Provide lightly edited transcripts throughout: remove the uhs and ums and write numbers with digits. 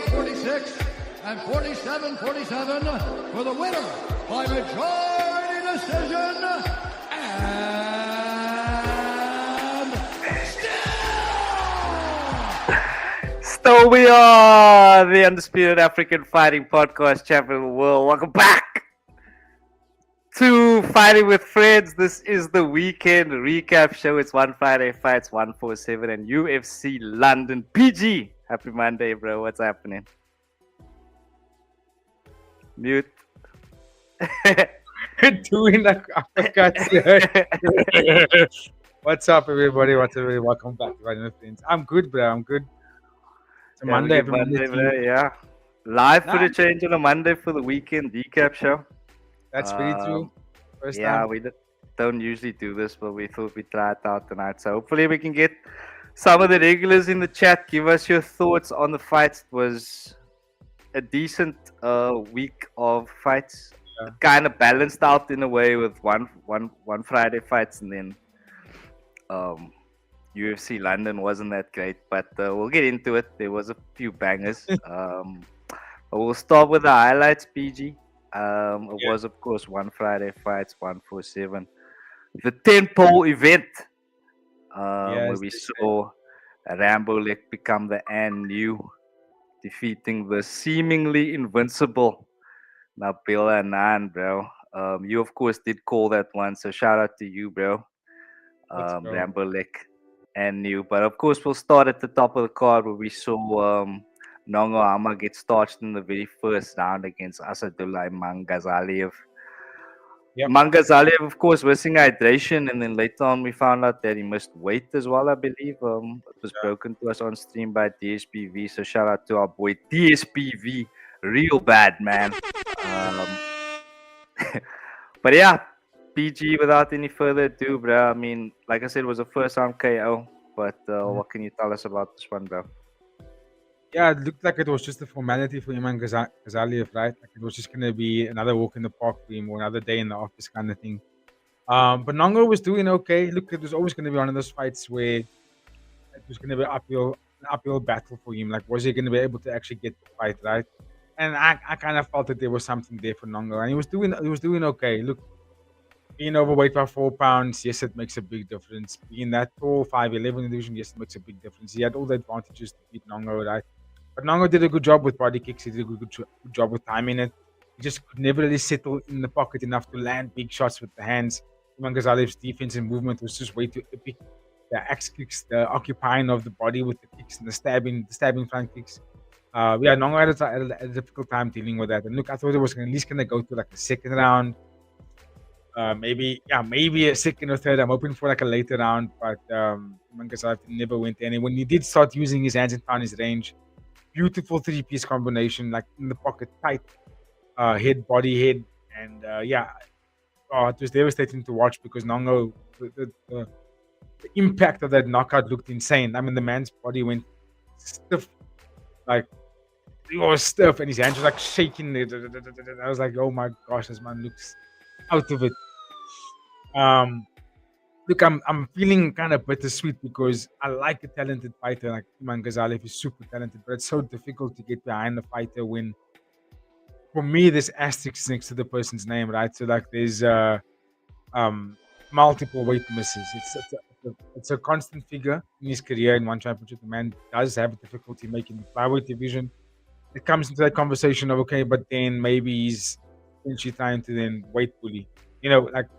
46 and 47-47 for the winner by majority decision, and still we are the Undisputed African Fighting Podcast champion of the world. Welcome back to Fighting with Friends. This is the weekend recap show. It's One Friday Fights 147 and UFC London. PG, happy Monday, bro. What's happening? Mute. Doing the uppercuts. What's up, everybody? Welcome back to Fighting with Friends. I'm good, bro. I'm good. It's a Monday. Bro. Yeah. Live for the change on a Monday for the weekend recap show. That's pretty true. First yeah, time. we don't usually do this, but we thought we'd try it out tonight. So hopefully we can get some of the regulars in the chat. Give us your thoughts on the fights. It was a decent week of fights. Yeah. Kind of balanced out in a way with one Friday fights, and then UFC London wasn't that great. But we'll get into it. There was a few bangers. We'll start with the highlights, PG. It was, of course, One Friday Fights 147, the tentpole event where we saw Rambolek become the Anane, defeating the seemingly invincible Nabil Anane, bro. You, of course, did call that one, so shout out to you, bro. Rambolek Anane. But, of course, we'll start at the top of the card where we saw Nongo Ama get starched in the very first round against Asadullah Mangazaliev. Yep. Mangazaliev, of course, missing hydration, and then later on we found out that he missed weight as well, I believe. It was broken to us on stream by DSPV, so shout out to our boy DSPV. Real bad, man. But yeah, PG, without any further ado, bro. I mean, like I said, it was a first round KO, but what can you tell us about this one, bro? Yeah, it looked like it was just a formality for Iman Ghazaliev, right? Like it was just going to be another walk in the park for him or another day in the office kind of thing. But Nongo was doing okay. Look, it was always going to be one of those fights where it was going to be an uphill battle for him. Like, was he going to be able to actually get the fight, right? And I kind of felt that there was something there for Nongo, and he was doing okay. Look, being overweight by 4 pounds, yes, it makes a big difference. Being that tall, 5'11" division, yes, it makes a big difference. He had all the advantages to beat Nongo, right? But Nongo did a good job with body kicks. He did a good job with timing it. He just could never really settle in the pocket enough to land big shots with the hands. Iman Ghazaliev's defense and movement was just way too epic. The axe kicks, the occupying of the body with the kicks and the stabbing front kicks. Nongo had a difficult time dealing with that. And look, I thought it was at least going to go to like the second round. Maybe a second or third. I'm hoping for like a later round, but Iman Ghazaliev never went there. And when he did start using his hands and found his range, beautiful 3-piece combination, like in the pocket, tight head, body, head, and it was devastating to watch because Nongo, the impact of that knockout looked insane. I mean, the man's body went stiff, like he was stiff, and his hands were like shaking. I was like, oh my gosh, this man looks out of it. Look, I'm feeling kind of bittersweet because I like a talented fighter like Iman Ghazaliev. Is super talented, but it's so difficult to get behind the fighter when, for me, there's asterisks next to the person's name, right? So like there's multiple weight misses. It's a constant figure in his career in one championship. The man does have difficulty making the flyweight division. It comes into that conversation of okay, but then maybe he's essentially trying to then weight bully. You know, like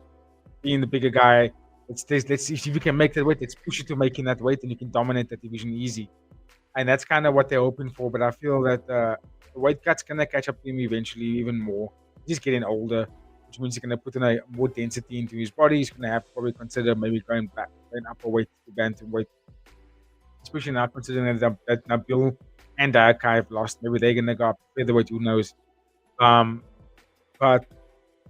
being the bigger guy. Let's see if you can make that weight. Let's push you to making that weight, and you can dominate that division easy. And that's kind of what they're hoping for. But I feel that the weight cut's gonna catch up to him eventually, even more. He's getting older, which means he's gonna put in a more density into his body. He's gonna have to probably consider maybe going upper weight to bantamweight, especially now considering that Nabil and Diakai have lost. Maybe they're gonna go up featherweight. Who knows? But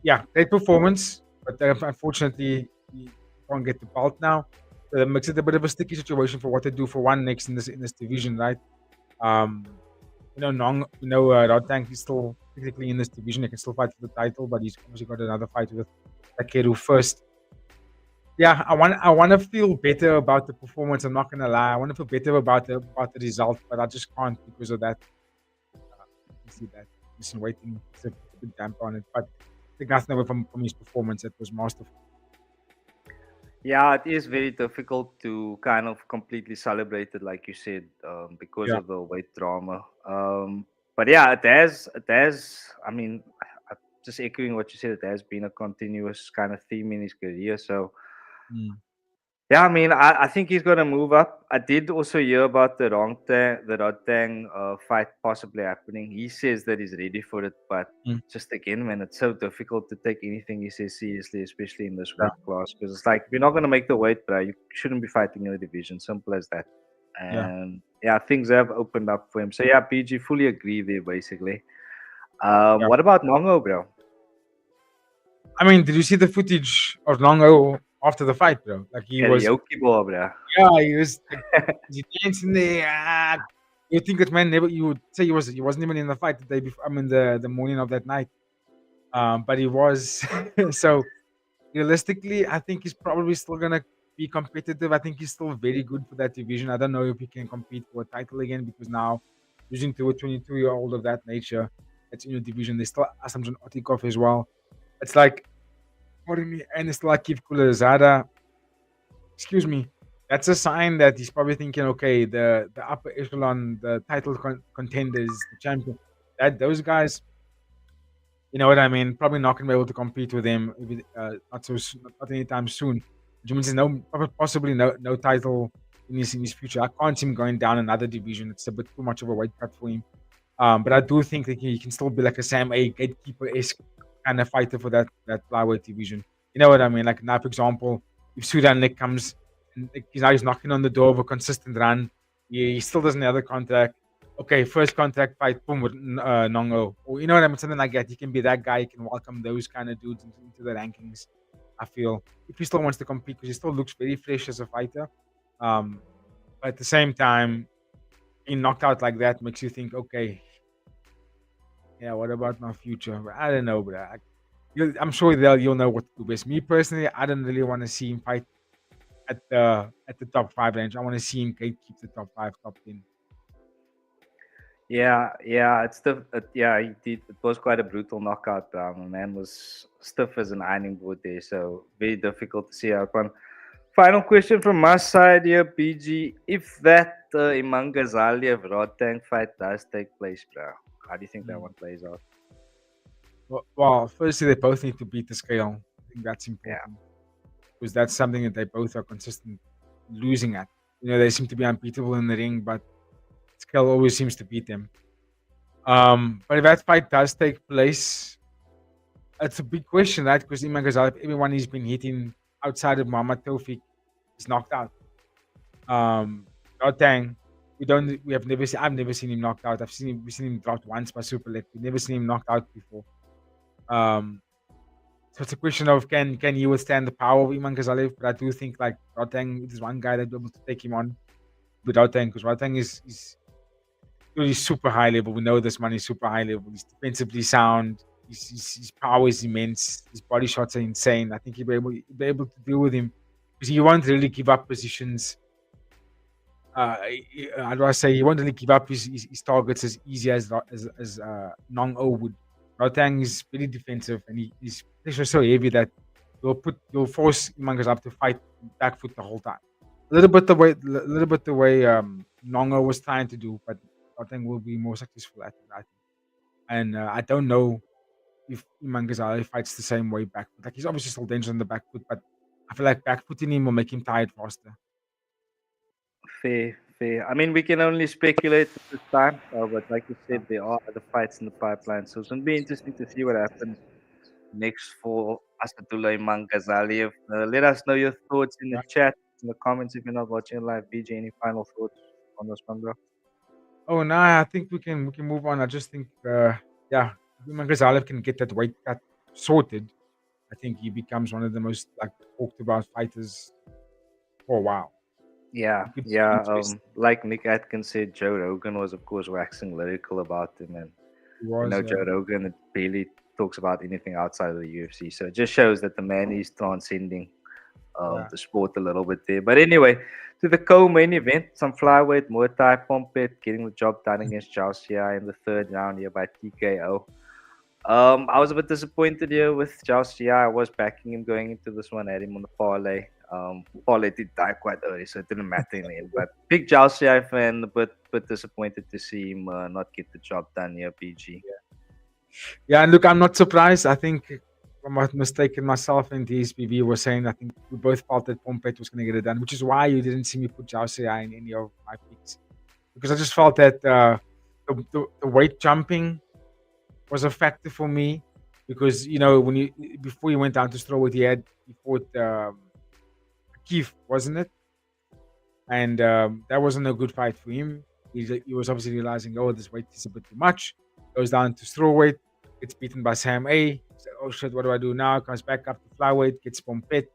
yeah, great performance. But unfortunately, he can't get the belt now. So it makes it a bit of a sticky situation for what to do for one next in this division, right? Rodtank is still technically in this division. He can still fight for the title, but he's obviously got another fight with Takeru first. Yeah, I want to feel better about the performance. I'm not gonna lie. I want to feel better about the result, but I just can't because of that. can see that. Listen, waiting, it's a big damper on it. But I think nothing away from his performance. It was masterful. Yeah, it is very difficult to kind of completely celebrate it, like you said, because Yeah. of the weight drama. But yeah, it has. I mean, just echoing what you said, it has been a continuous kind of theme in his career. So Mm. yeah, I mean, I think he's going to move up. I did also hear about the Rotang fight possibly happening. He says that he's ready for it, but Mm. just again, man, it's so difficult to take anything he says seriously, especially in this Yeah. weight class. Because it's like, if you're not going to make the weight, bro, you shouldn't be fighting in the division. Simple as that. Yeah. And yeah, things have opened up for him. So yeah, PG, fully agree there, basically. Yeah. What about Nongo, bro? I mean, did you see the footage of Longo after the fight, bro? Like he was, Karaoke ball, bro. yeah, he was like, he dancing there. You think that man never? You would say he wasn't even in the fight the day before. I mean, the morning of that night. But he was. So realistically, I think he's probably still gonna be competitive. I think he's still very good for that division. I don't know if he can compete for a title again because now losing to a 22-year-old of that nature, that's in your division. There's still Asamson Otikov as well. It's like, pardon me, and it's like Kif Kulazada. Excuse me. That's a sign that he's probably thinking, okay, the upper echelon, the title contenders, the champion, that those guys, you know what I mean? Probably not gonna be able to compete with him, not anytime soon. Which means there's possibly no title in his future. I can't see him going down another division. It's a bit too much of a weight cut for him. But I do think that he can still be like a Sam A gatekeeper esque kind of fighter for that flyweight division. You know what I mean? Like now, for example, if Sudan Nick comes, and he's knocking on the door of a consistent run. He still doesn't have the contract. Okay, first contract fight, boom, with Nongo. Or you know what I mean? Something like that. He can be that guy. He can welcome those kind of dudes into the rankings. I feel if he still wants to compete because he still looks very fresh as a fighter. But at the same time, being knocked out like that makes you think, okay, yeah, what about my future? I don't know, bro. I'm sure you'll know what to do best. Me personally, I don't really want to see him fight at the top 5 range. I want to see him keep the top 5, top 10. Yeah, he did. It was quite a brutal knockout. The man was stiff as an ironing board there, so very difficult to see out one. Final question from my side here, PG. If that Imam Ghazaliev Rotang fight does take place, bro, how do you think that one plays out? Well, firstly, they both need to beat the scale. I think that's Yeah. important because that's something that they both are consistent losing at. You know, they seem to be unbeatable in the ring, but scale always seems to beat them. But if that fight does take place, it's a big question, right? Because Imam Ghazaliev, everyone he's been hitting outside of Muhammad Tawfiq is knocked out. Rotang, I've never seen him knocked out. We've seen him dropped once by Super Leg. We've never seen him knocked out before. So it's a question of can he withstand the power of Imam Ghazaliev? But I do think like Rotang is one guy that will be able to take him on with Rotang because Rotang is really super high level. We know this man is super high level. He's defensively sound. His power is immense. His body shots are insane. I think he'll be able to deal with him because he won't really give up positions. How do I say? He won't really give up his targets as easy as Nong O would. Rotang is very defensive and his pressure so heavy that you'll force Imam Ghazaliev to fight back foot the whole time. A little bit the way Nongo was trying to do, but Rotang will be more successful at that. And I don't know if Imam Ghazaliev fights the same way back foot. Like he's obviously still dangerous on the back foot, but I feel like back footing him will make him tired faster. Fair. I mean, we can only speculate at this time, but like you said, there are other fights in the pipeline, so it's going to be interesting to see what happens next for Asadullah Imam Ghazaliev. Let us know your thoughts in the chat, in the comments if you're not watching live. BJ, any final thoughts on this one, bro? Oh no, I think we can move on. I just think if Imam Ghazaliev can get that weight cut sorted, I think he becomes one of the most like talked about fighters for a while. Yeah. Like Nick Atkins said, Joe Rogan was, of course, waxing lyrical about him, and Joe Rogan barely talks about anything outside of the UFC, so it just shows that the man is transcending the sport a little bit there. But anyway, to the co-main event, some flyweight Muay Thai Pompet getting the job done against Zhao Xia in the third round here by TKO. I was a bit disappointed here with Zhao Xia. I was backing him going into this one. I had him on the parlay. Parlay did die quite early, so it didn't matter in the end. But big Zhao Xia fan, but disappointed to see him not get the job done here, PG. Yeah, and look, I'm not surprised. I think, if I'm not mistaken, myself and DSBV were saying, I think we both felt that Pompet was going to get it done, which is why you didn't see me put Zhao Xia in any of my picks. Because I just felt that the weight jumping was a factor for me. Because, before he went down to strawweight, he fought Keith, wasn't it? And that wasn't a good fight for him. He was obviously realizing, oh, this weight is a bit too much. Goes down to strawweight, gets beaten by Sam A. He said, oh shit, what do I do now? Comes back up to flyweight, gets Pompet.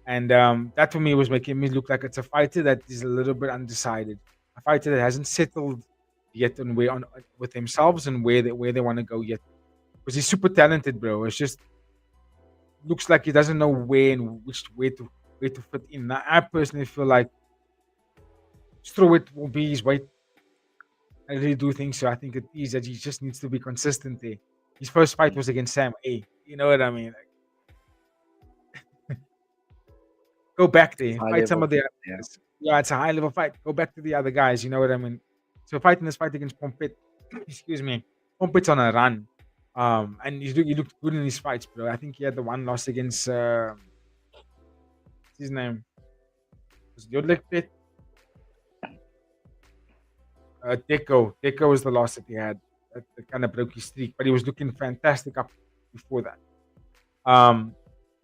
And that for me was making me look like it's a fighter that is a little bit undecided. A fighter that hasn't settled yet with themselves and where they want to go yet. Because he's super talented, bro. It's just looks like he doesn't know where to fit in. Now, I personally feel like strawweight will be his weight. I really do think so. I think it is that he just needs to be consistent there. His first fight was against Sam A. You know what I mean? Go back there, fight some of the other guys. Yeah, it's a high level fight. Go back to the other guys. You know what I mean? So fighting this fight against Pompet, excuse me, Pompet's on a run. And he looked good in his fights, bro. I think he had the one loss against what's his name? Was it Yodlek Pit? Deco was the loss that he had. That kind of broke his streak, but he was looking fantastic up before that. And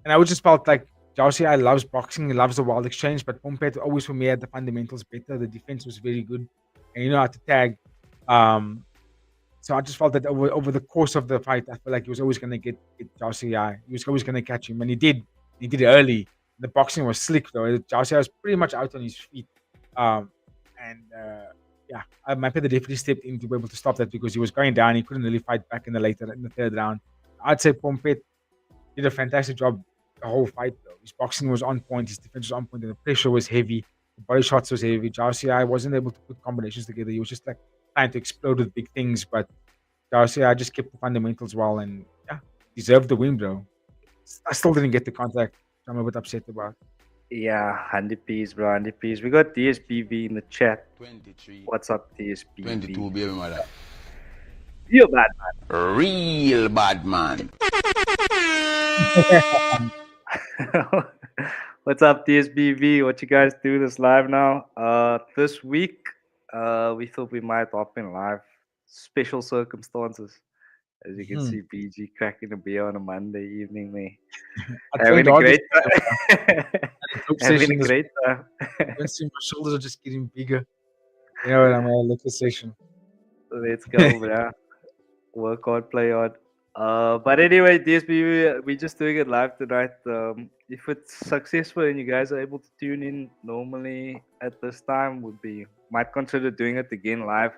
I just felt like Zhao Xia loves boxing, he loves the wild exchange, but Pompet always for me had the fundamentals better. The defense was very good, and you know how to tag. So I just felt that over the course of the fight, I feel like he was always going to get Zhao Xia. He was always going to catch him, and he did. He did it early. The boxing was slick though. Zhao Xia was pretty much out on his feet, yeah, Mapeda definitely stepped in to be able to stop that because he was going down. He couldn't really fight back in the third round. I'd say Pompet did a fantastic job the whole fight though. His boxing was on point, his defense was on point, and the pressure was heavy. The body shots was heavy. Zhao Xia wasn't able to put combinations together. He was just like trying to explode with big things, but Zhao Xia just kept the fundamentals well and yeah, deserved the win, bro. I still didn't get the contact, which I'm a bit upset about. Yeah, 100 P's, bro. 100 P's. We got DSBV in the chat. 23. What's up, DSBV? 22, baby mother. Real bad man. Real bad man. What's up, DSBV? What you guys do this live now? This week, we thought we might hop in live. Special circumstances. As you can see, PG cracking a beer on a Monday evening, man. Having a great time. Having a great time. My shoulders are just getting bigger. You know what I mean? Look at the session. Let's go, bro. Work hard, play hard. But anyway, DSB, we're just doing it live tonight. If it's successful and you guys are able to tune in normally at this time, might consider doing it again live.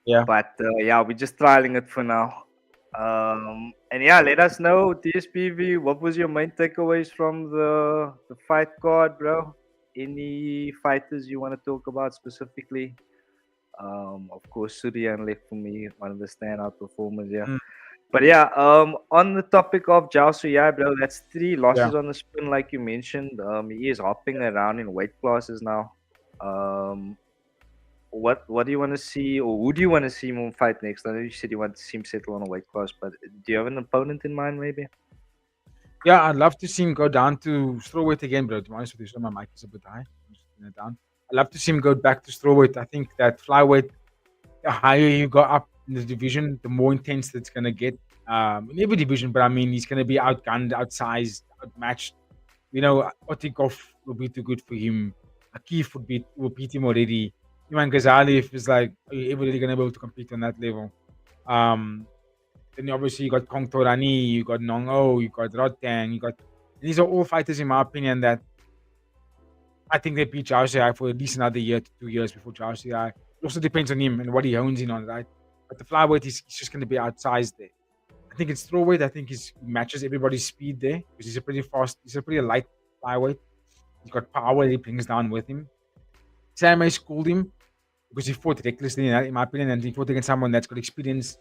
Yeah. But yeah, we're just trialing it for now. And yeah, let us know, DSPV, what was your main takeaways from the fight card, bro? Any fighters you want to talk about specifically? Of course, Surya and Lek for me, one of the standout performers, yeah. But yeah, on the topic of Zhao Xia, bro, that's 3 losses on the spin, like you mentioned. He is hopping around in weight classes now. What do you want to see, or who do you want to see him fight next? I know you said you want to see him settle on a weight class, but do you have an opponent in mind, maybe? Yeah, I'd love to see him go down to strawweight again, bro. To be honest with you, so my mic is a bit high. I'm just putting it down. I'd love to see him go back to strawweight. I think that flyweight, the higher you go up in the division, the more intense it's going to get. In every division, but I mean, he's going to be outgunned, outsized, outmatched. You know, Otikov will be too good for him. Akif will beat him already. Iman Ghazaliev is like, are you ever really going to be able to compete on that level? Then obviously you got Kong Torani, you got Nong O, you got Rotang, these are all fighters in my opinion that I think they beat Zhao Xia for at least another year to 2 years before Zhao Xia. It also depends on him and what he hones in on, right? But the flyweight, he's just going to be outsized there. I think it's strawweight. I think he matches everybody's speed there because he's a pretty light flyweight. He's got power that he brings down with him. Sam Ace called him because he fought recklessly, in my opinion, and he fought against someone that's got experience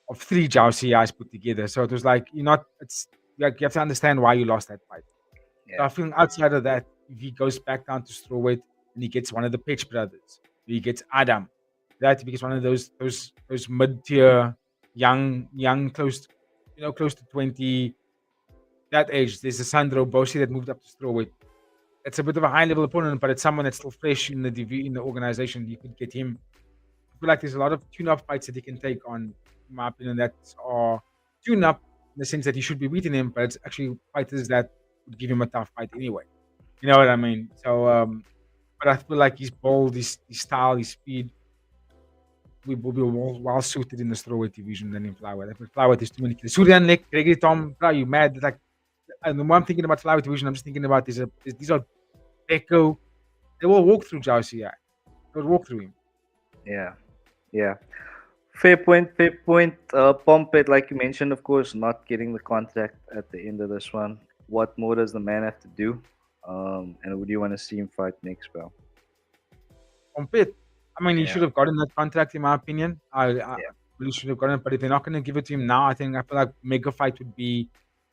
of 3 Zhao CIs put together. So it was like, it's like you have to understand why you lost that fight. So I Yeah. feel outside of that, if he goes back down to strawweight and he gets one of the Pitch brothers, he gets Adam, that because one of those mid tier, young, close to 20, that age. There's a Sandro Bossi that moved up to strawweight. It's a bit of a high level opponent, but it's someone that's still fresh in the organization. You could get him. I feel like there's a lot of tune-up fights that he can take on, in my opinion, that are tune-up in the sense that he should be beating him, but it's actually fighters that would give him a tough fight anyway. You know what I mean? So, but I feel like his bold, his style, his speed, we will be well suited in the strawweight division than in flyweight. I think flyweight is too many kills. Suryan Lek, Gregory Tom, bro, you mad? Like, and the more I'm thinking about flyweight division, I'm just thinking about these are Beko. They will walk through Zhao CI. They will walk through him. Yeah. Yeah. Fair point. Pompet, like you mentioned, of course, not getting the contract at the end of this one. What more does the man have to do? And who do you want to see him fight next, bro? Compete. I mean, he Yeah. should have gotten that contract, in my opinion. I really should have gotten it, but if they're not going to give it to him now, I feel like mega fight would be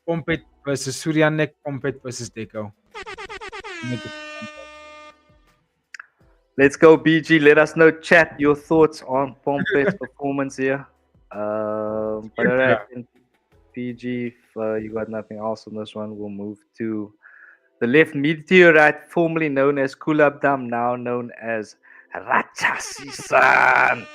Pompet versus Suryanek, Pompet versus Deco. Let's go, BG. Let us know, chat, your thoughts on Pompet's performance here. But all right, PG, if you got nothing else on this one, we'll move to the left meteorite, formerly known as Kulabdam, now known as Ratchasisan.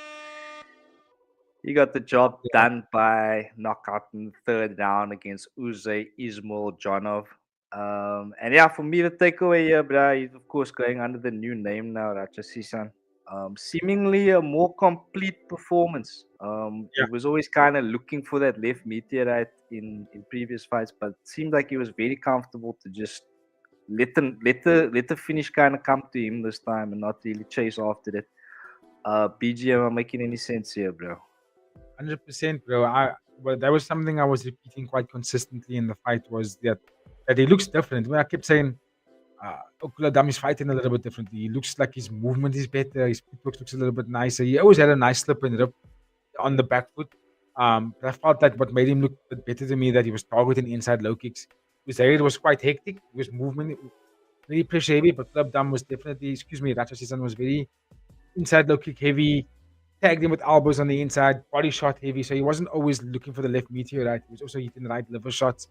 He got the job done by knockout in the third round against Uze Ismail Jonov. And yeah, for me, the takeaway here, bruh, he's of course going under the new name now, Ratchasisan. Seemingly a more complete performance. He was always kind of looking for that left meteorite in previous fights, but it seemed like he was very comfortable to just let the finish kind of come to him this time and not really chase after it. BG, am I making any sense here, bro? 100%, bro. But that was something I was repeating quite consistently in the fight was that he looks different. When I kept saying, Okuladam is fighting a little bit differently. He looks like his movement is better. His footwork looks a little bit nicer. He always had a nice slip and rip on the back foot. But I felt like what made him look a bit better to me that he was targeting inside low kicks. His area was quite hectic. He was movement very pressure heavy, but Kulabdam was definitely, Ratchasisan was very inside low kick heavy. Tagged him with elbows on the inside, body shot heavy. So he wasn't always looking for the left meteorite. He was also hitting the right liver shots.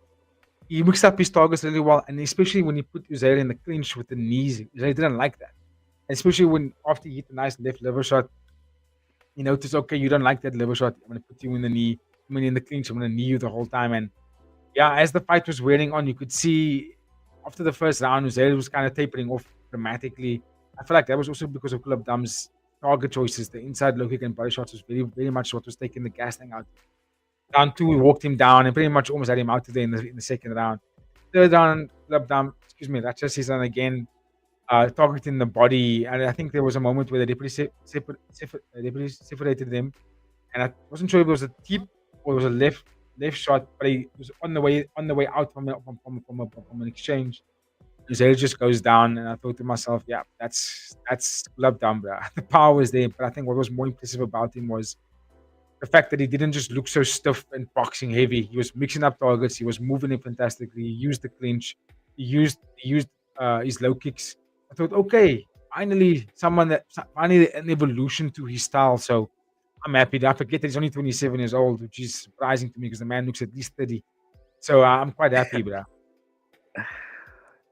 He mixed up his targets really well, and especially when he put Uzair in the clinch with the knees, Uzair didn't like that. And especially when after he hit a nice left liver shot, he noticed, okay, you don't like that liver shot. I'm going to put you in the knee. I'm in the clinch. I'm going to knee you the whole time. And yeah, as the fight was wearing on, you could see after the first round, Uzair was kind of tapering off dramatically. I feel like that was also because of Kulabdam's target choices. The inside low kick and body shots was very, very much what was taking the gas thing out. Round 2, we walked him down and pretty much almost had him out today in the second round. Third round, Ratchasisan again, targeting the body. And I think there was a moment where they separated them. And I wasn't sure if it was a tip or it was a left shot, but he was on the way out from an exchange. His head just goes down, and I thought to myself, yeah, that's Kulabdam, bro. The power was there, but I think what was more impressive about him was the fact that he didn't just look so stiff and boxing heavy. He was mixing up targets. He was moving it fantastically. He used the clinch. He used his low kicks. I thought, okay, finally an evolution to his style. So I'm happy. I forget that he's only 27 years old, which is surprising to me because the man looks at least 30. So I'm quite happy, bro.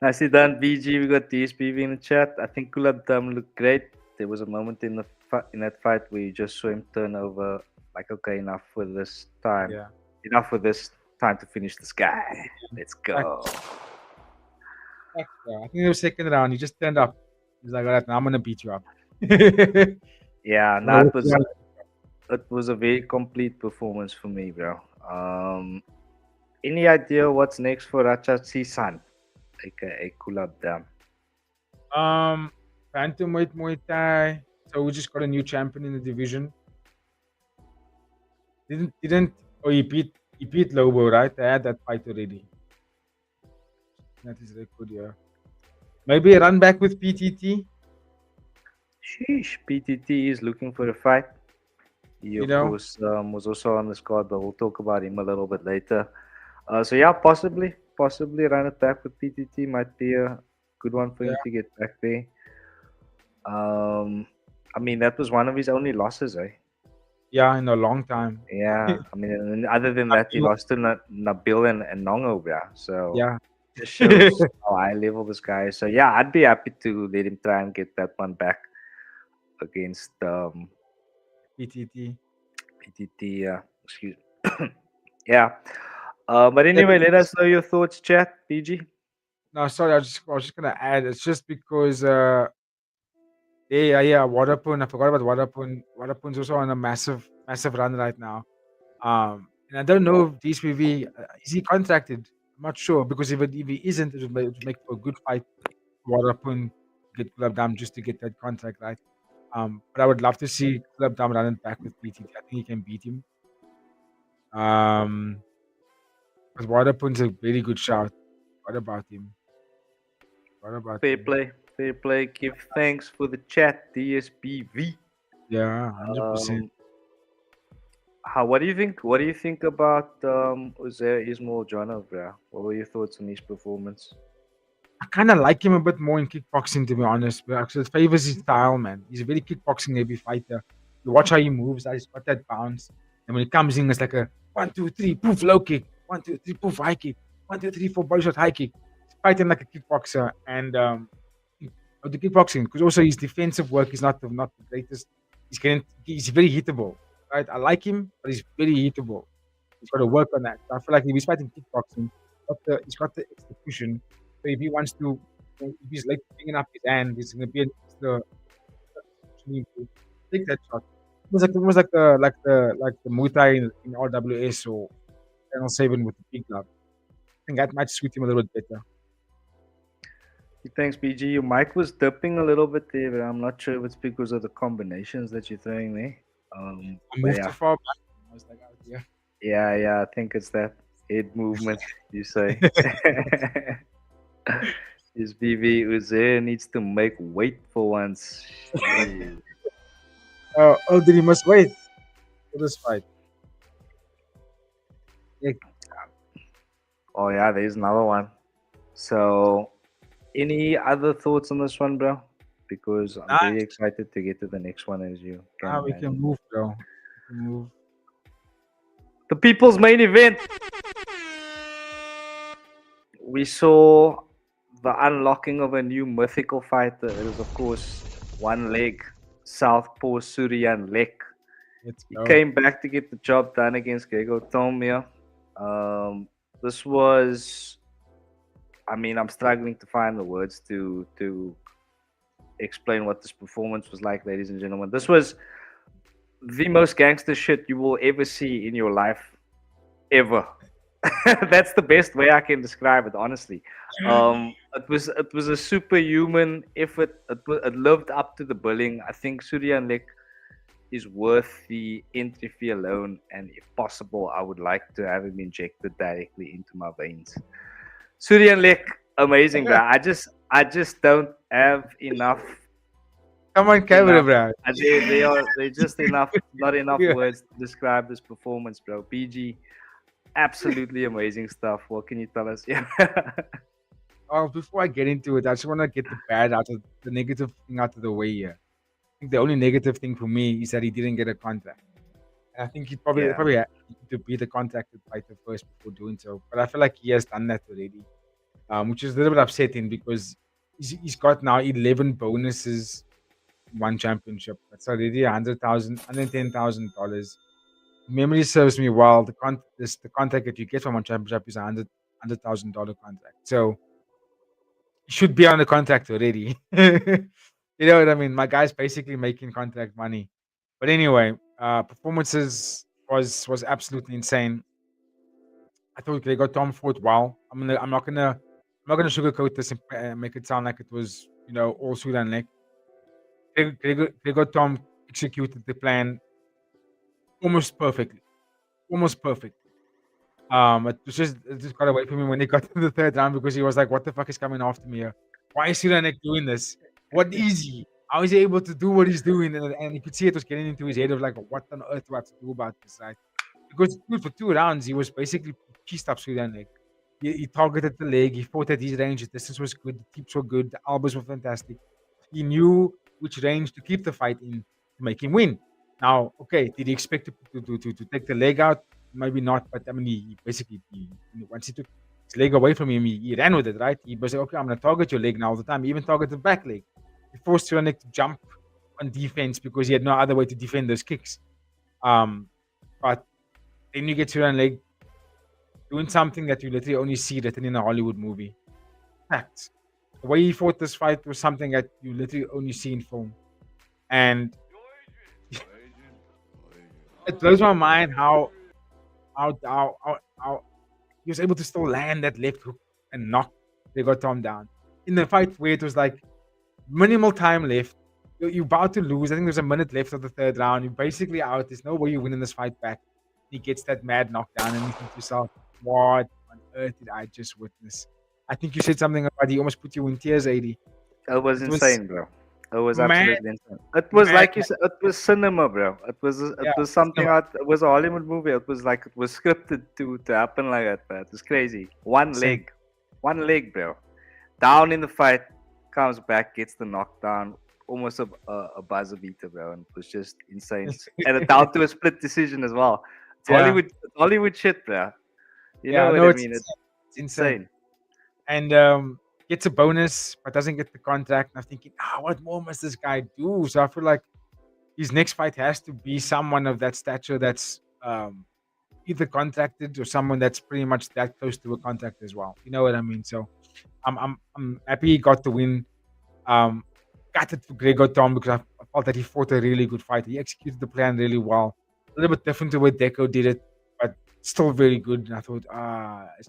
Nicely done, BG. We got DSPV in the chat. I think Kulabdam looked great. There was a moment in that fight where you just saw him turn over, like, okay, enough for this time. Yeah. Enough for this time to finish this guy. Let's go. I think it was second round. He just turned up. He's like, all right, now I'm going to beat you up. Yeah, no, it was a very complete performance for me, bro. Any idea what's next for Ratchasisan, aka Kulabdam? Bantamweight Muay Thai. So we just got a new champion in the division. He beat Lobo, right? I had that fight already. That is record, yeah. Maybe a run back with PTT. Sheesh, PTT is looking for a fight. He, You of know, course, was also on this card, but we'll talk about him a little bit later. So yeah, possibly run it back with PTT might be a good one for yeah, him to get back there. Um, I mean, that was one of his only losses, eh? yeah, in a long time. Yeah, I mean, and other than that, he lost to Nabil and Nongo, yeah. So Yeah. just shows how high level this guy is. So yeah, I'd be happy to let him try and get that one back against PTT. PTT. Excuse me. Yeah. But Yeah, anyway, let us know your thoughts, chat, PG. no, sorry, I was just gonna add. It's just because yeah, Wadapun. I forgot about Wadapun. Wadapun's also on a massive run right now. And I don't know if DSPV is he contracted. I'm not sure because if he isn't, it would make for a good fight. Wadapun get Club Dam just to get that contract right. But I would love to see Club Dam running back with PTT. I think he can beat him. Because Wadapun's a very good shout. What about him? What about Fair him? play. Fair play. Give thanks for the chat, DSPV. Yeah, 100%. What do you think? What do you think about Uzair Ismail Jonah, bro? What were your thoughts on his performance? I kind of like him a bit more in kickboxing, to be honest. But actually, it favors his style, man. He's a very kickboxing heavy fighter. You watch how he moves. He's got that bounce. And when he comes in, it's like a 1, 2, 3, poof, low kick. 1, 2, 3, poof, high kick. 1, 2, 3, 4, body shot, high kick. He's fighting like a kickboxer. And the kickboxing, because also his defensive work is not the greatest. He's very hittable, right? I like him, but he's very hittable. He's got to work on that. I feel like if he's fighting kickboxing, he's got the execution. So if he wants to, if he's like bringing up his hand, he's going to be the take that shot. It was like the Muay Thai in RWS or Channel 7 with the big glove. I think that might suit him a little bit better. Thanks, BG. Your mic was dipping a little bit there, but I'm not sure if it's because of the combinations that you're throwing there. I But moved yeah, too far back. I was like, oh, yeah. yeah, I think it's that head movement you say. His BB Uzair needs to make weight for once. Shit. Oh, did he must wait for this fight? Yeah, Oh yeah, there's another one. So, any other thoughts on this one, bro? Because I'm nah, very excited to get to the next one as you can we imagine. can move, bro. We can move. The people's main event. We saw the unlocking of a new mythical fighter. It is, of course, one leg, Southpaw Suryan Lek. Let's He go. came back to get the job done against Gregor Tomia. This was, I mean, I'm struggling to find the words to explain what this performance was like, ladies and gentlemen. This was the most gangster shit you will ever see in your life, ever. That's the best way I can describe it, honestly. It was a superhuman effort. It lived up to the billing. I think Suryan Lek is worth the entry fee alone, and if possible, I would like to have him injected directly into my veins. Suryan Lek, amazing, bro. I just don't have enough. Come on, camera, bro. They just not enough Yeah. words to describe this performance, bro. PG, absolutely amazing stuff. What can you tell us? Yeah. Oh, before I get into it, I just want to get the negative thing out of the way here. I think the only negative thing for me is that he didn't get a contract. And I think he Yeah. probably had to be the contracted fighter first before doing so. But I feel like he has done that already, which is a little bit upsetting because he's got now 11 bonuses, in one championship. That's already $110,000. Memory serves me well. The contract that you get from one championship is $100,000 contract. So he should be on the contract already. You know what I mean? My guy's basically making contract money. But anyway, performances was absolutely insane. I thought Gregor Tom fought well. I'm not gonna sugarcoat this and make it sound like it was all sweet and lick. Gregor Tom executed the plan almost perfectly, almost perfect. It just got away from him when he got to the third round because he was like, "What the fuck is coming after me here? Why is Siranek doing this? What is he? how is he able to do what he's doing? And you could see it was getting into his head of like, what on earth do I have to do about this, right? Because dude, for 2 rounds, he was basically pieced up Sudan leg. He targeted the leg. He fought at his range. The distance was good. The tips were good. The elbows were fantastic. He knew which range to keep the fight in to make him win. Now, okay, did he expect to take the leg out? Maybe not, but I mean, he basically, once he took his leg away from him, he ran with it, right? He was like, okay, I'm going to target your leg now all the time. He even targeted the back leg. He forced Cyranic to jump on defense because he had no other way to defend those kicks. But then you get Cyranic doing something that you literally only see written in a Hollywood movie. Facts. The way he fought this fight was something that you literally only see in film. And it blows my mind how he was able to still land that left hook and knock they got Tom down. In the fight where it was like minimal time left, you're about to lose. I think there's a minute left of the third round. You're basically out. There's no way you're winning this fight back. He gets that mad knockdown and you think to yourself, what on earth did I just witness? I think you said something about he almost put you in tears, AD. It was insane, bro. It was mad- absolutely insane. It was mad- like you said, it was cinema, bro. It was something cinema. out. It was a Hollywood movie. It was like it was scripted to happen like that, bro. It was crazy. One leg, bro. Down in the fight, comes back, gets the knockdown, almost a buzzer beater, bro. And it was just insane. And down to a split decision as well. It's Yeah. Hollywood shit, bro. You Yeah, know no, what I it's mean? It's insane. insane. And gets a bonus but doesn't get the contract. And I'm thinking, what more must this guy do? So I feel like his next fight has to be someone of that stature that's either contracted or someone that's pretty much that close to a contract as well. You know what I mean? So I'm happy he got the win. Got it for Gregor Tom because I felt that he fought a really good fight. He executed the plan really well. A little bit different to the way Deco did it, but still very good. And I thought,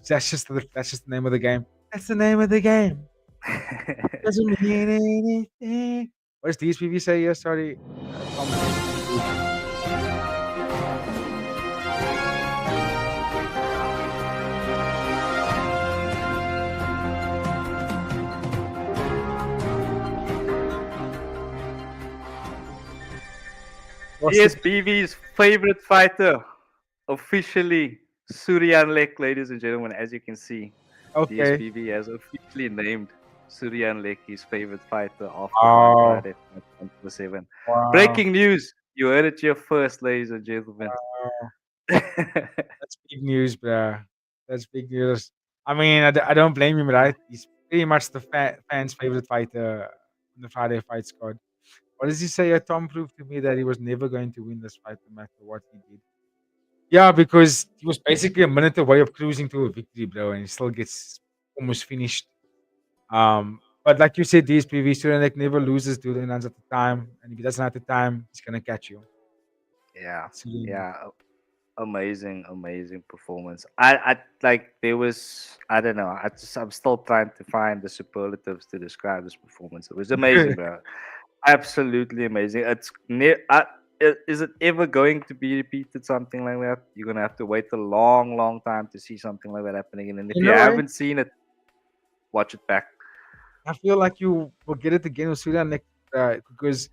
that's just the name of the game. That's the name of the game. Doesn't mean anything. What does DSPV say here? Sorry. DSBV's favorite fighter, officially Suryan Lek, ladies and gentlemen. As you can see, Okay. DSBV has officially named Suryan Lek his favorite fighter after Wow. Friday Night 24/7. Wow. Breaking news! You heard it here first, ladies and gentlemen. Wow. That's big news, bro. That's big news. I mean, I don't blame him, right? He's pretty much the fans' favorite fighter in the Friday Fight Squad. What does he say? Tom proved to me that he was never going to win this fight no matter what he did. Yeah, because he was basically a minute away of cruising to a victory, bro, and he still gets almost finished. But like you said, DSPV Surenek never loses to the runs at the time, and if he doesn't have the time, he's gonna catch you. Yeah, So, yeah. yeah, amazing performance. I like there was I don't know. I'm still trying to find the superlatives to describe this performance. It was amazing, bro. Absolutely amazing. Is it ever going to be repeated? Something like that? You're gonna have to wait a long time to see something like that happening again. And if You you know, haven't seen it, watch it back. I feel like you will get it again with Surenek because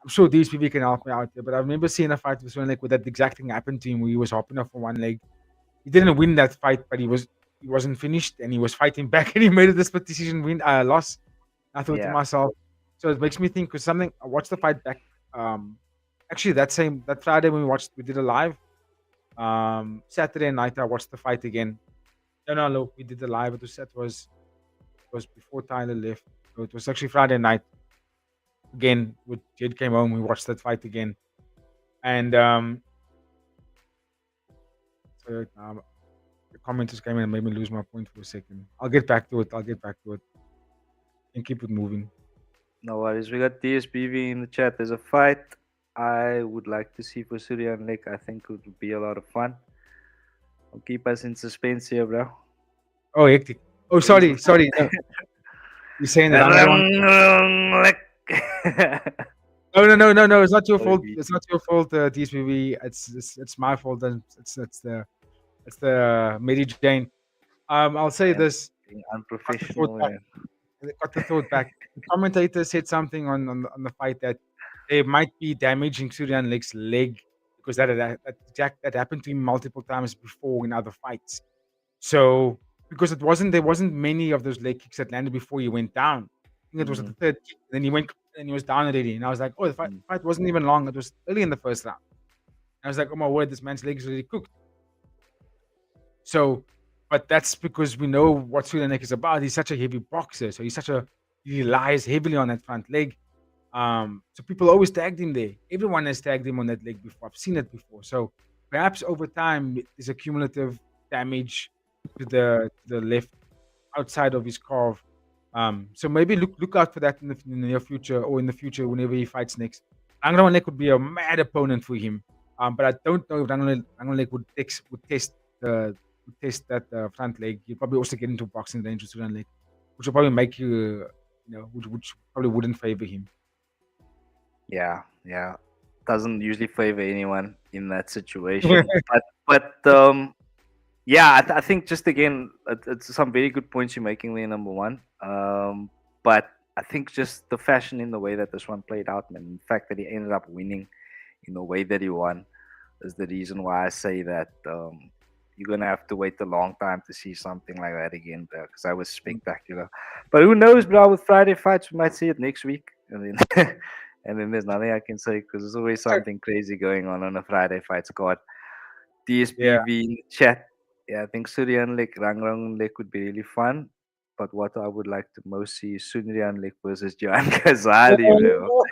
I'm sure these people can help me out there. But I remember seeing a fight with Surenek where that exact thing happened to him, where he was hopping off on one leg. He didn't win that fight, but he wasn't finished, and he was fighting back, and he made a split decision loss. I thought to Yeah. myself, so it makes me think because something. I watched the fight back. Actually, that Friday when we did a live. Saturday night I watched the fight again. No, we did the live. It was before Tyler left. So it was actually Friday night. Again, when Jed came home, we watched that fight again, and so the commenters came in and made me lose my point for a second. I'll get back to it. And keep it moving. No worries. We got DSBV in the chat. There's a fight I would like to see for Suryan Lake. I think it would be a lot of fun. I'll keep us in suspense here, bro. Oh, hectic. Oh, sorry. No. You're saying that I'm No. It's not your fault. It's not your fault, DSBV. It's my fault. And it's the Mary Jane. I'll say this. Being unprofessional. They got the thought back. The commentator said something on the fight that they might be damaging Surian Lek's leg because that happened to him multiple times before in other fights. So because there wasn't many of those leg kicks that landed before he went down. I think it was at the third kick. Then he went and he was down already. And I was like, oh, the fight wasn't even long. It was early in the first round. I was like, oh my word, this man's leg is already cooked. So, but that's because we know what Surianek is about. He's such a heavy boxer. So he relies heavily on that front leg. So people always tagged him there. Everyone has tagged him on that leg before. I've seen it before. So perhaps over time, there's a cumulative damage to the left outside of his calf. So maybe look out for that in the near future or in the future whenever he fights next. Rambolek would be a mad opponent for him. But I don't know if Rambolek would test that front leg. He'll probably also get into boxing range with Rambolek, which will probably make which probably wouldn't favor him. Yeah. Doesn't usually favor anyone in that situation. but yeah, I think just again, it's some very good points you're making there, number one. But I think just the fashion in the way that this one played out, man, the fact that he ended up winning in the way that he won is the reason why I say that you're going to have to wait a long time to see something like that again, because that was spectacular. But who knows, bro, with Friday fights, we might see it next week. And then, and then there's nothing I can say because there's always something crazy going on a Friday fights card. DSPV in the chat. Yeah, I think Surian Lek, Rangrang Lek would be really fun. But what I would like to most see is Surian Lek versus Johan Ghazali, bro.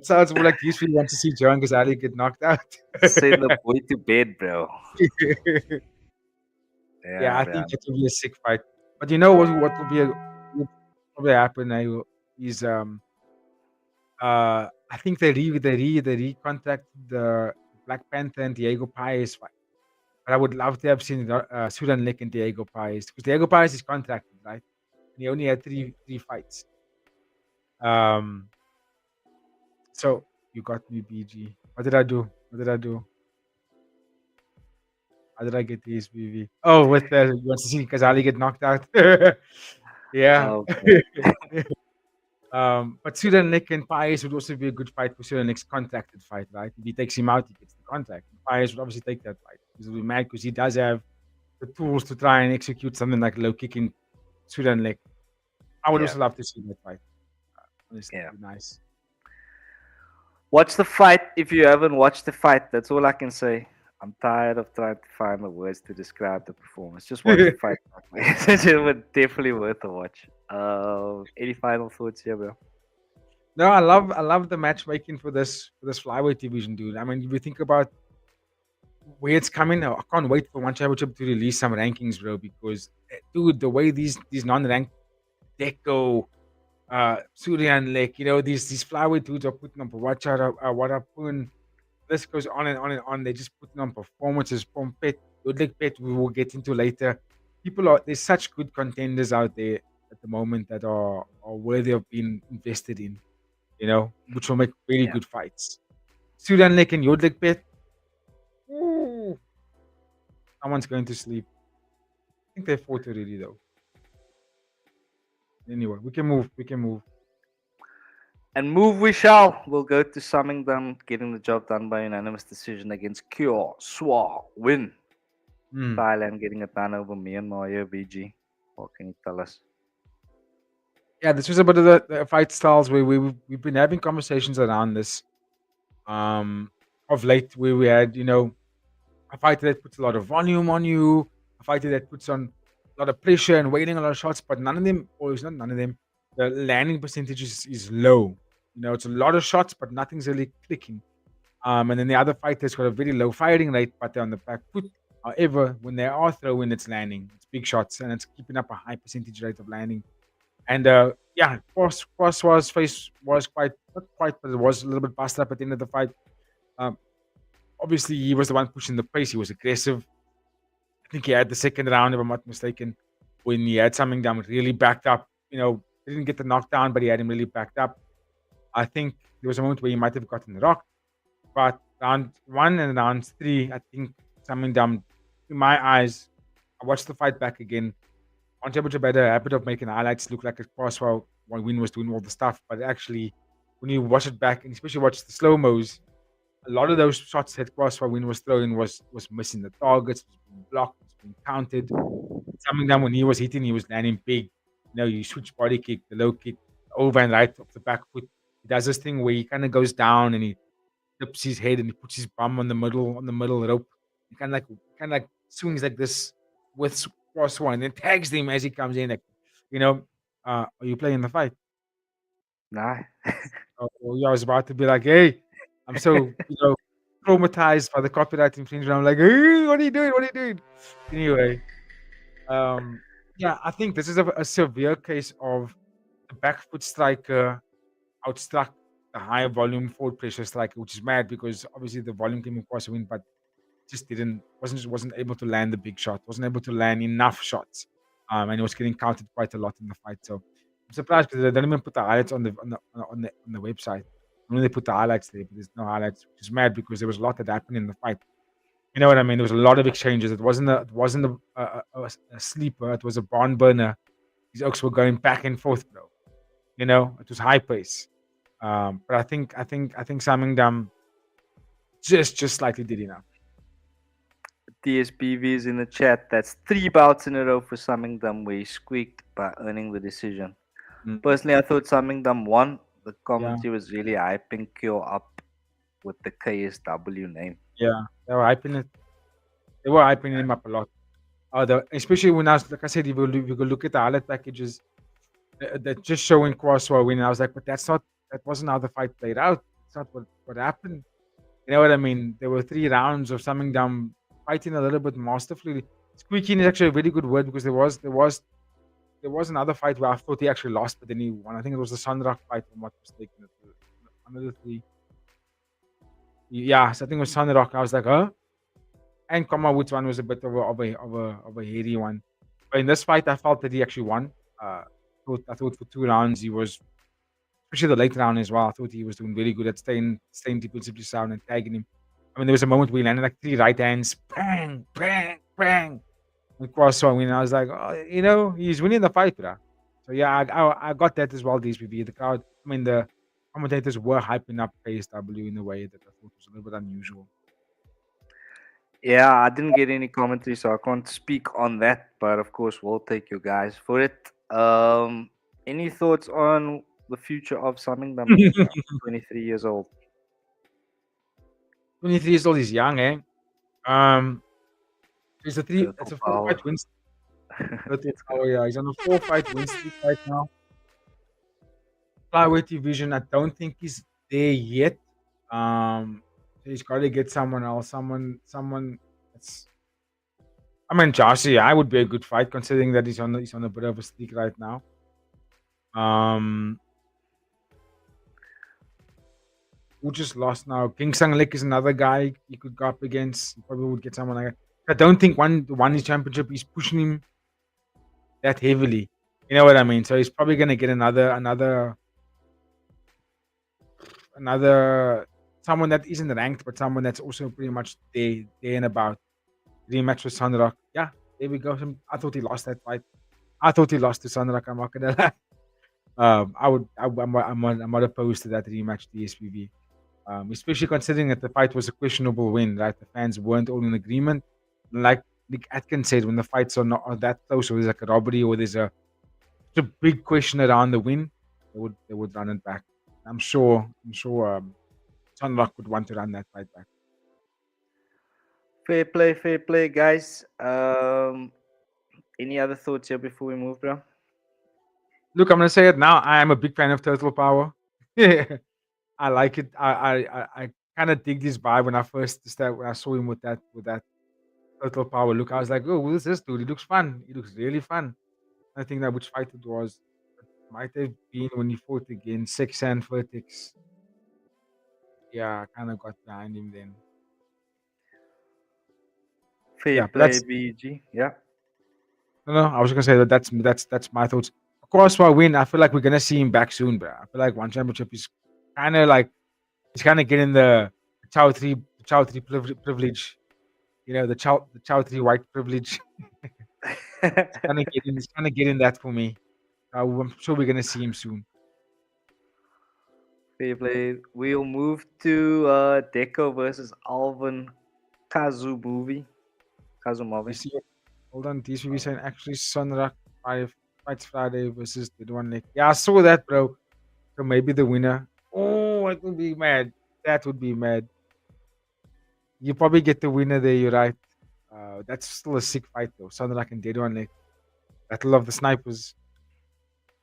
Sounds more like usually you want to see Johan Ghazali get knocked out. Send the boy to bed, bro. Yeah, I think it will be a sick fight. But you know what will probably happen is I think they recontracted the Black Panther and Diego Paez fight. But I would love to have seen Surian Lek and Diego Paez because Diego Paez is contracted, right? And he only had three fights. So you got me, BG. What did I do? How did I get these, BV? Oh, with you want to see Ghazali get knocked out? Yeah. Okay. But Surian Lek and Paez would also be a good fight for Surian Lek's contracted fight, right? If he takes him out, he gets the contract. Paez would obviously take that fight. He's will be mad because he does have the tools to try and execute something like low kicking Surian Lek. I would also love to see that fight. Honestly, it'd be nice. Watch the fight if you haven't watched the fight. That's all I can say. I'm tired of trying to find the words to describe the performance. Just watch the fight. It was definitely worth a watch. Any final thoughts here, bro? No, I love the matchmaking for this flyweight division, dude. I mean, if you think about where it's coming, I can't wait for One Championship to release some rankings, bro. Because, dude, the way these non-ranked Deco, Surian Lek, these flyweight dudes are putting on Wadapun. This goes on and on and on. They're just putting on performances. Pompet, Udlek Pet, we will get into later. There's such good contenders out there at the moment that are worthy of being invested in, which will make really good fights. Surian Lek and Yodlek Pet. Someone's going to sleep. I think they fought already, though. Anyway, we can move. And move we shall. We'll go to summing them, getting the job done by unanimous decision against Kyo Swa Win. Thailand getting it done over Myanmar here, BG. What can you tell us? Yeah, this was a bit of the fight styles where we've been having conversations around this of late, where we had, a fighter that puts a lot of volume on you, a fighter that puts on a lot of pressure and waiting a lot of shots, but none of them, or it's not none of them, the landing percentage is low. It's a lot of shots, but nothing's really clicking. And then the other fighter's got a very low firing rate, but they're on the back foot. However, when they are throwing, it's landing. It's big shots, and it's keeping up a high percentage rate of landing. And Cross's face was not quite, but it was a little bit busted up at the end of the fight. Obviously, he was the one pushing the pace. He was aggressive. I think he had the second round, if I'm not mistaken, when he had something down, really backed up. Didn't get the knockdown, but he had him really backed up. I think there was a moment where he might have gotten rocked. But round 1 and round 3, I think something down in my eyes. I watched the fight back again. One Championship had a habit of making highlights look like a crossbar one win was doing all the stuff, but actually, when you watch it back and especially watch the slow mos, a lot of those shots that crossbar win was throwing was missing the targets, was being blocked, was being counted. Something that when he was hitting, he was landing big. You switch body kick, the low kick, over and right off the back foot. He does this thing where he kind of goes down and he tips his head and he puts his bum on the middle rope. He kind of swings like this with cross one and then tags him as he comes in. Like, are you playing the fight? Nah. Oh, yeah, I was about to be like, hey, I'm so traumatized by the copyright infringement. I'm like, hey, what are you doing? What are you doing? Anyway, yeah, I think this is a severe case of the back foot striker outstruck the high volume forward pressure striker, which is mad because obviously the volume came across the win, but just wasn't able to land the big shot, wasn't able to land enough shots, and he was getting counted quite a lot in the fight. So I'm surprised because they didn't even put the highlights on the website. Only they put the highlights there, but there's no highlights, which is mad because there was a lot that happened in the fight. You know what I mean? There was a lot of exchanges. It wasn't a sleeper. It was a barn burner. These oaks were going back and forth, bro. It was high pace. But I think Samingdam just slightly did enough. TSPV is in the chat. That's 3 bouts in a row for Samingdam where he squeaked by earning the decision. Personally, I thought Samingdam won. The commentary was really hyping Kyo up with the KSW name. Yeah, they were hyping it. They were hyping him up a lot. Especially when like I said, if you go look at the highlight packages, they're just showing Crosswell winning. I was like, but that wasn't how the fight played out. It's not what happened. You know what I mean? There were 3 rounds of Samingdam fighting a little bit masterfully. Squeaking is actually a very good word because there was another fight where I thought he actually lost, but then he won. I think it was the Sunrock fight, if I'm not mistaken. One of the 3. Yeah, so I think it was Sunrock. I was like, huh? And Kama Woods one was a bit of a hairy one. But in this fight, I felt that he actually won. I thought for 2 rounds he was, especially the late round as well. I thought he was doing very good at staying defensively sound and tagging him. I mean, there was a moment where he landed like 3 right hands, bang, bang, bang, and crosswell win. I was like, he's winning the fight, bro. So yeah, I got that as well. DSPV, the crowd. I mean, the commentators were hyping up KSW in a way that I thought was a little bit unusual. Yeah, I didn't get any commentary, so I can't speak on that. But of course, we'll take you guys for it. Any thoughts on the future of Samingdam? 23 years old. 23 years old is young, eh? It's a 4-fight win streak. Yeah, he's on a 4-fight win streak right now. Flyweight division, I don't think he's there yet. He's got to get someone else, someone that's. I mean, Joshi, I would be a good fight considering that he's on a bit of a streak right now. Who just lost now? King Sang Lek is another guy you could go up against. You probably would get someone like that. I don't think won his championship. He's pushing him that heavily. You know what I mean? So he's probably gonna get another someone that isn't ranked, but someone that's also pretty much there and about. Rematch with Sunrock. Yeah, there we go. I thought he lost that fight. I thought he lost to Sunrock. I'm not gonna lie. I'm not opposed to that rematch, DSPV. Especially considering that the fight was a questionable win, right? The fans weren't all in agreement. Like Nick Atkins said, when the fights are not that close, or there's like a robbery, or there's a big question around the win, they would run it back. I'm sure Sunrock would want to run that fight back. Fair play, guys. Any other thoughts here before we move, bro? Look, I'm gonna say it now. I am a big fan of Turtle Power. I like it. I kind of dig this vibe when I saw him with that Turtle Power look. I was like, oh, who's this dude? He looks fun. He looks really fun. I think that which fight it was. It might have been when he fought against Sexan Vertex. Yeah, I kind of got behind him then. Fair play, BG. Yeah. No, I was gonna say that's my thoughts. Of course, for a win, I feel like we're gonna see him back soon, bro. I feel like one championship is kind of like he's kind of getting the Chow 3 privilege. You know, the Chow 3 white privilege. He's trying to get in that for me. I'm sure we're gonna see him soon. Fair play. We'll move to Deco versus Alvin Kazumovi. You Kazumovi. see it? Hold on, DSPV saying actually Sunrak fights Friday versus the one Nick. Yeah, I saw that, bro. So maybe the winner. Oh, it would be mad. That would be mad. You probably get the winner there. You're right. That's still a sick fight though. Sunrak and Dead One Nick. Battle of the snipers.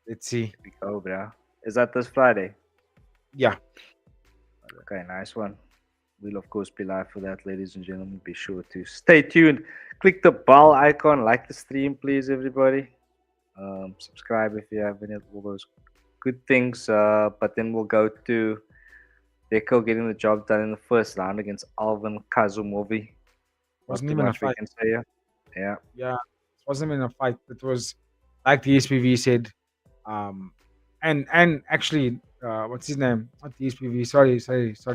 Let's see. Here we go, bro. Is that this Friday? Yeah. Okay, nice one. We'll of course be live for that, ladies and gentlemen. Be sure to stay tuned. Click the bell icon, like the stream, please, everybody. Subscribe if you have any of all those good things. But then we'll go to Deco getting the job done in the first round against Alvin Kazumovi. Wasn't Not too even a much we fight. can say here. Yeah. Yeah. It wasn't even a fight. It was like the SPV said. And actually, what's his name? Not the SPV. Sorry.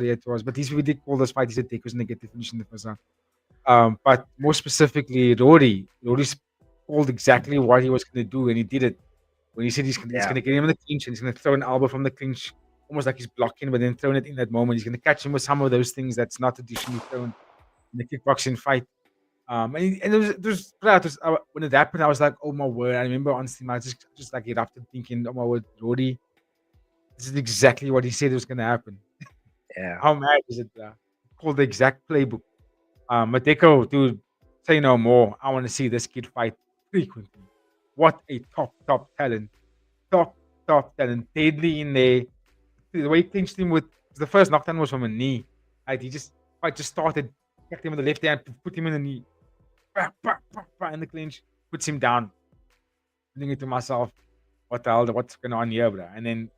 It was, but the SPV did call this fight. He said Deco was gonna get the finish in the first round. But more specifically, Rory called exactly what he was gonna do, and he did it. When he said he's Yeah. gonna get him in the clinch, and he's gonna throw an elbow from the clinch, almost like he's blocking, but then throwing it in that moment. He's gonna catch him with some of those things that's not traditionally thrown in the kickboxing fight. And when it happened, I was like, oh my word! I remember on stream, I just like erupted, thinking, oh my word, Rory, this is exactly what he said was gonna happen. Yeah. How mad is it? Called the exact playbook. Mateko, dude, say no more. I want to see this kid fight frequently. What a top talent. Top talent. Deadly in there. The way he clinched him with the first knockdown was from a knee. Like he just started, kept him with the left hand, put him in the knee. In the clinch, puts him down. Thinking to myself, what the hell, what's going on here, bro? And then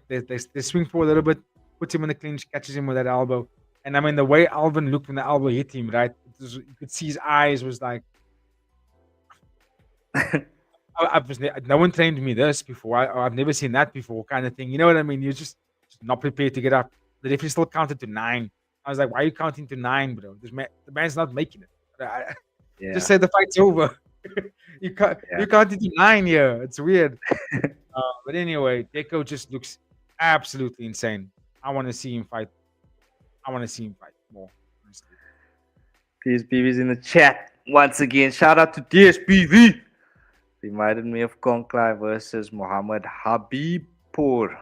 they swing for a little bit, puts him in the clinch, catches him with that elbow. And I mean, the way Alvin looked when the elbow hit him, right? You could see his eyes was like, no one trained me this before. I've never seen that before, kind of thing. You know what I mean? You're just not prepared to get up. The referee still counted to 9. I was like, why are you counting to 9, bro? The man's not making it. Yeah. Just say the fight's over. You counted to 9 here. It's weird. But anyway, Deco just looks absolutely insane. I want to see him fight. More. Honestly. DSPV's in the chat once again. Shout out to DSPV. Reminded me of Konklai versus Muhammad Habibpour.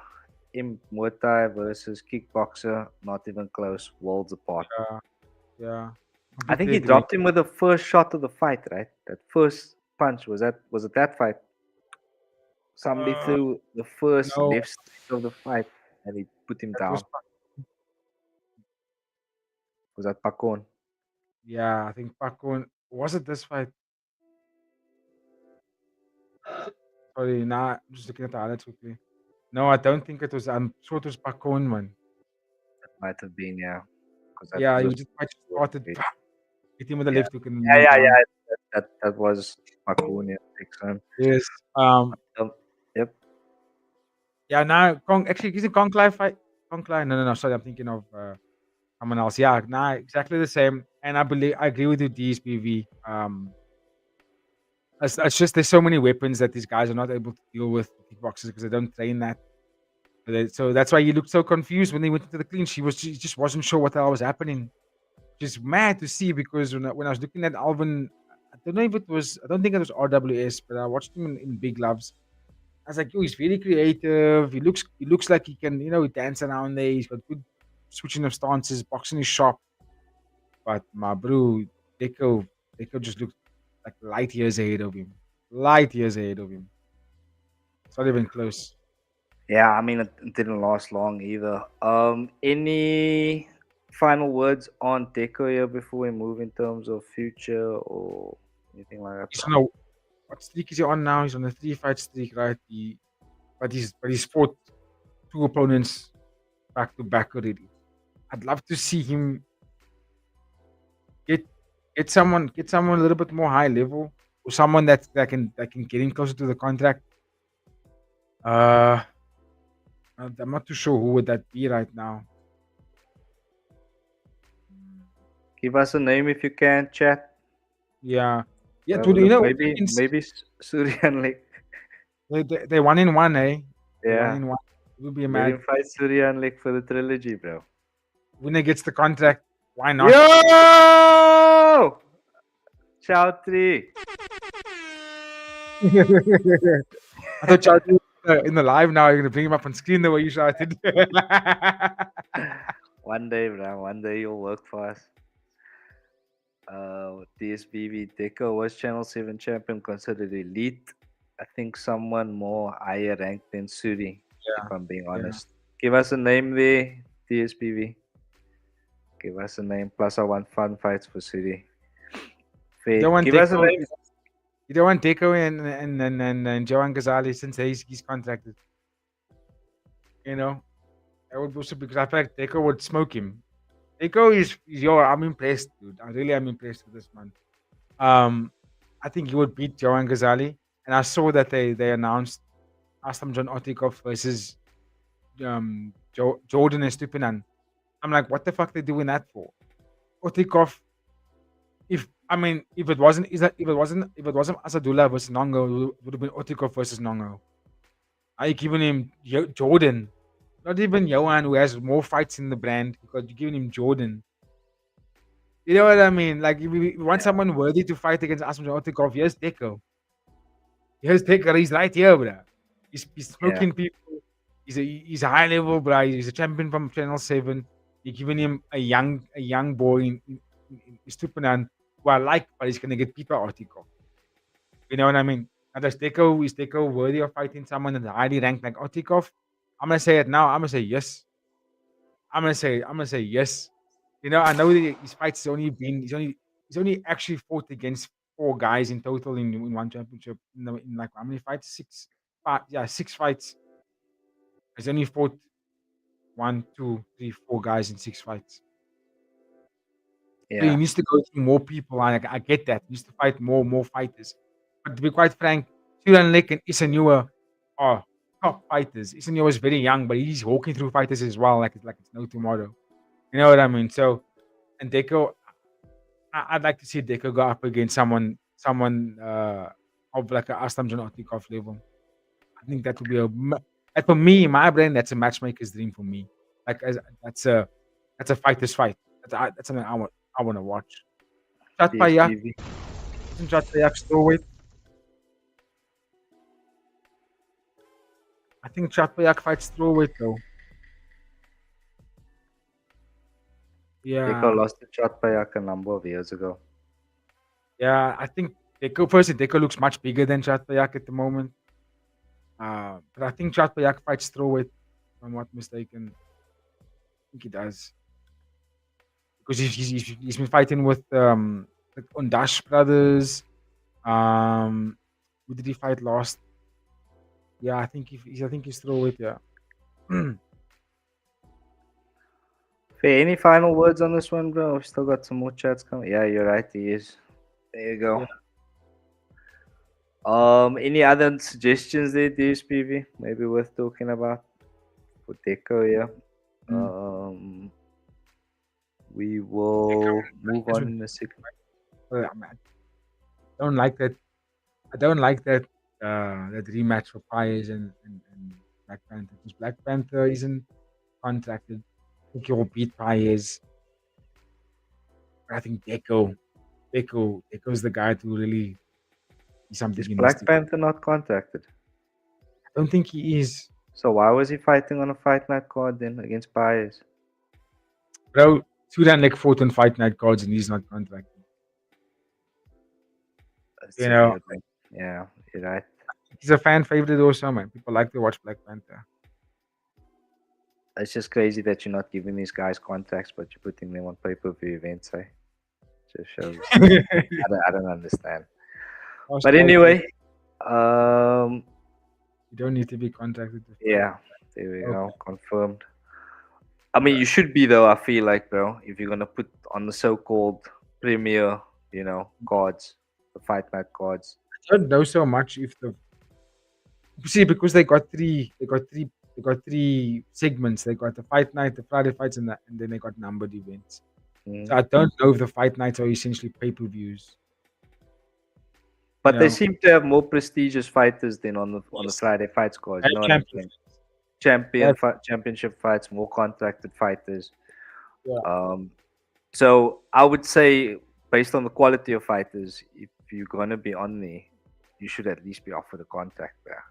Muay Thai versus kickboxer, not even close, worlds apart. Yeah. I think he dropped him with the first shot of the fight, right? That first punch was it that fight? Somebody threw the first no. left stick of the fight and he put him down. Was that Pakon? Yeah, I think Pakon. Was it this fight? Sorry, nah. I'm just looking at the highlights quickly. No, I don't think it was. I'm sure it was Pakon, man. That might have been, yeah. Yeah, he just started. Hit him with the left hook. And yeah. That was Pakon, yeah. Yes. Yep. Yeah, now actually, is it Konklai fight? Konklai? No. Sorry, I'm thinking of someone else. Yeah, nah, exactly the same. And I agree with you, DSPV. It's just there's so many weapons that these guys are not able to deal with kickboxers because they don't train that. So that's why he looked so confused when they went into the clinch. He just wasn't sure what the hell was happening. Just mad to see because when I was looking at Alvin, I don't think it was RWS, but I watched him in Big Gloves. I was like, he's very creative. He looks like he can, he dance around there. He's got good switching of stances, boxing is sharp. But my bro, Deco just looked like light years ahead of him. It's not even close. Yeah, I mean, it didn't last long either. Any final words on Deco here before we move in terms of future or anything like that? He's on what streak is he on now? He's on a 3-fight streak, right? But he's fought 2 opponents back to back already. I'd love to see him get someone a little bit more high level, or someone that can get him closer to the contract. I'm not too sure who would that be right now. Give us a name if you can, chat. Yeah, Yeah, Have a dude, you look. know, Maybe Suryan Lake. they 1-1, eh? They Yeah. 1-1. It would be a Let mad him fight Suryan Lake for the trilogy, bro. winner gets the contract. Why not? Yo! Shout 3. I thought Charlie in the live now. You're gonna bring him up on screen the way you shouted. One day, bro. One day you'll work for us. DSBB Deco was Channel 7 champion, considered elite. I think someone more higher ranked than Suri, if I'm being honest. Give us a name there, DSBB. Give us a name. Plus, I want fun fights for Suri. You don't want Give us a name. You don't want Deco and Johan Ghazali since he's contracted. You know, that would also because I feel like Deco would smoke him. Deco is I'm impressed, dude. I really am impressed with this man. I think he would beat Johan Ghazali, and I saw that they announced Aslam John Otikov versus Jordan and Stupinan. I'm like, what the fuck they doing that for? Otikov. If it wasn't Asadullah versus Nongo, it would have been Otikov versus Nongo. Are you giving him Jordan? Not even Johan, who has more fights in the brand, because you're giving him Jordan. You know what I mean? Like, if you want someone worthy to fight against Aslam Otikov, here's Deco. He's right here, bro. He's smoking people. He's a high level, bro. He's a champion from Channel 7. You're giving him a young boy in Stupinan, who I like, but he's gonna get beat by Otikov. You know what I mean? And is Deco worthy of fighting someone that's highly ranked like Otikov? I'm gonna say it now. I'm gonna say yes. I'm gonna say yes. You know, I know that his fights he's only actually fought against 4 guys in total in one championship. In like how many fights? 6 fights. He's only fought 1, 2, 3, 4 guys in 6 fights. So he needs to go through more people. I get that. He needs to fight more fighters. But to be quite frank, Suryan Lake and Isanua are top fighters. Isanua is very young, but he's walking through fighters as well, like it's no tomorrow. You know what I mean? So, and Deco, I'd like to see Deco go up against someone of like a Aslam Janotikov level. I think that would be like for me, my brain, that's a matchmaker's dream for me. Like that's a fighter's fight. That's something I want to watch. Chatpayak, isn't Chatpayak strawweight? I think Chatpayak fights strawweight though. Yeah. Deco lost to Chatpayak a number of years ago. Yeah, I think Deco looks much bigger than Chatpayak at the moment. But I think Chatpayak fights strawweight, if I'm not mistaken. I think he does. Because he's been fighting with the Ondash brothers. Who did he fight last? Yeah, I think he's strawweight, yeah. Fair, any final words on this one, bro? We've still got some more chats coming. Yeah, you're right, he is. There you go. Yeah. Any other suggestions there, DSPV? Maybe worth talking about for Deco, yeah. We will move on in a second. I don't like that. That rematch for Pies and Black Panther. Because Black Panther isn't contracted. I think he'll beat Pies. But I think Deco's the guy to really be something. Is Black Panther not contracted? I don't think he is. So why was he fighting on a fight night card then against Pies? Bro, Sudan Lake fought on fight night cards and he's not contracted. That's you know, yeah, you're right. He's a fan favorite also, man. People like to watch Black Panther. It's just crazy that you're not giving these guys contracts, but you're putting them on pay-per-view events, eh? Just shows. I don't understand. But anyway, you don't need to be contracted. Yeah, there we go. Confirmed. I mean, you should be though. I feel like, bro, if you're gonna put on the so-called premier, cards, the fight night cards. I don't know so much if because they got three segments. They got the fight night, the Friday fights, and then they got numbered events. So I don't know if the fight nights are essentially pay-per-views. But You they know, seem to have more prestigious fighters than on the yes, Friday fights cards. and You know what I'm champions. saying? That's Championship fights, more contracted fighters. yeah, Um, so I would say, based on the quality of fighters, if you're gonna be on there, you should at least be offered a contract there.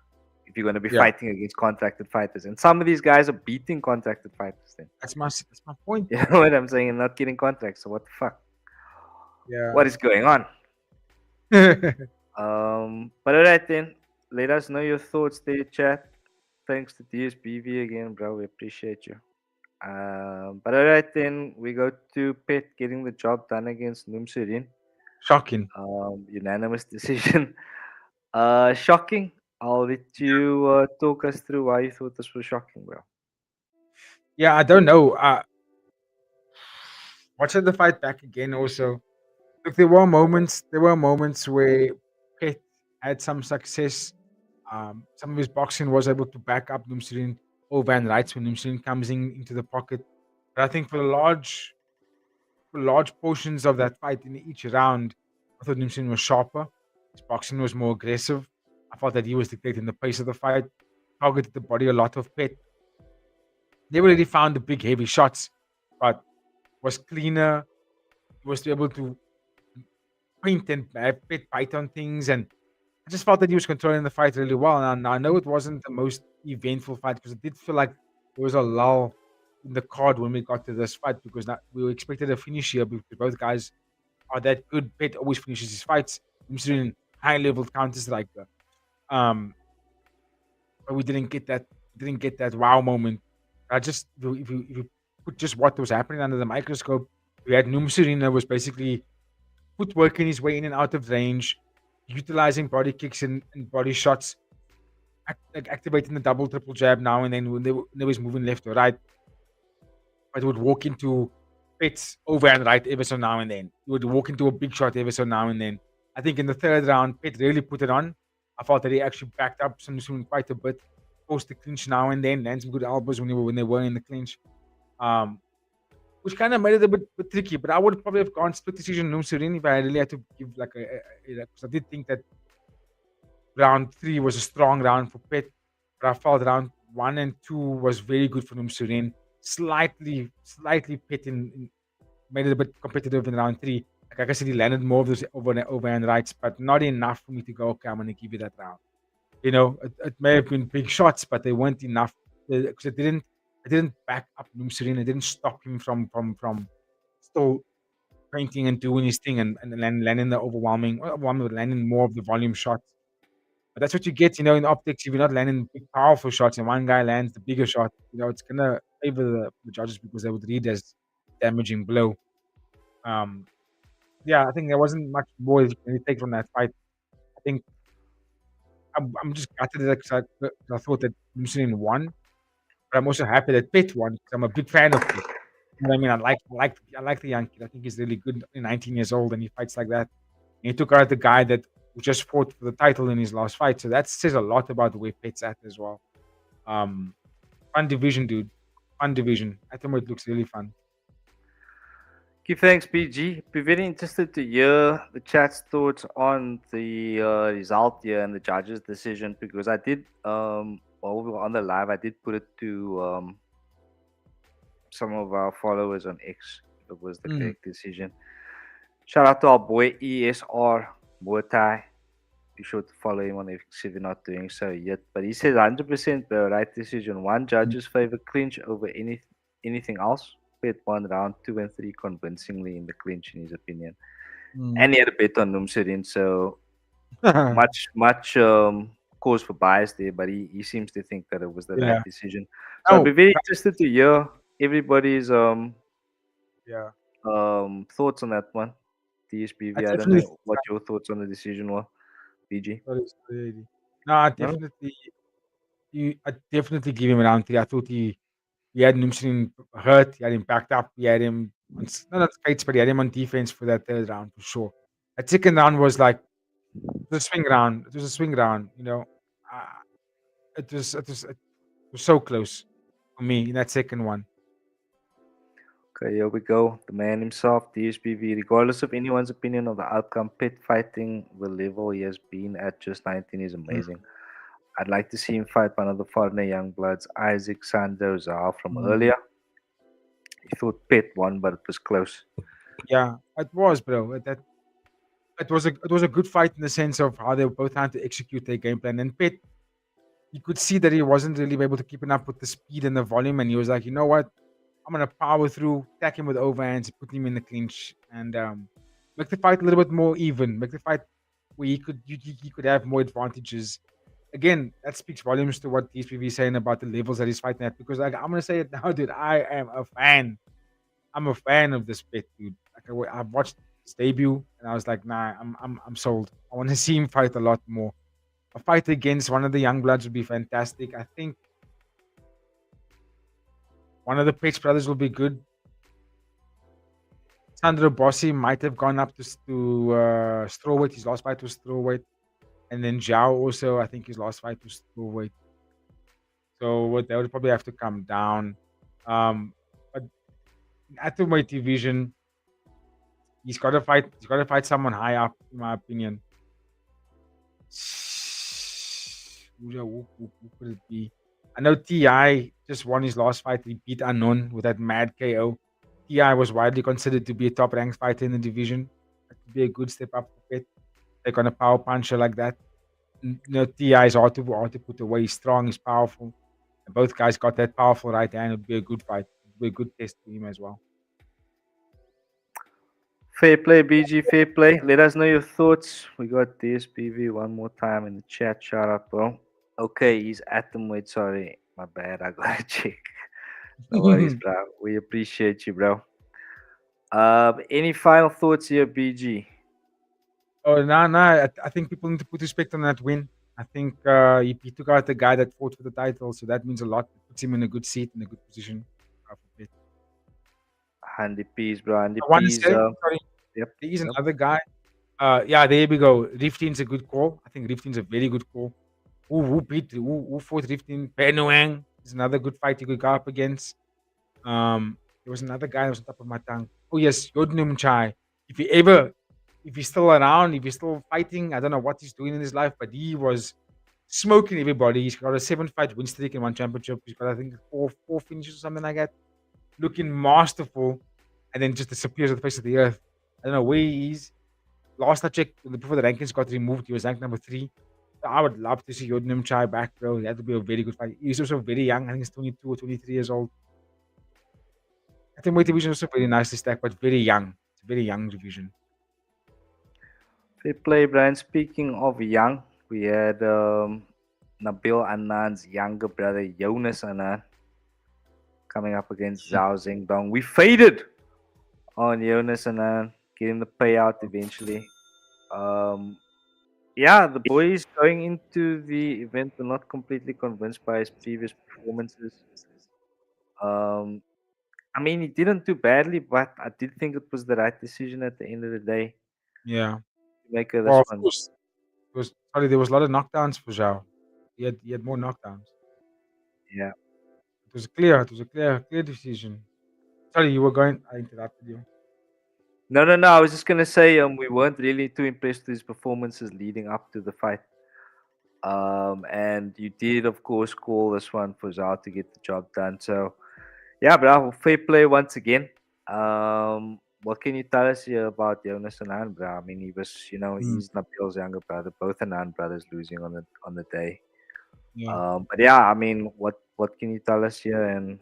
If you're gonna be yeah. fighting against contracted fighters, and some of these guys are beating contracted fighters, then That's my point. you know what I'm saying, and not getting contracts. So what the fuck? Yeah. What is going on? But alright then, let us know your thoughts there, chat. Thanks to DSBV again, bro. We appreciate you. But alright then, we go to Pet getting the job done against Numsurin. Shocking. Unanimous decision. Shocking. I'll let you talk us through why you thought this was shocking, bro. Yeah, I don't know. Watching the fight back again also. Look, there were moments where Pitt had some success. Some of his boxing was able to back up Numsurin over and rights when Numsurin comes into the pocket. But I think for large portions of that fight in each round, I thought Numsurin was sharper. His boxing was more aggressive. I felt that he was dictating the pace of the fight, targeted the body a lot of Pitt. Never really found the big heavy shots, but was cleaner. He was able to paint and bite on things, and I just felt that he was controlling the fight really well. And I know it wasn't the most eventful fight because it did feel like there was a lull in the card when we got to this fight because we were expected a finish here because both guys are that good. Pitt always finishes his fights. He's doing high level counter striker. But we didn't get that wow moment. I just if you put just what was happening under the microscope, we had Numsurin was basically footworking his way in and out of range, utilizing body kicks and body shots, activating the double triple jab now and then when they was moving left or right. But would walk into Pitt's over and right ever so now and then. He would walk into a big shot ever so now and then. I think in the third round, Pitt really put it on. I thought that he actually backed up some quite a bit, forced the clinch now and then, land some good elbows when they were in the clinch. Which kind of made it a bit tricky, but I would probably have gone split decision Numsurin if I really had to give because I did think that round 3 was a strong round for Pitt, but I felt round 1 and 2 was very good for Numsurin. Slightly Pitt made it a bit competitive in round 3. Like I said, he landed more of those overhand rights, but not enough for me to go, okay, I'm going to give you that round. You know, it may have been big shots, but they weren't enough because it didn't back up Numsurin. It didn't stop him from still painting and doing his thing and landing the landing more of the volume shots. But that's what you get, in optics. If you're not landing big, powerful shots and one guy lands the bigger shot, it's going to favor the judges because they would read as damaging blow. Yeah, I think there wasn't much more that you can really take from that fight. I think I'm just gutted because I thought that Numsurin won, but I'm also happy that Pitt won because I'm a big fan of Pitt. You know what I mean? I like the young kid. I think he's really good. 19 years old and he fights like that. And he took out the guy that just fought for the title in his last fight. So that says a lot about where Pitt's at as well. Fun division, dude. Fun division. I think it looks really fun. Okay, thanks, PG. Be very interested to hear the chat's thoughts on the result here and the judge's decision because I did, while we were on the live, I did put it to some of our followers on X. It was the correct decision. Shout out to our boy ESR Muay. Be sure to follow him on X if you're not doing so yet. But he says 100% the right decision. One judge's favor clinch over anything else. Bet won round 2 and 3 convincingly in the clinch, in his opinion. And he had a bet on Numsurin, so much cause for bias there. But he seems to think that it was the right decision. So I'd be very interested to hear everybody's thoughts on that one. DSBV, I don't know what your thoughts on the decision were. BG. No, I definitely give him round 3. I thought he had Numsurin hurt. He had him backed up. He had him on not skates, but he had him on defense for that third round for sure. That second round was like the swing round. It was a swing round. It was so close for me in that second one. Okay, here we go. The man himself, DSPV. Regardless of anyone's opinion of the outcome, pit fighting, the level he has been at just 19 is Mm, amazing. I'd like to see him fight one of the foreigner young bloods, Isaac Sandoz from mm. earlier. He thought Pitt won, but it was close. Yeah, it was, bro. It was a good fight in the sense of how they were both had to execute their game plan. And Pitt, you could see that he wasn't really able to keep it up with the speed and the volume, and he was like, you know what, I'm gonna power through, attack him with overhands, put him in the clinch, and make the fight a little bit more even. Make the fight where he could have more advantages. Again, that speaks volumes to what DSPV is saying about the levels that he's fighting at. Because like I'm gonna say it now, dude, I am a fan. I'm a fan of this Pitt, dude. Like I've watched his debut, and I was like, nah, I'm sold. I want to see him fight a lot more. A fight against one of the young bloods would be fantastic. I think one of the Page brothers will be good. Sandro Bossi might have gone up to strawweight. His last fight was strawweight, and then Zhao also. I think his last fight was strawweight. So they would probably have to come down. But at the weight division, he's got to fight. He's got to fight someone high up, in my opinion. Who could it be? I know Ti just won his last fight. He beat Anane with that mad KO. Ti was widely considered to be a top ranked fighter in the division. That could be a good step up for Pitt. Take on a power puncher like that. Ti is hard to put away. He's strong. He's powerful. And both guys got that powerful right hand. It would be a good fight. It would be a good test for him as well. Fair play, BG, fair play. Let us know your thoughts. We got DSPV one more time in the chat. Shout out, bro. Okay, he's at the weight. Sorry, my bad. I gotta check. No worries, bro. We appreciate you, bro. Any final thoughts here, BG? Oh no! I think people need to put respect on that win. I think he took out the guy that fought for the title, so that means a lot. It puts him in a good seat, in a good position. Handy peas, bro. Handy I want to peas. say, sorry, Yep. there is Yep. another guy. Yeah, there we go. Riftin's a good call. I think Riftin's a very good call. Who fought Riftin? Penuang is another good fight you could go up against. There was another guy that was on top of my tongue. Oh yes, Yodnum Chai. If he's still around, if he's still fighting, I don't know what he's doing in his life, but he was smoking everybody. He's got a 7-fight win streak in one championship. He's got, I think, four finishes or something like that. Looking masterful, and then just disappears off the face of the earth. I don't know where he is. Last I checked, before the rankings got removed, he was ranked number 3. I would love to see Yodnum Chai back, bro. That would be a very good fight. He's also very young. I think he's 22 or 23 years old. I think weight division is also very nicely stacked, but very young. It's a very young division. Fair play, Brian. Speaking of young, we had Nabil Anan's younger brother, Jonas Anan, coming up against Zhao Zengdong. We faded on Jonas Anan, getting the payout eventually. Yeah, the boys going into the event were not completely convinced by his previous performances. I mean, he didn't do badly, but I did think it was the right decision at the end of the day Yeah. to make this Well, of one. course. There was a lot of knockdowns for Zhao. He had more knockdowns. Yeah. It was clear. It was a clear decision. Sorry, you were going. I interrupted you. No. I was just gonna say we weren't really too impressed with his performances leading up to the fight. And you did, of course, call this one for Zhao to get the job done. So, yeah, bro, fair play once again. What can you tell us here about Jonas Anan, bro? I mean, he was, he's Nabil's younger brother. Both Anan brothers losing on the day. Yeah. But yeah, I mean, what can you tell us here? And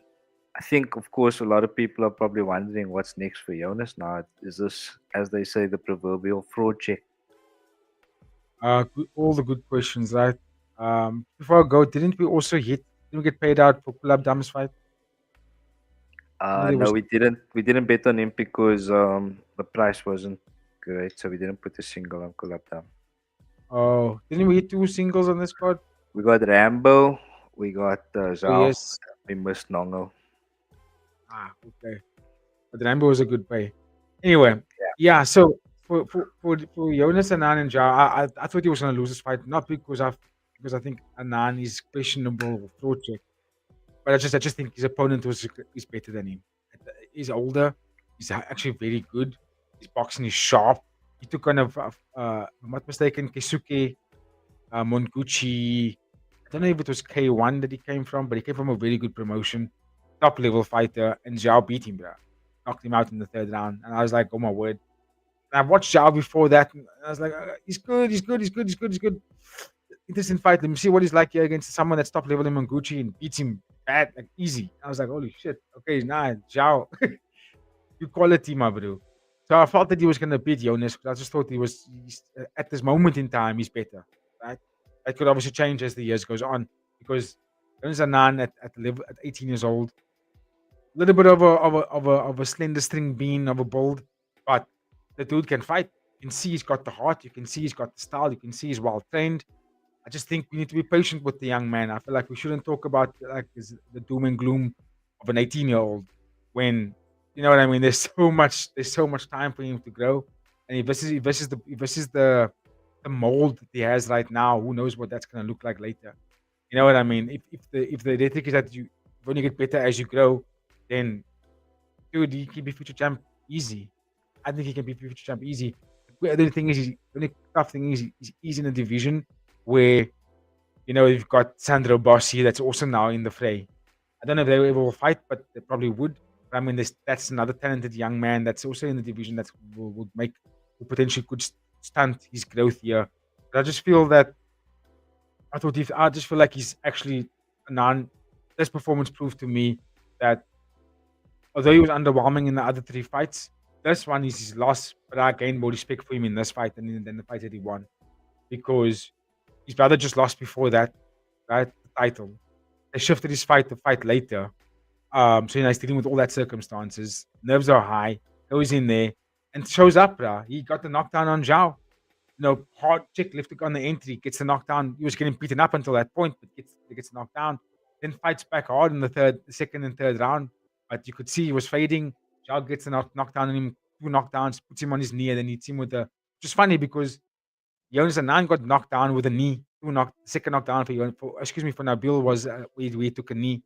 I think, of course, a lot of people are probably wondering what's next for Jonas now. Is this, as they say, the proverbial fraud check? All the good questions, right? Before I go, didn't we get paid out for Kulab Dam's fight? No, we didn't. We didn't bet on him because the price wasn't great, so we didn't put a single on Kulabdam. Oh, didn't we hit 2 singles on this card? We got Rambo, we got Zhao, yes. we missed Nongo. Okay. But Rambo was a good pay. Anyway, yeah. So for Jonas Anan and Zhao, I thought he was going to lose this fight, not because I think Anan is questionable fraud check. But I just think his opponent is better than him. he's older. He's actually very good. His boxing is sharp. He took on I'm not mistaken, Keisuke Monguchi. I don't know if it was K1 that he came from, but he came from a very good promotion, top level fighter, and Zhao beat him, bro. Knocked him out in the third round, and I was like, oh my word. And I've watched Zhao before that, and I was like, he's good, he's good, he's good, he's good, he's good. Interesting fight. Let me see what he's like here against someone that's top level in Monguchi and beats him bad, like easy. I was like, holy shit. Okay, nah, Zhao, good quality, my bro. So I felt that he was going to beat Jonas because I just thought at this moment in time, he's better, right? That could obviously change as the years goes on because Jonas Anane at 18 years old, a little bit of a slender string bean of a build, but the dude can fight. You can see he's got the heart. You can see he's got the style. You can see he's well trained. I just think we need to be patient with the young man. I feel like we shouldn't talk about like the doom and gloom of an 18-year-old when you know what I mean. There's so much time for him to grow, and he versus the mold that he has right now. Who knows what that's gonna look like later? You know what I mean? If the rhetoric is that you when you get better as you grow, then dude, he can be future champ easy. I think he can be future champ easy. The only thing is, the only tough thing is he's in a division where you know you've got Sandro Bossi that's also now in the fray. I don't know if they ever will fight, but they probably would. I mean, that's another talented young man that's also in the division that will potentially could stunt his growth here. But I just feel that I just feel like he's actually this performance proved to me that although he was underwhelming in the other three fights, this one is his loss. But I gained more respect for him in this fight than the fight that he won because his brother just lost before that, right? The title. They shifted his fight to fight later. So you know he's dealing with all that circumstances. Nerves are high. Goes in there and shows up, bruh. He got the knockdown on Zhao. You know, hard chick lifted on the entry, gets the knockdown. He was getting beaten up until that point, but gets knocked down. Then fights back hard in the second and third round. But you could see he was fading. Zhao gets a knockdown on him, 2 knockdowns, puts him on his knee, and then hits him with the. Which is funny because Jonas Anane got knocked down with a knee. Second knockdown for Nabil was where he took a knee.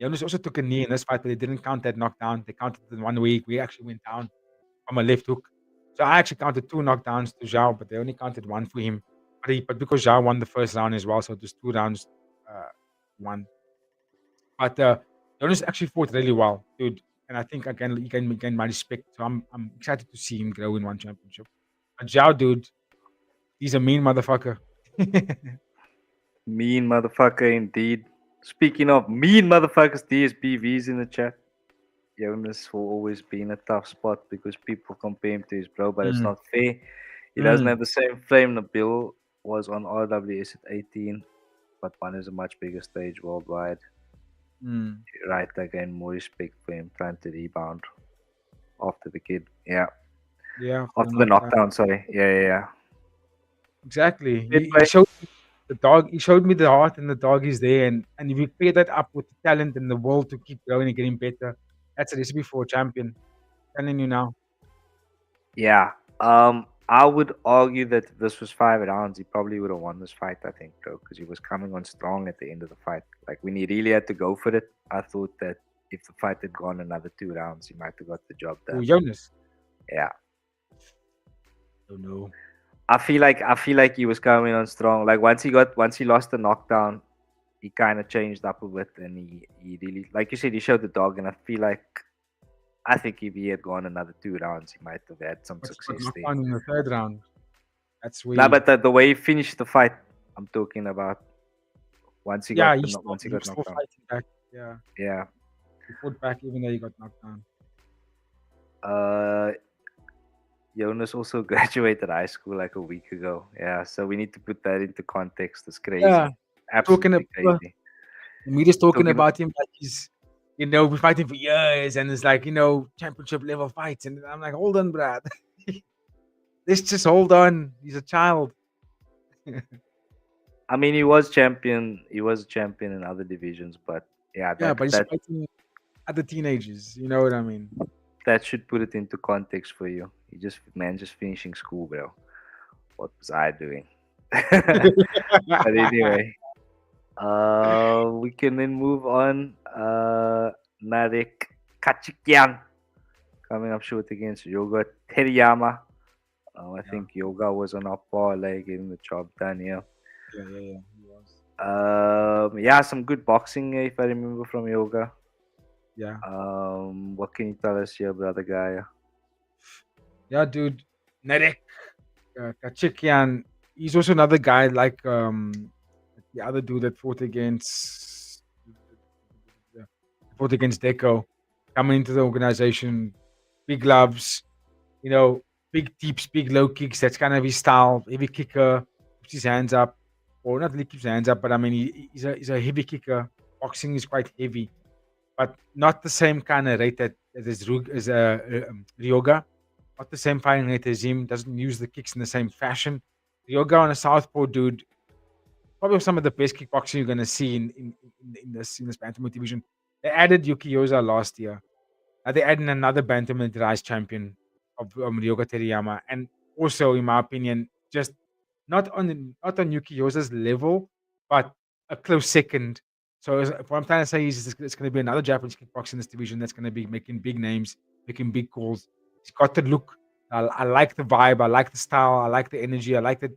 Jonas also took a knee in this fight, but they didn't count that knockdown. They counted the one week we actually went down from a left hook. So I actually counted 2 knockdowns to Zhao, but they only counted 1 for him. But because Zhao won the first round as well, so just 2 rounds won. But Jonas actually fought really well, dude. And I think again he can gain my respect. So I'm excited to see him grow in one championship. But Zhao, dude, he's a mean motherfucker. Mean motherfucker indeed. Speaking of mean motherfuckers, DSBV's in the chat. Jonas will always be in a tough spot because people compare him to his bro, but it's not fair. He doesn't have the same frame. Nabil was on RWS at 18, but one is a much bigger stage worldwide. Right, again, more respect for him trying to rebound after the kid. Yeah. After the knockdown, sorry. Yeah. Exactly. He showed me the dog. He showed me the heart, and the dog is there. And if you pair that up with the talent and the will to keep growing and getting better, that's a recipe for a champion. I'm telling you now. Yeah. I would argue that if this was 5 rounds, he probably would have won this fight, I think, though, because he was coming on strong at the end of the fight. Like, when he really had to go for it, I thought that if the fight had gone another 2 rounds, he might have got the job done. Oh, Jonas. Yeah. Oh no. I feel like he was coming on strong. Like once he lost the knockdown, he kind of changed up a bit, and he really, like you said, he showed the dog. And I think if he had gone another 2 rounds, he might have had some success there. In the third round. That's weird. No, but the way he finished the fight, I'm talking about. Once he got knocked down. Back. Yeah. He fought back even though he got knocked down. Jonas also graduated high school like a week ago. Yeah, so we need to put that into context. It's crazy. Yeah. Absolutely crazy. The media's talking about him like he's, we're fighting for years and it's like, championship level fights. And I'm like, hold on, Brad. Let's just hold on. He's a child. I mean, he was champion. He was a champion in other divisions, but but he's fighting other teenagers. You know what I mean? That should put it into context for you. Just finishing school, bro. What was I doing? But anyway, we can then move on. Narek Kachikyan coming up short against Yoga Teriyama. I Yeah. think Yoga was on our parlay, getting the job done here. Yeah. He was. Yeah, some good boxing if I remember from Yoga. Yeah. What can you tell us here, brother guy? Yeah, dude. Nerek Kachikian. He's also another guy like the other dude that fought against Deco, coming into the organization, big gloves, big deeps, big low kicks. That's kind of his style. Heavy kicker, keeps his hands up, or not really keeps his hands up, but I mean he's a heavy kicker. Boxing is quite heavy, but not the same kind of rate that as Ryoga. Not the same fighting rate as him. Doesn't use the kicks in the same fashion. Ryoga on a southpaw dude, probably some of the best kickboxing you're gonna see in this bantamweight division. They added Yuki Yoza last year. They added another bantamweight rise champion of Ryoga Teriyama, and also, in my opinion, just not on Yuki Yoza's level, but a close second. So what I'm trying to say is it's going to be another Japanese kickboxer in this division that's going to be making big names, making big calls. He's got the look. I like the vibe. I like the style. I like the energy. I like that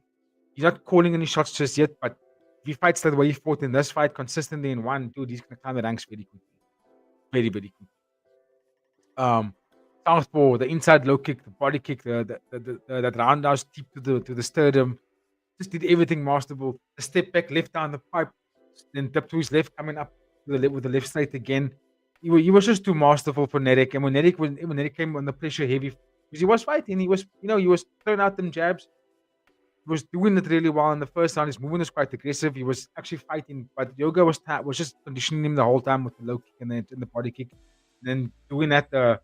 he's not calling any shots just yet, but if he fights the way he fought in this fight consistently in one, dude, he's going to climb the ranks very quickly. Very, very quickly. Southpaw, the inside low kick, the body kick, that roundhouse deep to the sternum, just did everything masterful. The step back, left down the pipe, then tip to his left, coming up with the left straight again. He was just too masterful for Nerek. And when Nerek came on the pressure heavy, because he was fighting, he was throwing out them jabs. He was doing it really well in the first round. His movement was quite aggressive. He was actually fighting, but Yoga was just conditioning him the whole time with the low kick and the body kick. And then doing that,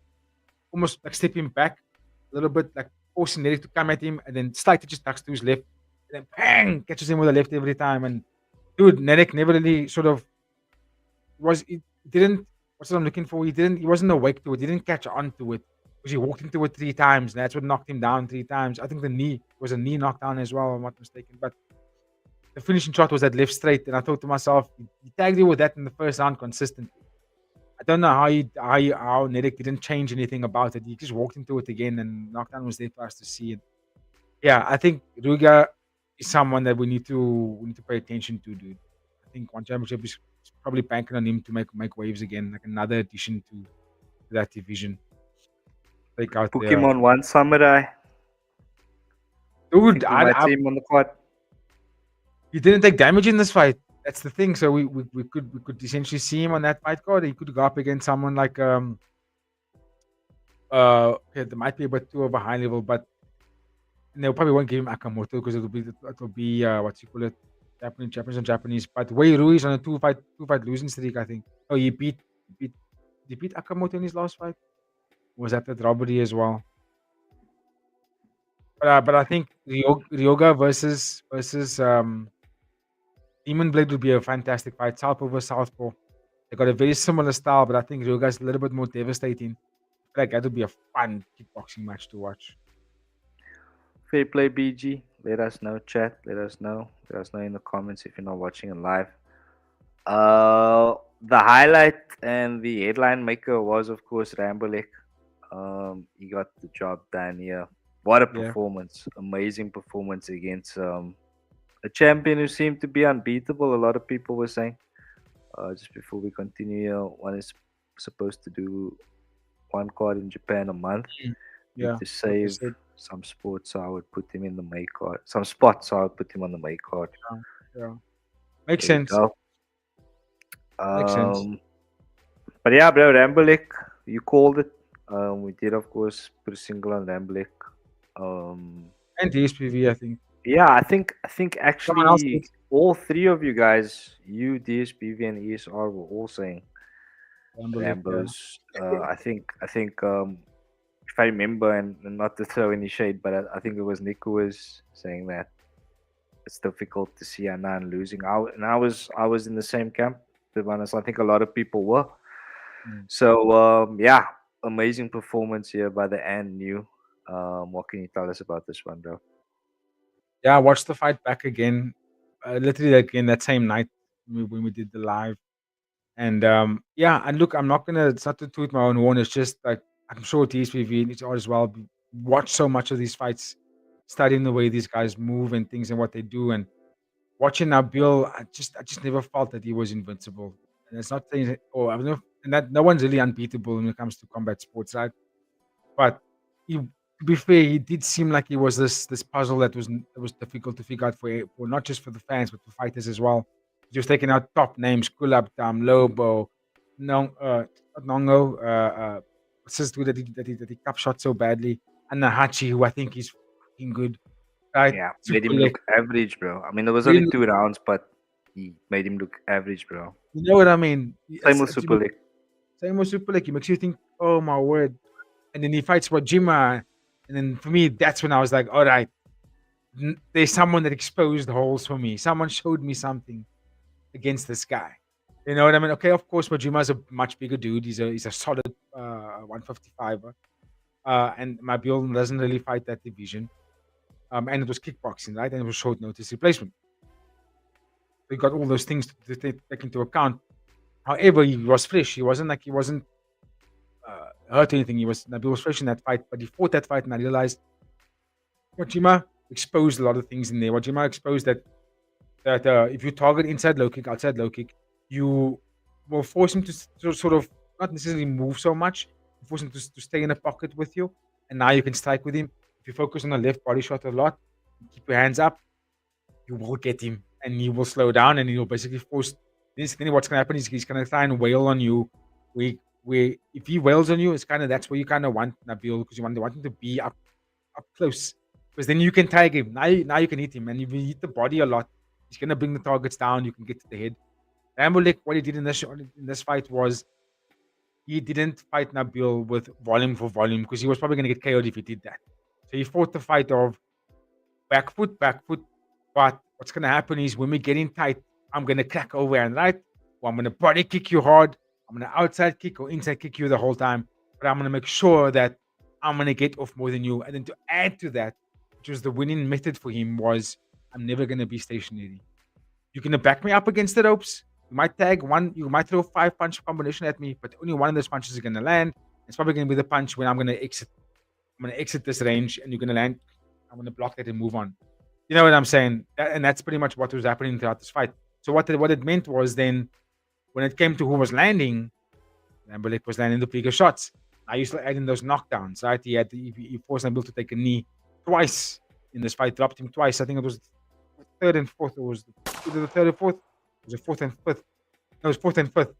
almost like stepping back a little bit, like forcing Nerek to come at him, and then slightly just ducks to his left, and then bang, catches him with the left every time. And dude, Nerek never really sort of what's what I'm looking for. He wasn't awake to it. He didn't catch on to it because he walked into it 3 times, and that's what knocked him down 3 times. I think the knee was a knee knockdown as well, if I'm not mistaken. But the finishing shot was that left straight, and I thought to myself, he tagged you with that in the first round consistently. I don't know how Nerek didn't change anything about it. He just walked into it again, and knockdown was there for us to see it. Yeah, I think Ruga is someone that we need to pay attention to, dude. I think one championship is probably banking on him to make waves again, like another addition to that division. Take out Pokemon One Samurai. Dude, I see him on the quad. he didn't take damage in this fight. That's the thing. So we could essentially see him on that fight card. He could go up against someone like there might be a bit too of a high level, but they probably won't give him Akamoto because it'll be what you call it, Japanese. But Wei Rui is on a two fight losing streak, I think. Oh, he beat Akamoto in his last fight. Was that Robbery as well? But I think Ryoga versus Demon Blade would be a fantastic fight. Southpaw versus Southpaw. They got a very similar style, but I think Ryoga is a little bit more devastating. I feel like that would be a fun kickboxing match to watch. Fair play, BG. Let us know, chat. Let us know. Let us know in the comments if you're not watching it live. The highlight and the headline maker was, of course, Rambolek. He got the job done here. What a performance. Amazing performance against a champion who seemed to be unbeatable. A lot of people were saying. Just before we continue, one is supposed to do one card in Japan a month. Yeah. To save some sports, so I would put him in the May card. Some spots, so I would put him on the May card. Yeah. Makes sense. Makes sense. But yeah, bro, Rambolek, you called it. We did, of course, put a single on Rambolek. And DSPV, I think. Yeah, I think actually all 3 of you guys, you, DSPV, and ESR, were all saying Rambos. I think if I remember, and not to throw any shade, but I think it was Nick who was saying that it's difficult to see Anane losing. I was in the same camp, to be honest. I think a lot of people were. So yeah, amazing performance here by the New. What can you tell us about this one, bro? Yeah, I watched the fight back again, literally again that same night when we did the live. And yeah, and look, I'm not gonna, it's not to toot my own horn. It's just like I'm sure TSPV and HR as well watch so much of these fights, studying the way these guys move and things and what they do. And watching Nabil, I just never felt that he was invincible. And it's not saying, oh, I don't know, and that no one's really unbeatable when it comes to combat sports, right? But he, to be fair, he did seem like he was this puzzle that was difficult to figure out for not just for the fans but for fighters as well. He was taking out top names: Kulab Dam, Lobo, not Nongo, what's this dude that he cup shot so badly, and Nahachi, who I think is fucking good, right? Yeah, made Super him leg. look average, bro. I mean, there was only Really, 2 rounds, but he made him look average, bro. you know what I mean? Same with Super League. Same with Super League. He makes you think, oh my word. And then he fights Wajima. And then for me, that's when I was like, all right, there's someone that exposed holes for me. Someone showed me something against this guy. You know what I mean? Okay, of course, Wajima is a much bigger dude. He's a solid 155er. And Mabil doesn't really fight that division. And it was kickboxing, right? And it was short notice replacement. We got all those things to take into account. However, he was fresh. He wasn't hurt or anything. Nabil was fresh in that fight, but he fought that fight, and I realized Wajima exposed a lot of things in there. Wajima exposed that if you target inside low kick, outside low kick, you will force him to sort of not necessarily move so much. You force him to stay in a pocket with you, and now you can strike with him. If you focus on the left body shot a lot, keep your hands up, you will get him, and he will slow down, and he'll basically force. Then what's going to happen is he's going to try and wail on you. We if he wails on you, it's kind of that's where you kind of want Nabil because you want him to be up close because then you can tag him. Now you can hit him, and if you hit the body a lot, he's going to bring the targets down. You can get to the head. Rambolek, what he did in this fight was he didn't fight Nabil with volume for volume because he was probably going to get KO'd if he did that. So he fought the fight of back foot. But what's going to happen is when we get in tight, I'm going to crack over and right, or I'm going to body kick you hard. I'm going to outside kick or inside kick you the whole time. But I'm going to make sure that I'm going to get off more than you. And then to add to that, which was the winning method for him, was I'm never going to be stationary. You're going to back me up against the ropes. You might tag one, you might throw a 5-punch combination at me, but only one of those punches is going to land. It's probably going to be the punch when I'm going to exit. I'm going to exit this range and you're going to land. I'm going to block that and move on. You know what I'm saying? And that's pretty much what was happening throughout this fight. So what it meant was then when it came to who was landing, Rambolek was landing the bigger shots. I used to add in those knockdowns, right? He forced Nabil to take a knee twice in this fight, dropped him twice. I think it was third and fourth. It was either the third or fourth. It was a fourth and fifth. No, it was fourth and fifth.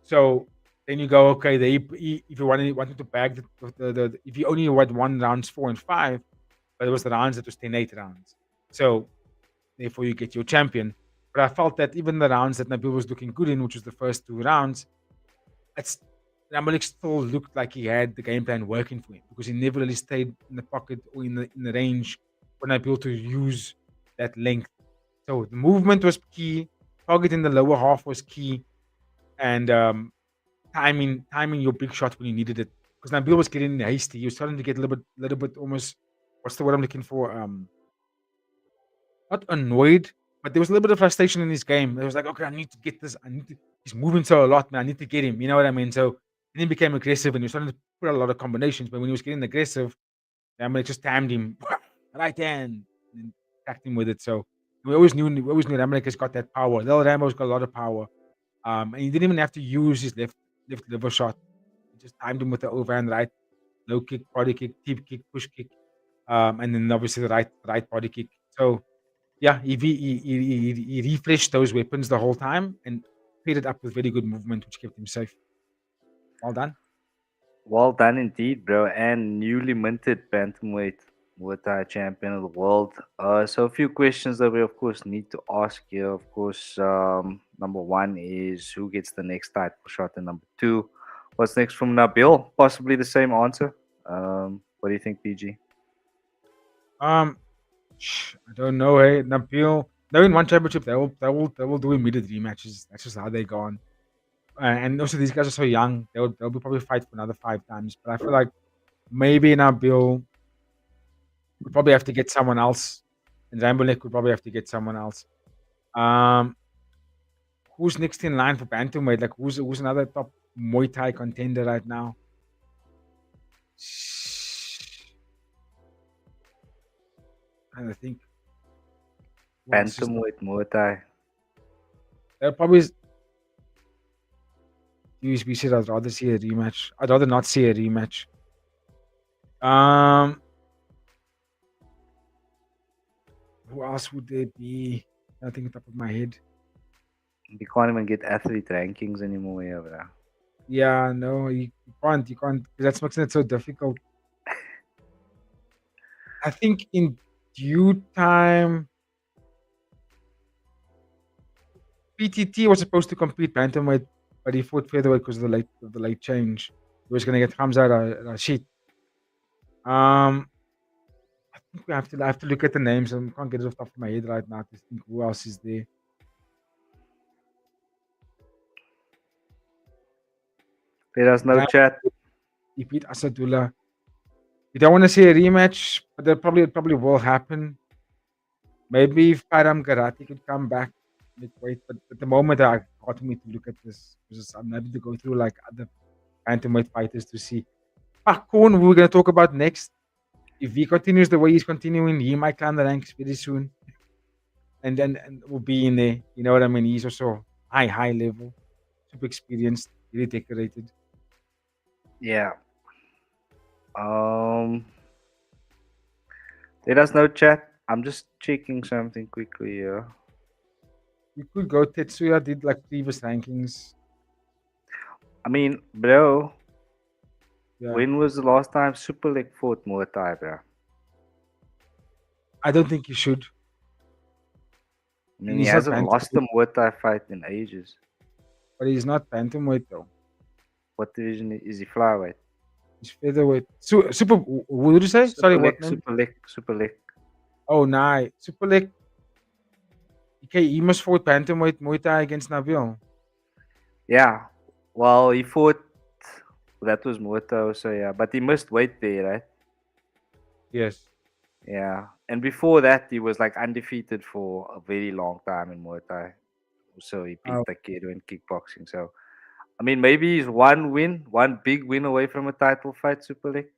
So then you go, okay, if you wanted to bag if you only had won rounds 4 and 5, but it was the rounds that was 10-8 rounds. So therefore you get your champion. But I felt that even the rounds that Nabil was looking good in, which was the first 2 rounds, Rambolek still looked like he had the game plan working for him because he never really stayed in the pocket or in the range for Nabil to use that length. So the movement was key, target in the lower half was key, and timing your big shot when you needed it. Because Nabil was getting hasty. He was starting to get a little bit almost, what's the word I'm looking for? Not annoyed, but there was a little bit of frustration in his game. It was like, okay, I need to get this. He's moving so a lot, man. I need to get him. You know what I mean? So then he became aggressive and he was starting to put out a lot of combinations. But when he was getting aggressive, Rambolek just timed him right hand and attacked him with it. So we always knew Rambolek has got that power. Little Rambo's got a lot of power. And he didn't even have to use his left liver shot. He just timed him with the overhand right, low kick, body kick, deep kick, push kick, and then obviously the right body kick. So yeah, he refreshed those weapons the whole time and paired it up with very good movement, which kept him safe. Well done. Well done indeed, bro. And newly minted bantamweight Muay Thai champion of the world. So a few questions that we of course need to ask here. Of course, number 1 is who gets the next title shot, and number 2, what's next from Nabil? Possibly the same answer. What do you think, PG? I don't know. Hey, Nabil, they're in one championship. They will do immediate rematches. That's just how they go on. And also, these guys are so young. They'll be probably fight for another 5 times. But I feel like maybe Nabil would probably have to get someone else, and Rambolek would probably have to get someone else. Who's next in line for bantamweight? Like who's another top Muay Thai contender right now? And I think who else is Bantamweight, Muay Thai. probably USB said I'd rather see a rematch. I'd rather not see a rematch. Who else would there be? I think on top of my head. You can't even get athlete rankings anymore, yeah, bro. Yeah, no, you can't. You can't. That's makes it so difficult. I think in due time, PTT was supposed to compete bantamweight, but he fought featherweight because of the late change. He was gonna get Hamza Rashid. I think I have to look at the names. I can't get it off the top of my head right now to think who else is there. Let us know, Yeah. chat. He beat Asadullah. You don't want to see a rematch, but it probably will happen. Maybe if Param Garati could come back midweight, but at the moment I got me to look at this because I'm happy to go through like other bantamweight fighters to see. Pakun, who we're gonna talk about next. If he continues the way he's continuing, he might climb the ranks very soon. And then will be in there. You know what I mean? He's also high level, super experienced, really decorated. Yeah. Let us know, chat. I'm just checking something quickly here. You could go Tetsuya did like previous rankings. I mean, bro, Yeah. when was the last time Super League fought Muay Thai, bro? I don't think you should. I mean, He's he not hasn't lost a bantamweight, Muay Thai fight in ages. but he's not bantamweight though. What division is he? Flyweight. He's featherweight. Super. What did you say? Sorry, what name? Super League. Oh, nah. Super League. Okay, he must fought bantamweight Muay Thai against Nabil. Yeah. Well, he fought. That was Muay Thai also, yeah. But he missed weight there, right? Yes. Yeah. And before that, he was like undefeated for a very long time in Muay Thai. So he beat Oh. Takedo in kickboxing. So, I mean, maybe he's one big win away from a title fight, Super League.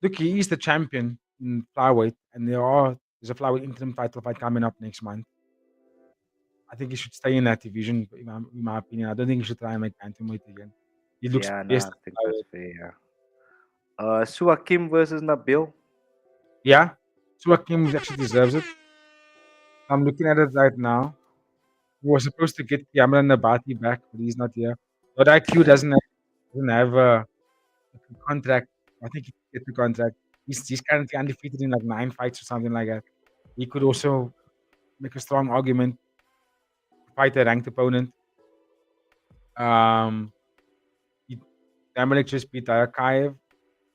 Look, he is the champion in flyweight, and there's a flyweight interim title fight coming up next month. I think he should stay in that division, in my opinion. I don't think he should try and make bantamweight again. He looks Yeah, no, best I at think flyweight. that's fair, yeah. Suakim versus Nabil. Yeah, Suakim actually deserves it. I'm looking at it right now. He was supposed to get Cameron Nabati back, but he's not here. But IQ doesn't have a contract. I think he can get the contract. He's currently undefeated in like 9 fights or something like that. He could also make a strong argument to fight a ranked opponent. Rambolek just beat Dayakaev.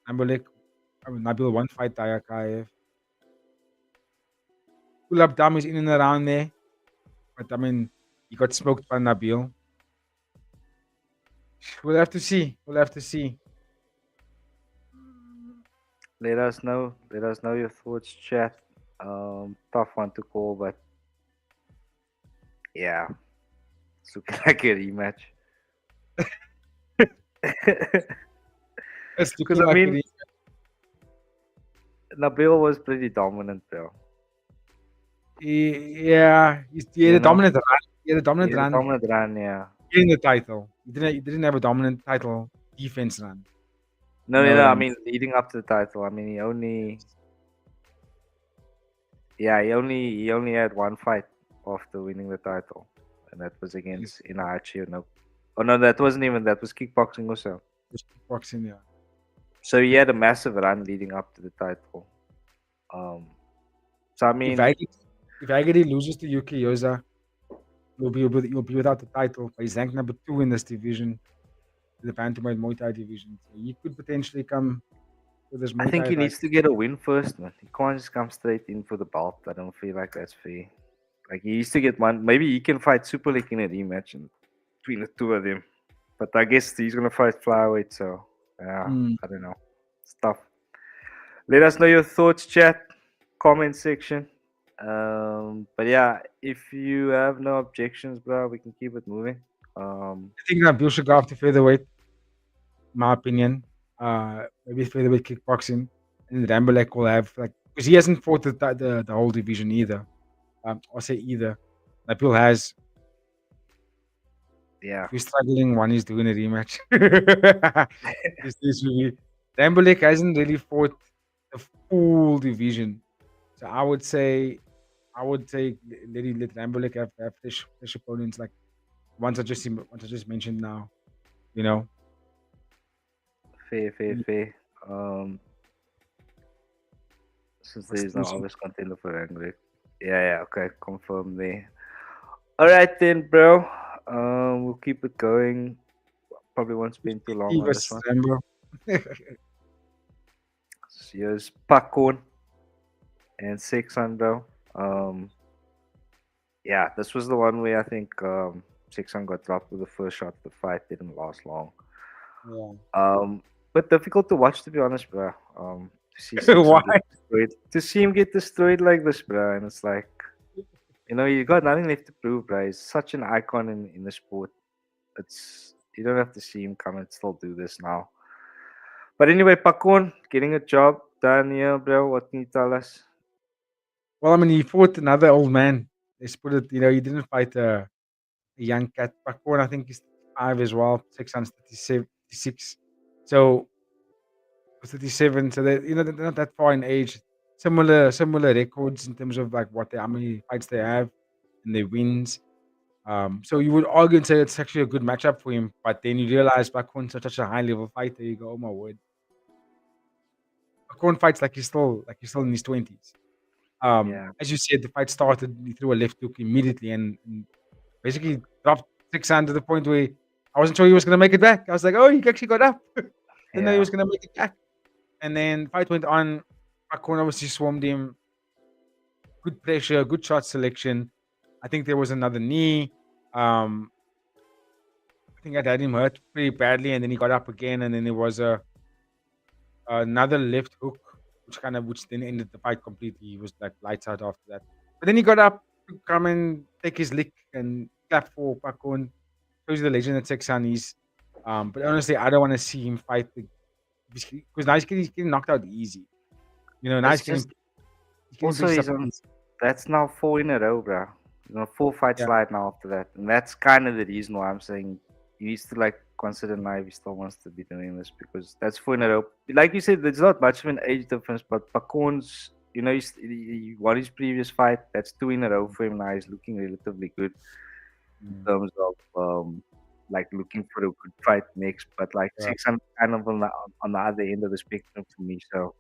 Nabil won fight Dayakaev. Kulab Dam is in and around there. But I mean, he got smoked by Nabil. We'll have to see. Let us know. Let us know your thoughts, chat. Tough one to call, but yeah, it's looking like a rematch. It's Because looking I like mean, Nabil was pretty dominant, though. he had a dominant run. He had a dominant run Dominant run, yeah. in the title. He didn't have a dominant title defense run. No, You know no, what I I mean? mean leading up to the title. I mean, he only had one fight after winning the title, and that was against Inachi. No, oh no, that wasn't even. That was kickboxing also. Just boxing, yeah. So he had a massive run leading up to the title. So I mean, If Agadi loses to Yuki Yoza, he'll be without the title. But he's ranked number 2 in this division, the bantamweight Muay Thai division. So he could potentially come with this Muay I think Thai he title. needs to get a win first, man. He can't just come straight in for the belt. I don't feel like that's fair. Like he needs to get one. Maybe he can fight Super League in a rematch between the two of them. But I guess he's gonna fight flyweight, so yeah, I don't know. It's tough. Let us know your thoughts, chat, comment section. But yeah, if you have no objections, bro, we can keep it moving. I think Nabil should go after featherweight, my opinion. maybe featherweight kickboxing, and Rambolek will have like because he hasn't fought the whole division either. I'll say either. Nabil has. Yeah. If he's struggling, one is doing a rematch. This will be Rambolek hasn't really fought the full division, so I would say let Rambolek have fresh opponents like ones I just mentioned now. You know, Fair. Since there what's is the no issue? obvious contender for Angry. Yeah, okay, confirm there. Alright then, bro. We'll keep it going. Probably won't spend too long He on this versus one. Rambo. So here's Pakun and 600, bro. Yeah, this was the one where I think 600 got dropped with the first shot. The fight didn't last long. Yeah. But difficult to watch, to be honest, bro. To see Why? 600 get destroyed, to see him get destroyed like this, bro, and it's like, you got nothing left to prove, bro. He's such an icon in the sport. You don't have to see him come and still do this now. But anyway, Pakun getting a job done here, bro. What can you tell us? Well, I mean, he fought another old man. Let's put it, he didn't fight a young cat. Pakwan, I think he's 5 as well, 637, 36. So, 37. So, they're not that far in age. Similar records in terms of like how many fights they have and their wins. So you would argue and say it's actually a good matchup for him, but then you realize Pakwan's such a high level fighter. You go, oh my word. Pakwan fights like he's still in his 20s. Yeah, As you said, the fight started. He threw a left hook immediately and basically dropped 6 hand to the point where I wasn't sure he was going to make it back. I was like, oh, he actually got up. Didn't know he yeah, was going to make it back. And then fight went on. Pakwan obviously swarmed him. Good pressure, good shot selection. I think there was another knee. Um, I think that had him hurt pretty badly, and then he got up again, and then there was another left hook, which then ended the fight completely. He was like lights out after that. But then he got up to come and take his lick and clap for Pakun. Shows you the legend that Seksan is. But honestly, I don't want to see him fight because now he's getting knocked out easy. Now it's just he's getting also beat he's up on. easy. That's now 4 in a row, bro. 4 fights Yeah, slide now after that, and that's kind of the reason why I'm saying he needs to like consider now if he still wants to be doing this because that's 4 in a row. Like you said, there's not much of an age difference, but Pakon's, he won his previous fight. That's 2 in a row for him now. He's looking relatively good in mm, terms of like looking for a good fight next. But like yeah, 600 kind of on the other end of the spectrum for me. So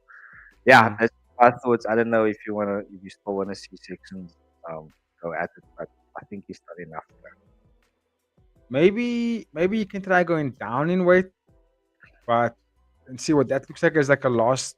yeah, mm. that's my thoughts. I don't know if you still wanna see Sexton go at it, but I think he's done enough. Maybe you can try going down in weight, but and see what that looks like as like a lost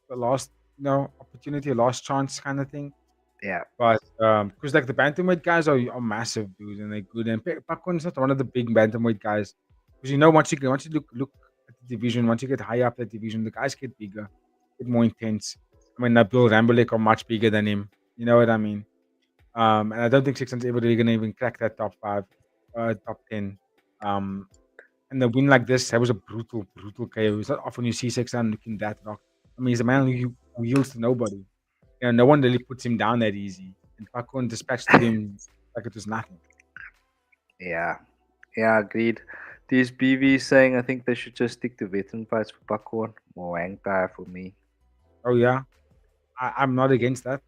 opportunity, a lost chance kind of thing. Yeah, But because like the bantamweight guys are massive dudes and they're good. And Pakon's not one of the big bantamweight guys because once you look at the division, once you get high up that division, the guys get bigger, get more intense. I mean, Nabil Rambolek are much bigger than him. You know what I mean? And I don't think Sixton's ever really gonna even crack that top 5, top 10. Um, and a win like this, that was a brutal KO. It's not often you see Sexton looking that rock. I mean, he's a man who yields to nobody. No one really puts him down that easy. And Pakun dispatched him like it was nothing. yeah, agreed. These BV saying I think they should just stick to veteran fights for Pakwan. More Wang Thai for me. Oh yeah, I'm not against that.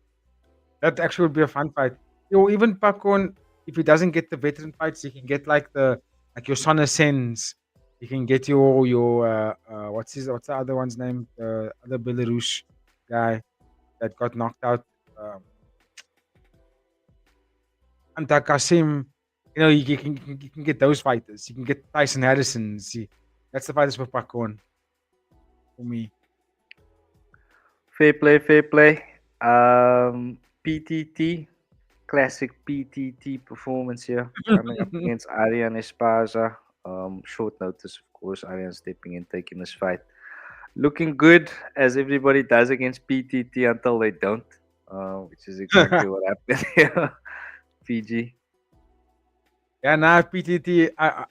That actually would be a fun fight. Even Pakun, if he doesn't get the veteran fights, he can get like your Sonna Sens. You can get your what's the other one's name? The other Belarus guy that got knocked out. Um, Anta Kasim. You can get those fighters. You can get Tyson Harrison. See, that's the fighters for Pakun for me. Fair play. PTT, classic PTT performance here, coming up against Arian Esparza. Short notice, of course. Arian stepping in, taking this fight. Looking good as everybody does against PTT until they don't, which is exactly what happened here. PG. Yeah, now PTT. At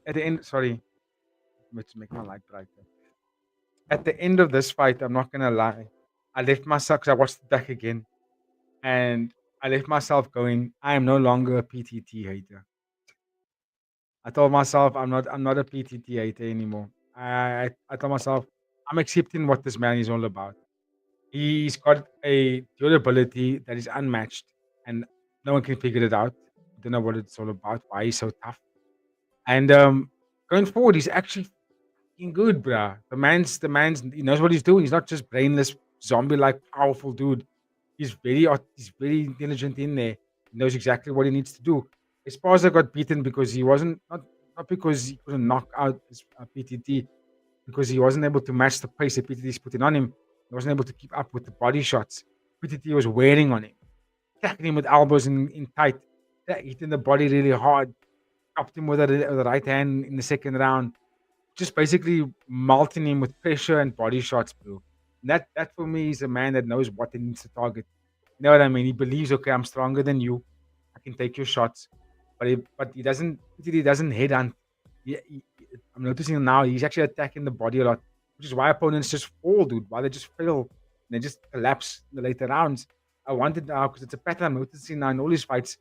the end. Sorry, let's make my light brighter. at the end of this fight, I'm not gonna lie, I left myself because I watched it back again, and I left myself going, I am no longer a PTT hater. I told myself I'm not a PTT hater anymore. I told myself I'm accepting what this man is all about. He's got a durability that is unmatched, and no one can figure it out. Don't know what it's all about. Why he's so tough. And going forward, he's actually fucking good, bruh. The man's he knows what he's doing. He's not just brainless zombie-like powerful dude. He's very intelligent in there. He knows exactly what he needs to do. Esparza got beaten because he wasn't not because he couldn't knock out his PTT, because he wasn't able to match the pace that PTT is putting on him. He wasn't able to keep up with the body shots. PTT was wearing on him, attacking him with elbows in tight, hitting the body really hard, chopped him with the right hand in the second round, just basically melting him with pressure and body shots, bro. And that for me is a man that knows what he needs to target. You know what I mean? He believes, okay, I'm stronger than you. I can take your shots, but he doesn't head on. I'm noticing now he's actually attacking the body a lot, which is why opponents just fall, dude. Why they just fail and they just collapse in the later rounds. I wanted now because it's a pattern I'm noticing now in all these fights.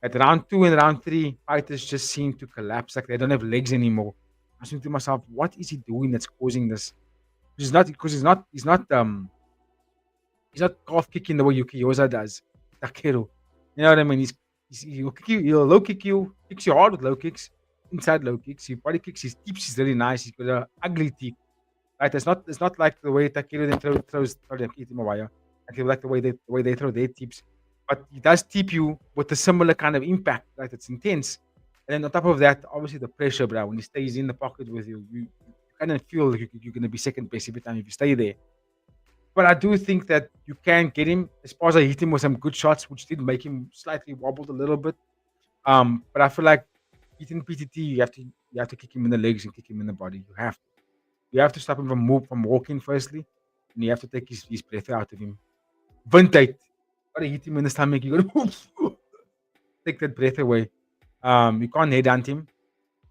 At round 2 and round 3, fighters just seem to collapse like they don't have legs anymore. I was thinking to myself, what is he doing that's causing this? He's not calf kicking the way Yuki Yosa does. Takeru. You know what I mean? He'll kick you, he'll low kick you, kicks you hard with low kicks, inside low kicks. He body kicks, his tips is really nice. He's got an ugly tip. Right? It's not like the way Takeru then throws like the way they throw their tips. But he does tip you with a similar kind of impact, right? It's intense. And then on top of that, obviously the pressure, bro. When he stays in the pocket with you, you kind of feel like you're going to be second best every time if you stay there. But I do think that you can get him. Esparza hit him with some good shots, which did make him slightly wobbled a little bit. But I feel like beating PTT, you have to kick him in the legs and kick him in the body. You have to stop him from walking firstly, and you have to take his breath out of him. Vintate. Gotta hit him in the stomach. You gotta take that breath away. You can't headhunt him,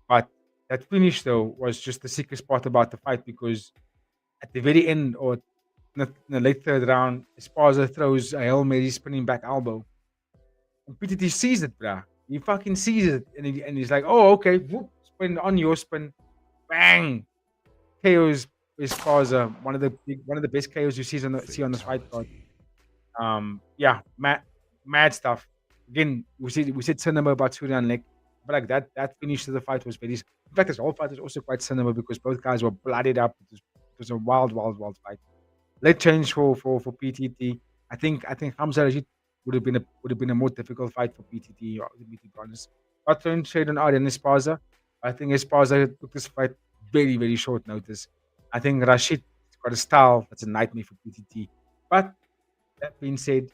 but that finish though was just the sickest part about the fight, because at the very end, or in the late third round, Esparza throws a Hail Mary spinning back elbow. And PTT sees it, bruh. He fucking sees it. And he's like, oh, okay. Whoop, spin on your spin. Bang. KOs Esparza. One of the best KOs you see on the fight card. Yeah, mad stuff. Again, we said cinema about Surya and Lek. But like that finish to the fight was very. In fact, this whole fight was also quite cinema because both guys were bloodied up. It was a wild, wild, wild fight. Late change for PTT. I think Hamza Rashid would have been a more difficult fight for PTT. To be honest, not throwing shade on Aryan Esparza. I think Esparza took this fight very, very short notice. I think Rashid got a style that's a nightmare for PTT. But that being said,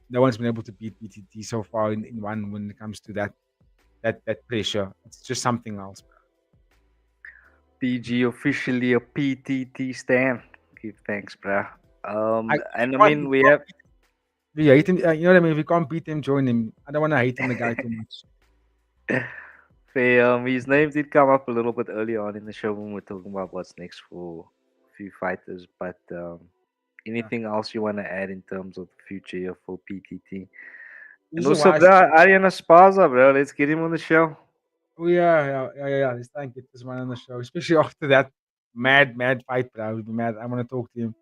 no one's been able to beat PTT so far in one when it comes to that pressure. It's just something else. PG officially a PTT stan. Give thanks, bruh. And I can't- mean, we have. We hate him. You know what I mean? If we can't beat him, join him. I don't want to hate him, the guy, too much. His name did come up a little bit earlier on in the show when we're talking about what's next for a few fighters. But anything else you want to add in terms of the future here for PTT? And He's a also, wise- bro, Aryan Esparza, bro. Let's get him on the show. Oh yeah. Let's try and get this one on the show, especially after that mad fight. But I would be mad. I want to talk to him.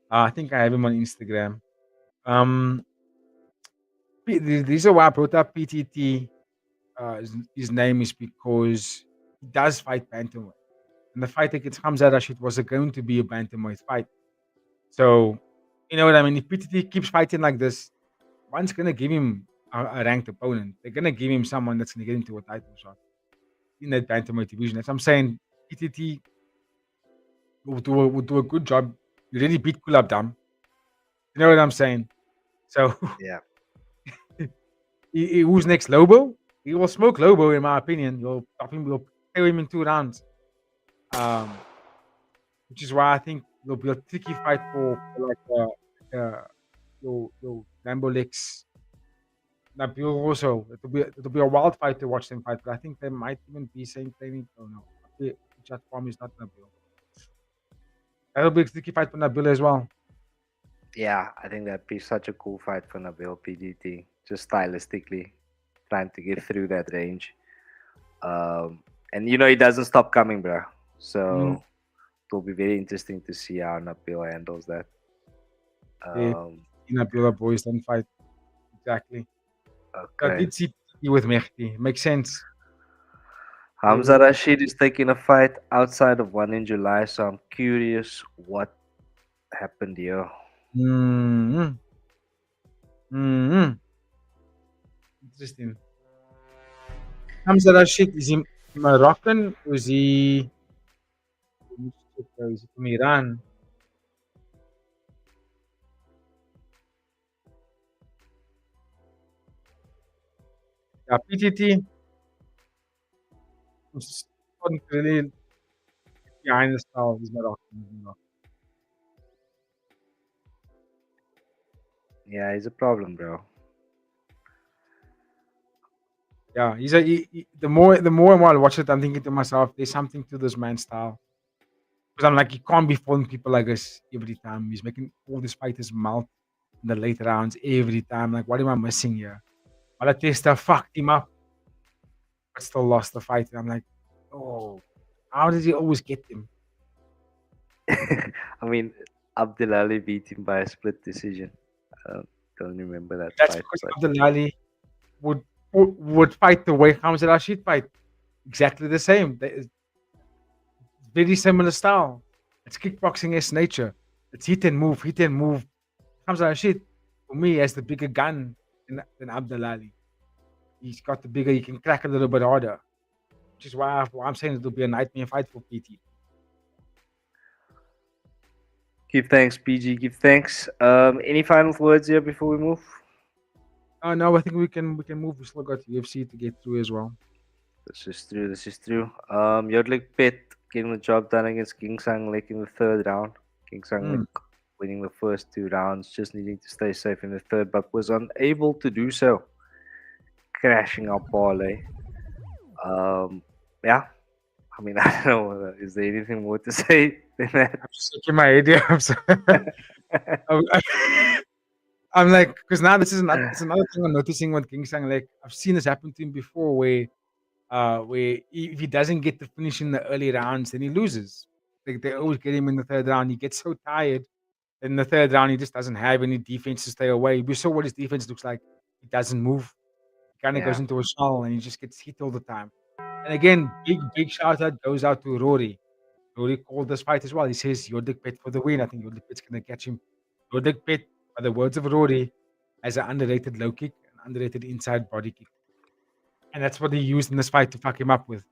I think I have him on Instagram. The reason why I brought up PTT, his name is because he does fight bantamweight, and the fight against Hamza Rashid was going to be a bantamweight fight. So, you know what I mean? If PTT keeps fighting like this, one's gonna give him a ranked opponent. They're gonna give him someone that's gonna get into a title shot in that bantamweight division. That's what I'm saying. PTT will do a good job. You already beat Kulab Dam. You know what I'm saying? So Yeah. who's next? Lobo? He will smoke Lobo, in my opinion. You'll stop him. You'll KO him in 2 rounds. Which is why I think it'll be a tricky fight for your Ramboleks. Nabil also. It'll be a wild fight to watch them fight. But I think they might even be saying training. Oh no, Jat Farm is not Nabil. That'll be a tricky fight for Nabil as well. Yeah, I think that'd be such a cool fight for Nabil PGT. Just stylistically, trying to get through that range. And he doesn't stop coming, bro. So it'll be very interesting to see how Nabil handles that. Yeah, Nabil boys don't fight. Exactly. I Okay. did see you with Mehdi. Makes sense. Hamza Rashid is taking a fight outside of one in July, so I'm curious what happened here. Mm-hmm. Mm-hmm. Interesting. Hamza Rashid, is he Moroccan or is he from Iran? Yeah, PTT was not really behind the style. He's Moroccan. Yeah, he's a problem, bro. Yeah, the more and more I watch it, I'm thinking to myself, there's something to this man's style. Because I'm like, he can't be following people like this every time. He's making all these fighters melt in the late rounds every time. Like, what am I missing here? Malatesta fucked him up, but still lost the fight. And I'm like, oh, how does he always get them? I mean, Abdulali beat him by a split decision. I don't remember that That's fight. because But Abdulali would fight the way Hamza Rashid fight. Exactly the same. Very similar style. It's kickboxing-esque nature. It's hit and move, hit and move. Hamza Rashid, for me, has the bigger gun than Abdulali. He's got the bigger, he can crack a little bit harder. Which is why I'm saying it'll be a nightmare fight for PT. give thanks, PG. Give thanks. Any final words here before we move? No, I think we can move. We still got UFC to get through as well. This is true. This is true. Yodlik Pet getting the job done against King Sang Lek in the third round. King Sang Lek winning the first two rounds, just needing to stay safe in the third, but was unable to do so. Crashing our parlay. Yeah. I mean, I don't know. Is there anything more to say than that? I'm just shaking my head here. I'm like, because now this is another thing I'm noticing with King Sang. Like, I've seen this happen to him before, where if he doesn't get the finish in the early rounds, then he loses. Like, they always get him in the third round. He gets so tired. In the third round, he just doesn't have any defense to stay away. We saw what his defense looks like. He doesn't move. He kind of goes into a shell and he just gets hit all the time. And again, big shout out goes out to Rory. Rory called this fight as well. He says, Yodlik Pet for the win. I think Yodlik Pet's going to catch him. Yodlik Pet, by the words of Rory, has an underrated low kick, an underrated inside body kick. And that's what he used in this fight to fuck him up with.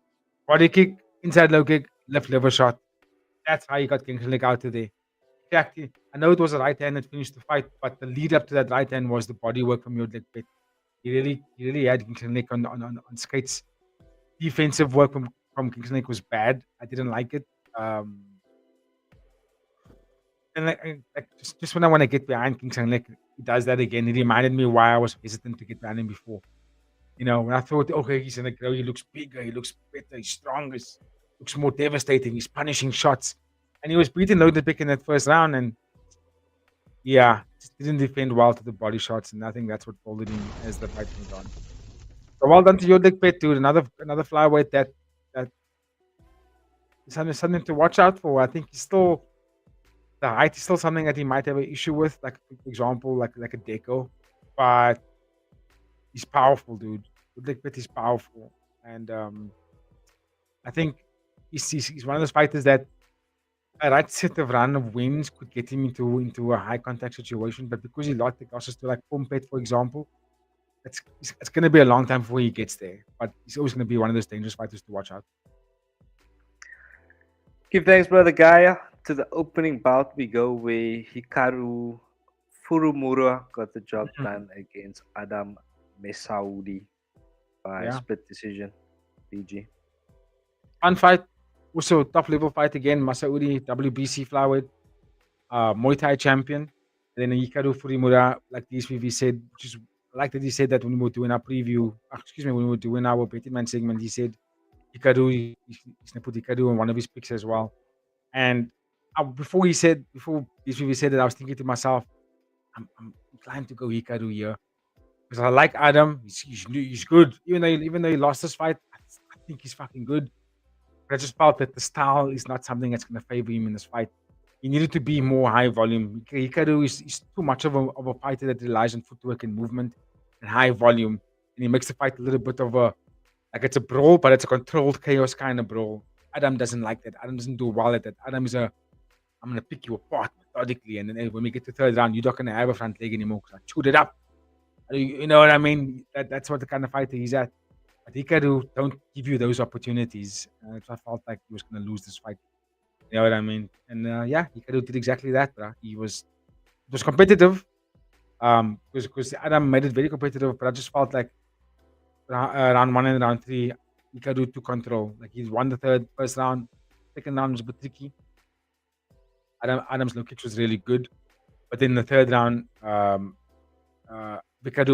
Body kick, inside low kick, left liver shot. That's how he got Kingsley out of there. In fact, I know it was a right hand that finished the fight, but the lead up to that right hand was the body work from Yodlik Pet. He really had Kingsley on skates. Defensive work from Kingsley was bad. I didn't like it. And just when I want to get behind King Sang Lek, he does that again. It reminded me why I was hesitant to get behind him before. When I thought, okay, he's gonna grow, he looks bigger, he looks better, he's stronger, he looks more devastating, he's punishing shots. And he was beating Loaded Pick in that first round, and yeah, just didn't defend well to the body shots, and I think that's what folded him as the fight went on. So well done to Yodlik Pet, dude. Another flyweight that is something to watch out for. I think he's still the height is still something that he might have an issue with, like for example, like a Deco, but he's powerful, dude. Yodlik Pet is powerful, and I think he's one of those fighters that a right set of run of wins could get him into a high contact situation, but because he lost the losses to like Pet, for example, it's going to be a long time before he gets there. But he's always going to be one of those dangerous fighters to watch out. Give thanks, brother Gaia. To the opening bout we go, where Hikaru Furumura got the job done against Adam Mesaoudi by split decision. PG. Fun fight. Also, top level fight again. Masaoudi, WBC flyweight, Muay Thai champion. And then Hikaru Furumura, like the SPV said, which is like that he said that when we were doing our preview, when we were doing our Betty Man segment, he said Hikaru, he's going to put Hikaru on one of his picks as well. And before we said that, I was thinking to myself, I'm inclined to go Hikaru here because I like Adam. He's good. Even though he lost this fight, I think he's fucking good. But I just felt that the style is not something that's going to favor him in this fight. He needed to be more high volume. Hikaru is too much of a fighter that relies on footwork and movement and high volume, and he makes the fight a little bit of a like it's a brawl, but it's a controlled chaos kind of brawl. Adam doesn't like that. Adam doesn't do well at that. Adam is I'm gonna pick you apart methodically, and then when we get to third round, you're not gonna have a front leg anymore because I chewed it up. You know what I mean? That's what the kind of fighter he's at. But Hikaru don't give you those opportunities. So I felt like he was gonna lose this fight. You know what I mean? And yeah, Hikaru did exactly that, bro. It was competitive. Because Adam made it very competitive, but I just felt like round 1 and round 3, Hikaru took control. Like he's won the first round, second round was a bit tricky. Adam's low kicks was really good, but in the third round, Hikaru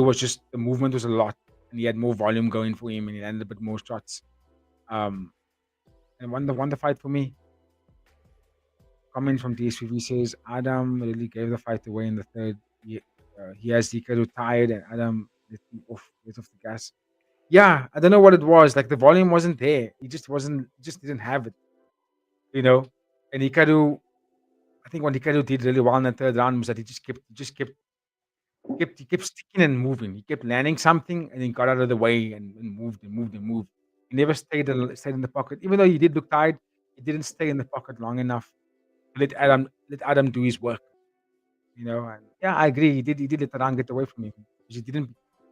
was just the movement was a lot, and he had more volume going for him, and he landed a bit more shots. And won the fight for me. Comment from DSPV says Adam really gave the fight away in the third. He has Hikaru tired, and Adam let off the gas. Yeah, I don't know what it was. Like the volume wasn't there. He just didn't have it. You know, and Hikaru. I think what Hikaru did really well in the third round was that he kept sticking and moving. He kept landing something and then got out of the way and moved and moved and moved. He never stayed in the pocket. Even though he did look tired, he didn't stay in the pocket long enough to let Adam do his work. You know, and yeah, I agree. He did let the round get away from him. He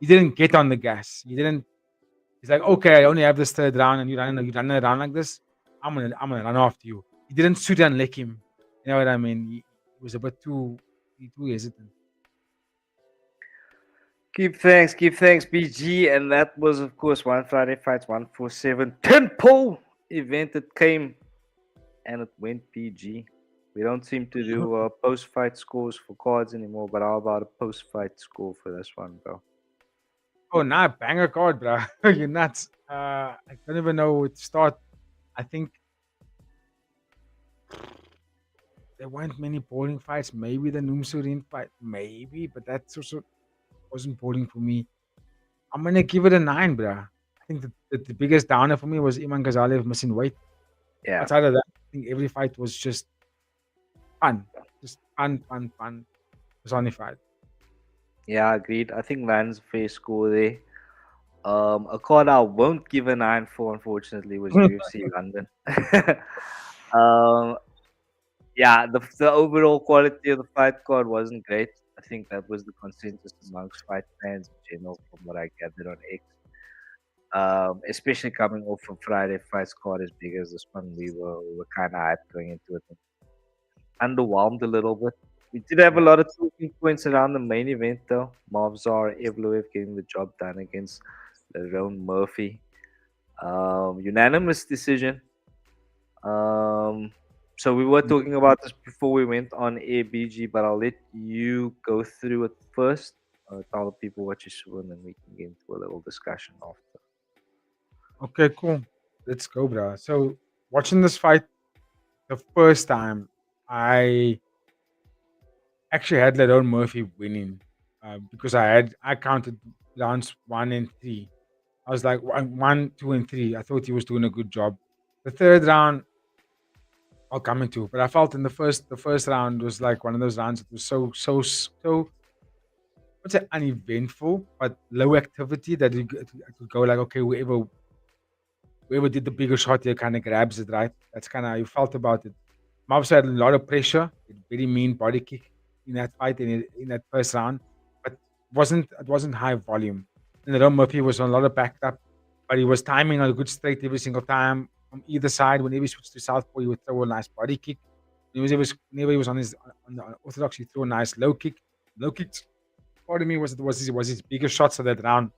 didn't get on the gas. He's like, okay, I only have this third round, and you run around like this. I'm gonna run after you. He didn't shoot and lick him. You know what I mean? He was a bit too hesitant. Keep thanks, BG. And that was, of course, One Friday Fights 147 10-pole event that came and it went PG. We don't seem to do post-fight scores for cards anymore, but how about a post-fight score for this one, bro? Oh, nah, banger card, bro. You're nuts. I don't even know where to start. I think there weren't many boring fights. Maybe the Noomsurin fight, maybe, but that's also wasn't boring for me. I'm gonna give it a 9, bro. I think the biggest downer for me was Iman Ghazaliev missing weight. Yeah. Outside of that, I think every fight was just fun. Just fun. Personified. Yeah, agreed. I think Van's fair score there. A card I won't give a 9 for, unfortunately, was UFC London. Yeah, the overall quality of the fight card wasn't great. I think that was the consensus amongst fight fans in general, from what I gathered on X. Especially coming off from Friday Fights card as big as this one, we were kind of hyped going into it. Underwhelmed a little bit. We did have a lot of talking points around the main event, though. Murph Evloev getting the job done against Lerone Murph. Unanimous decision. So we were talking about this before we went on air, BG, but I'll let you go through it first. Tell the people what you saw, and then we can get into a little discussion after. Okay, cool. Let's go, bro. So watching this fight the first time, I actually had Lerone Murphy winning because I counted rounds 1 and 3. I was like 1, 2, and 3. I thought he was doing a good job. The third round, I'll come into, but I felt in the first round was like one of those rounds that was so I'd say uneventful, but low activity that it could go like, okay, whoever did the bigger shot here kind of grabs it, right? That's kind of how you felt about it. Mavs had a lot of pressure, a very mean body kick in that fight in that first round, but it wasn't high volume. And Lerone Murphy was on a lot of backed up, but he was timing on a good straight every single time from either side. Whenever he switched to southpaw, he would throw a nice body kick. Whenever he was on the orthodox, he threw a nice low kick. Low kicks, part of me was his biggest shots of that round,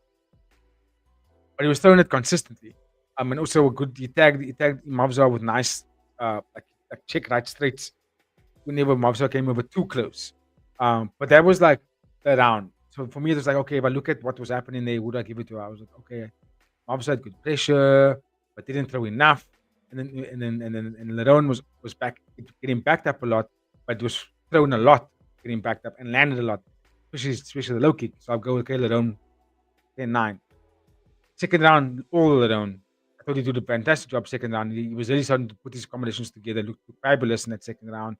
but he was throwing it consistently. And also a good he tagged Mavzar with nice like check right straights whenever Mavzar came over too close. But that was like the round. So for me, it was like, okay, if I look at what was happening there, would I give it to her? I was like, okay, Mavzar had good pressure, but didn't throw enough. and Lerone was back getting backed up a lot, but was thrown a lot, getting backed up and landed a lot, especially the low kick. So I'll go with Lerone 10-9. Second round, all Lerone. I thought he did a fantastic job second round. He was really starting to put his combinations together, looked fabulous in that second round,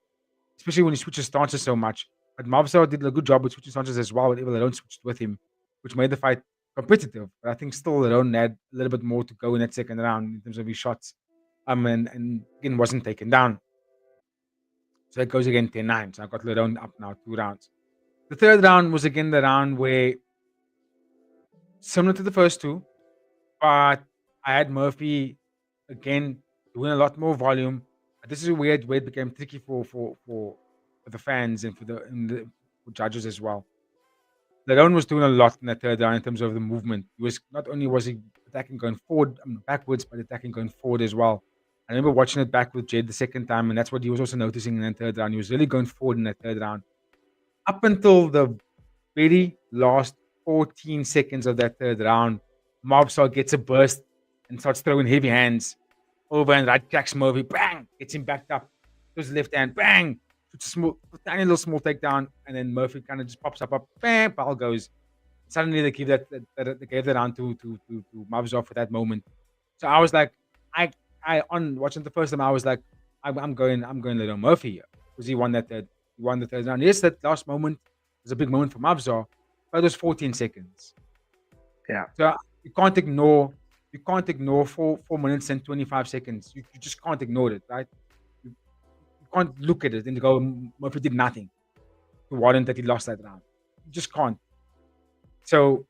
especially when he switches stances so much. But Mavsar did a good job with switching stances as well, whenever Lerone switched with him, which made the fight competitive. But I think still Lerone had a little bit more to go in that second round in terms of his shots. And again, wasn't taken down. So it goes again 10-9. So I got Lerone up now 2 rounds. The third round was again the round where, similar to the first two, but I had Murphy again doing a lot more volume. But this is where it became tricky for the fans and for judges as well. Lerone was doing a lot in that third round in terms of the movement. He was not only was he attacking going forward, backwards, but attacking going forward as well. I remember watching it back with Jed the second time, and that's what he was also noticing in that third round. He was really going forward in that third round. Up until the very last 14 seconds of that third round, Mobsar gets a burst and starts throwing heavy hands over and right cracks Murphy. Bang! Gets him backed up. To his left hand. Bang! Shoots a tiny little small takedown, and then Murphy kind of just pops up. Bang! Ball goes. Suddenly they give they gave the round to Mobsar for that moment. So I was like, on watching the first time, I was like, I'm going Lerone Murphy here because he won the third round. Yes, that last moment was a big moment for Mobsar, but it was 14 seconds. Yeah. So you can't ignore 4 minutes and 25 seconds. You just can't ignore it, right? You can't look at it and go, Murphy did nothing to warrant that he lost that round. You just can't. So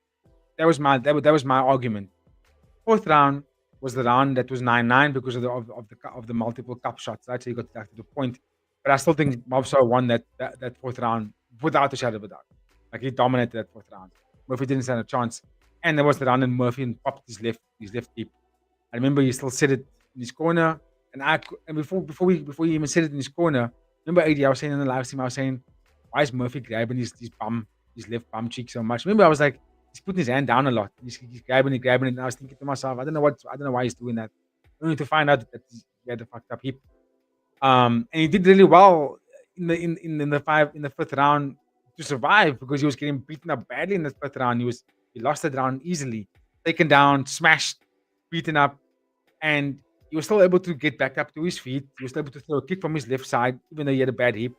that was my argument. Fourth round was the round that was 9-9 because of the multiple cup shots, right? So you got back to the point. But I still think Mobsar won that fourth round without a shadow of a doubt. Like he dominated that fourth round. Murphy didn't stand a chance. And there was the round and Murphy popped his left deep. I remember he still said it in his corner. And before he even said it in his corner, remember AD, I was saying in the live stream, I was saying, why is Murphy grabbing his left bum cheek so much? Remember, I was like, he's putting his hand down a lot. He's grabbing it. And I was thinking to myself, I don't know why he's doing that. Only to find out that he had a fucked up hip. And he did really well in the fifth round to survive because he was getting beaten up badly in the fifth round. He lost that round easily, taken down, smashed, beaten up, and he was still able to get back up to his feet. He was able to throw a kick from his left side, even though he had a bad hip,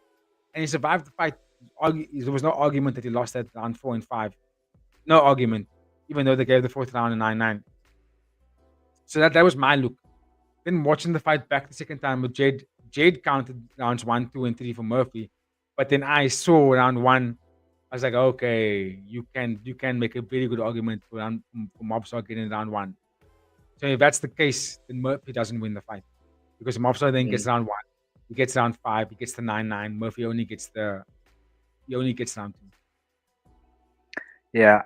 and he survived the fight. There was no argument that he lost that round 4 and 5. No argument, even though they gave the fourth round a 9-9. So that was my look. Then watching the fight back the second time with Jade counted rounds 1, 2, and 3 for Murphy, but then I saw round 1. I was like, okay, you can make a very good argument for Mobsar getting round 1. So if that's the case, then Murphy doesn't win the fight because Mobsar then gets round 1, he gets round 5, he gets the 9-9. Murphy only gets round 2. Yeah.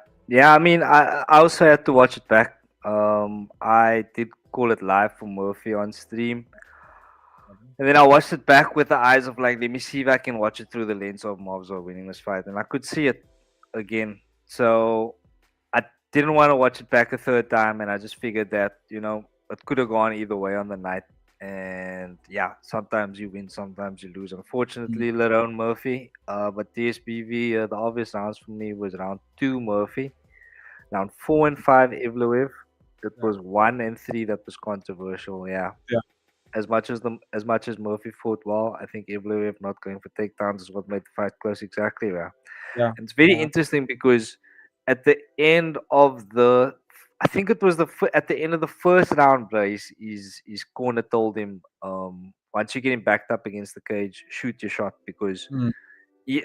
I mean, I also had to watch it back. I did call it live for Murphy on stream. And then I watched it back with the eyes of like, let me see if I can watch it through the lens of Mobsar winning this fight. And I could see it again. So I didn't want to watch it back a third time. And I just figured that, it could have gone either way on the night. And yeah, sometimes you win, sometimes you lose. Unfortunately, Lerone Murphy. But TSBV, the obvious rounds for me was round 2 Murphy. Round 4 and 5 Evloev. It was 1 and 3 that was controversial. Yeah. As much as Murphy fought well, I think Evloev not going for takedowns is what made the fight close. Exactly. Yeah. And it's very interesting because at the end of I think it was at the end of the first round, bro, his corner told him, once you get him backed up against the cage, shoot your shot because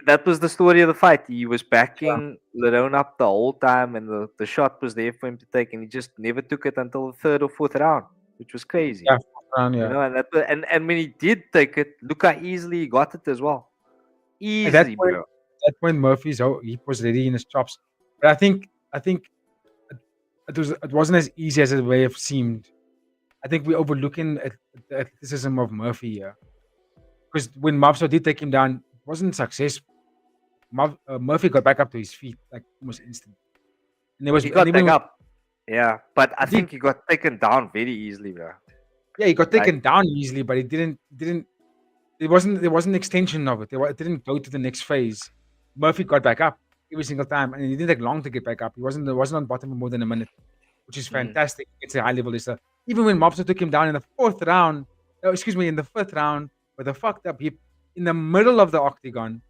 that was the story of the fight. He was backing Lerone up the whole time, and the shot was there for him to take, and he just never took it until the third or fourth round, which was crazy. Yeah, round, yeah. And when he did take it, look how easily he got it as well. Easily, At that bro. At that point, Murphy's he was ready in his chops, but I think it wasn't as easy as it may have seemed. I think we're overlooking at the athleticism of Murphy here, because when Mobsar did take him down, it wasn't successful. Murphy got back up to his feet like almost instantly, and He got back up. Yeah, but I think he got taken down very easily, bro. Yeah, he got Like, taken down easily, but it didn't. There wasn't an extension of it. It didn't go to the next phase. Murphy got back up every single time, and it didn't take long to get back up. He wasn't on bottom for more than a minute, which is mm, fantastic. It's a high level lister. Even when Mobster took him down in the fourth round, in the fifth round, with a fucked up hip in the middle of the octagon,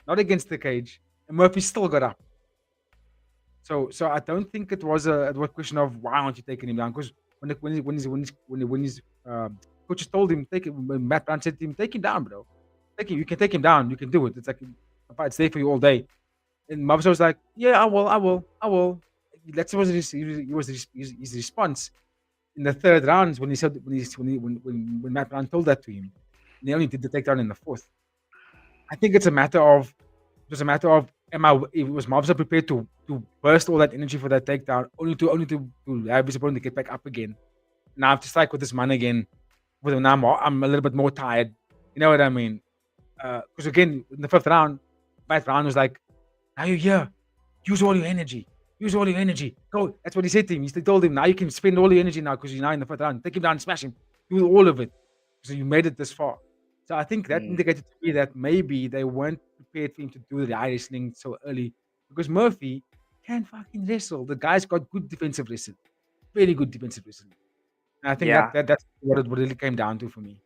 not against the cage, and Murphy still got up. So I don't think it was a question of why aren't you taking him down? Because when his coaches told him when Matt Brown said to him, take him down, bro. You can take him down. You can do it. It's like it's there for you all day. And Mobster was like, yeah, I will. That was his response in the third round when he said when Matt Brown told that to him. And they only did the takedown in the fourth. I think it's a matter of was Mobster prepared to burst all that energy for that takedown only to have his opponent get back up again. Now I have to strike with this man again. Now I'm a little bit more tired. You know what I mean? Because again, in the fifth round, Matt Brown was like, now you're here. Use all your energy. Go. That's what he said to him. He told him, now you can spend all your energy now because you're now in the fifth round. Take him down and smash him. Do all of it. So you made it this far. So I think that indicated to me that maybe they weren't prepared for him to do the eye wrestling so early. Because Murphy can fucking wrestle. The guy's got good defensive wrestling. Very good defensive wrestling. And I think yeah, that's what it really came down to for me.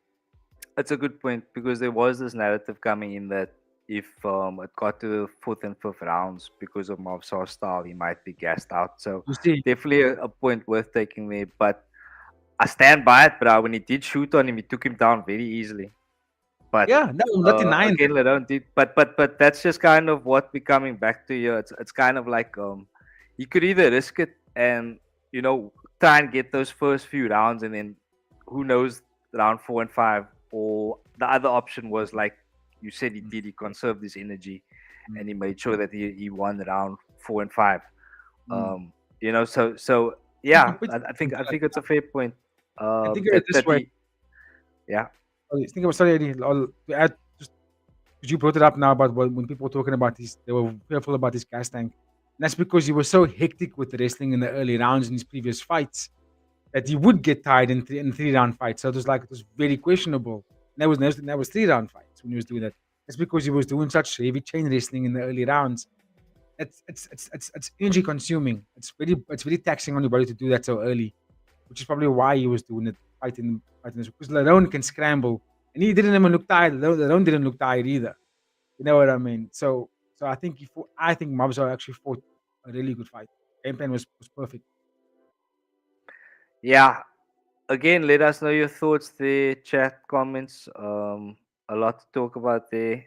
that's a good point because there was this narrative coming in that if it got to the fourth and fifth rounds because of Mobsar's style, he might be gassed out. So You see, definitely a point worth taking there. But I stand by it, bro. When he did shoot on him, he took him down very easily. But yeah, no, I'm not denying again, Lerone did. But that's just kind of what we're coming back to here. It's kind of like you could either risk it and try and get those first few rounds, and then who knows round 4 and 5, or the other option was like you said he conserved his energy, and he made sure that he won round 4 and 5. So yeah, I think it's a fair point. I think of it this way. Yeah. Think about sorry, Eddie. To add, just because you brought it up now about when people were talking about this, they were fearful about his gas tank. And that's because he was so hectic with the wrestling in the early rounds in his previous fights that he would get tired in 3-round fights. So it was very questionable. And that was 3-round fights when he was doing that. That's because he was doing such heavy chain wrestling in the early rounds. It's energy consuming. It's very taxing on your body to do that so early, which is probably why he was doing it fighting this. Because Lerone can scramble, and he didn't even look tired. Lerone didn't look tired either. You know what I mean? So I think Mobsar actually fought a really good fight. Game plan was perfect. Yeah. Again, let us know your thoughts there, chat, comments. A lot to talk about there.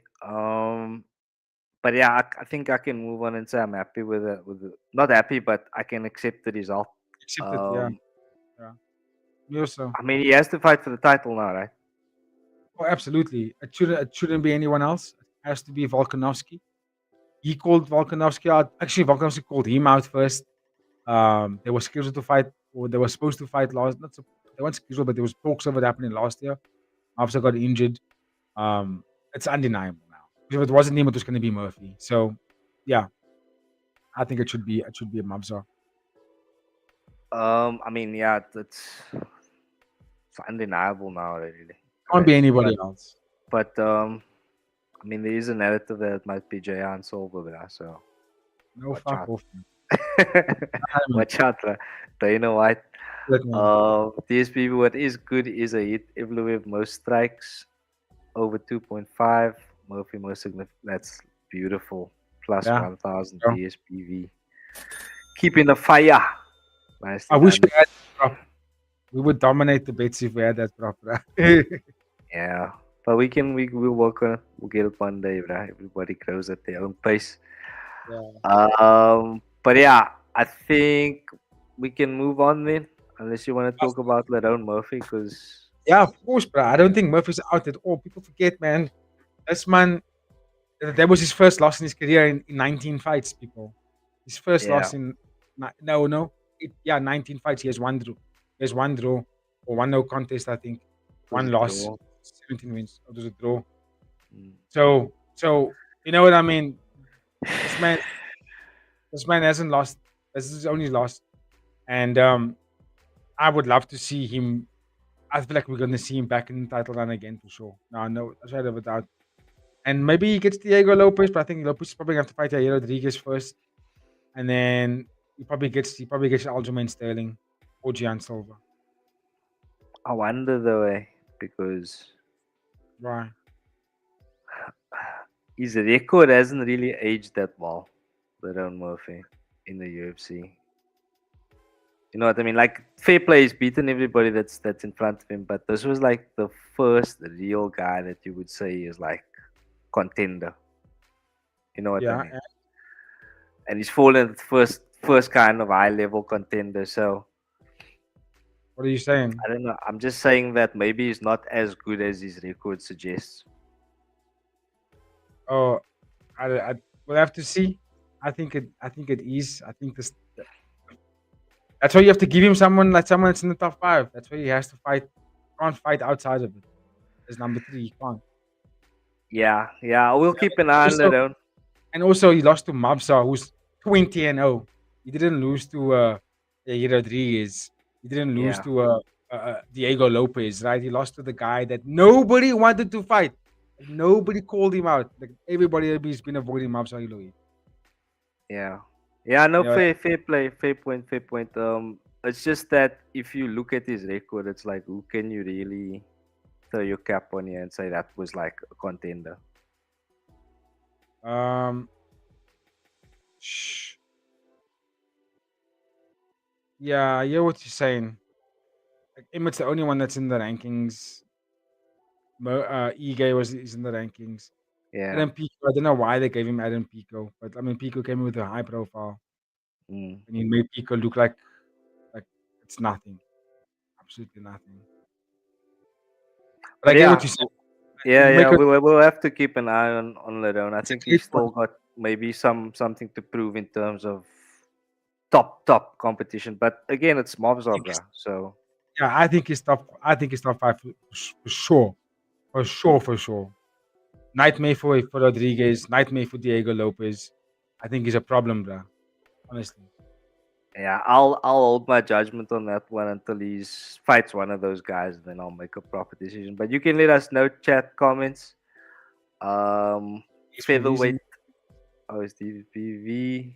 But yeah, I think I can move on and say I'm happy with it. Not happy, but I can accept the result. Accepted, yeah. Me also. I mean, he has to fight for the title now, right? Oh, absolutely. It shouldn't be anyone else. It has to be Volkanovski. He called Volkanovski out. Actually, Volkanovski called him out first. They were scheduled to fight, or they were supposed to fight last. They weren't scheduled, but there was talks of it happening last year. After got injured. It's undeniable now. If it wasn't him, it was going to be Murphy. So, yeah, I think it should be a Mobsar. I mean, yeah, it's undeniable now, really. Can't be anybody else. But I mean, there is a narrative that it might be Jayan Silva, so no fuck off. Watch out, Dana White. TSP, what is good is a hit. Evloev most strikes over 2.5. Murphy most significant. That's beautiful. Plus 1,000 TSPV. Keeping the fire. Nice. I wish we had that prop. We would dominate the bets if we had that prop. Yeah. But we'll work on it. We'll get it one day, bro. Everybody grows at their own pace. Yeah. But yeah, I think we can move on then. Unless you want to talk about Lerone Murphy, because yeah, of course, bro. I don't think Murphy's out at all. People forget, man. This man, that was his first loss in his career in 19 fights. People, his first loss in 19 fights. He has one draw. He has one draw or one no contest. I think one loss, 17 wins. It was a draw. So you know what I mean. This man hasn't lost. This is his only loss, and I would love to see him. I feel like we're gonna see him back in the title run again for sure. No, that's right of a doubt. And maybe he gets Diego Lopez, but I think Lopez is probably gonna have to fight Yair Rodriguez first, and then he probably gets Aljamain Sterling or Gian Silva. I wonder though, because Right. his record hasn't really aged that well, Lerone Murph in the UFC. You know what I mean? Like fair play, he's beaten everybody that's in front of him, but this was like the first real guy that you would say is like contender. You know what I Yeah. mean? And he's fallen first kind of high level contender. So What are you saying? I don't know. I'm just saying that maybe he's not as good as his record suggests. Oh, I we'll have to see. I think it is. I think this. That's why you have to give him someone that's in the top 5. That's why he has to fight. Can't fight outside of it. As number 3, he can't. Yeah. We'll keep an eye on Lerone. And also, he lost to Mabsa, who's 20-0. He didn't lose to Yair Rodriguez. He didn't lose to Diego Lopez, right? He lost to the guy that nobody wanted to fight. Nobody called him out. Like everybody has been avoiding Mabsa Iloy. Yeah. No, Yeah. fair play, fair point. It's just that if you look at his record, it's like who can you really throw your cap on here and say that was like a contender? Yeah, I hear what you're saying. Like, Emmett's the only one that's in the rankings. Ige is in the rankings. Yeah. Adam Pico, I don't know why they gave him Adam Pico, but I mean Pico came in with a high profile, and he made Pico look like it's nothing, absolutely nothing. But I get what you said. Yeah. We'll have to keep an eye on Lerone. I think he's still got maybe something to prove in terms of top competition. But again, it's Mobzar, so yeah, I think he's top 5 for sure. For sure. Nightmare for Rodriguez, nightmare for Diego Lopez. I think he's a problem, bro. Honestly. Yeah, I'll hold my judgment on that one until he fights one of those guys, and then I'll make a proper decision. But you can let us know, chat, comments. Featherweight. Oh, it's DPV.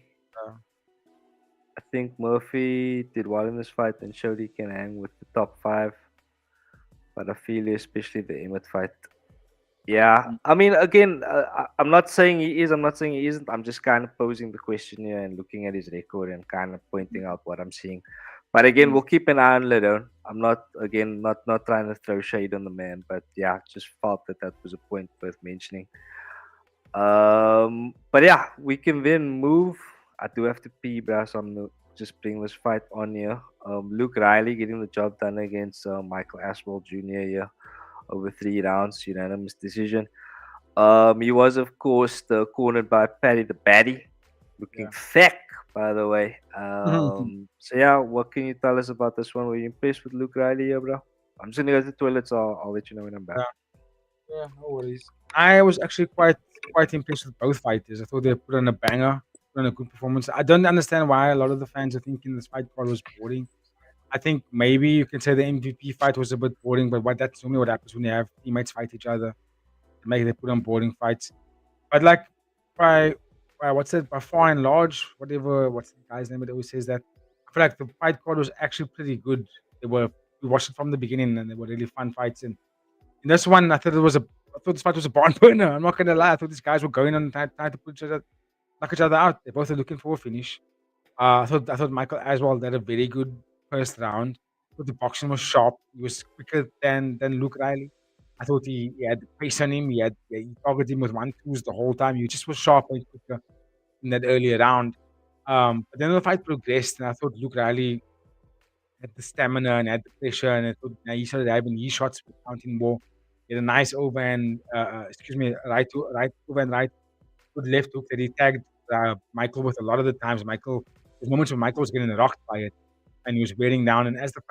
I think Murphy did well in this fight and showed he can hang with the top 5. But I feel especially the Emmett fight. Yeah, I mean, again, I'm not saying he is. I'm not saying he isn't. I'm just kind of posing the question here and looking at his record and kind of pointing out what I'm seeing. But again, we'll keep an eye on Lerone. I'm not trying to throw shade on the man, but yeah, just felt that was a point worth mentioning. But yeah, we can then move. I do have to pee, bro, so I'm gonna just bring this fight on here. Luke Riley getting the job done against Michael Ashwell Jr. here. Over 3 rounds, unanimous decision. He was, of course, cornered by Paddy the Baddy, looking thick, by the way. So yeah, what can you tell us about this one? Were you impressed with Luke Riley here, bro? I'm just gonna go to the toilet, so I'll let you know when I'm back. Yeah, no worries. I was actually quite impressed with both fighters. I thought they put on a banger, put on a good performance. I don't understand why a lot of the fans are thinking this fight card was boring. I think maybe you can say the MVP fight was a bit boring, but that's only what happens when you have teammates fight each other. They put on boring fights. But like by far and large, what's the guy's name that always says that? I feel like the fight card was actually pretty good. We watched it from the beginning and they were really fun fights. And in this one, I thought this fight was a barn burner. I'm not gonna lie. I thought these guys were going on trying to knock each other out. They both are looking for a finish. I thought Michael Aswell did a very good first round. I thought the boxing was sharp. He was quicker than Luke Riley. I thought he had pace on him. He targeted him with 1-2s the whole time. He just was sharp and quicker in that earlier round. But then the fight progressed, and I thought Luke Riley had the stamina and had the pressure, and I thought he started having these shots with counting more. He had a nice over and right over and right good left hook that he tagged Michael with a lot of the times. There's moments when Michael was getting rocked by it and he was wearing down. And as the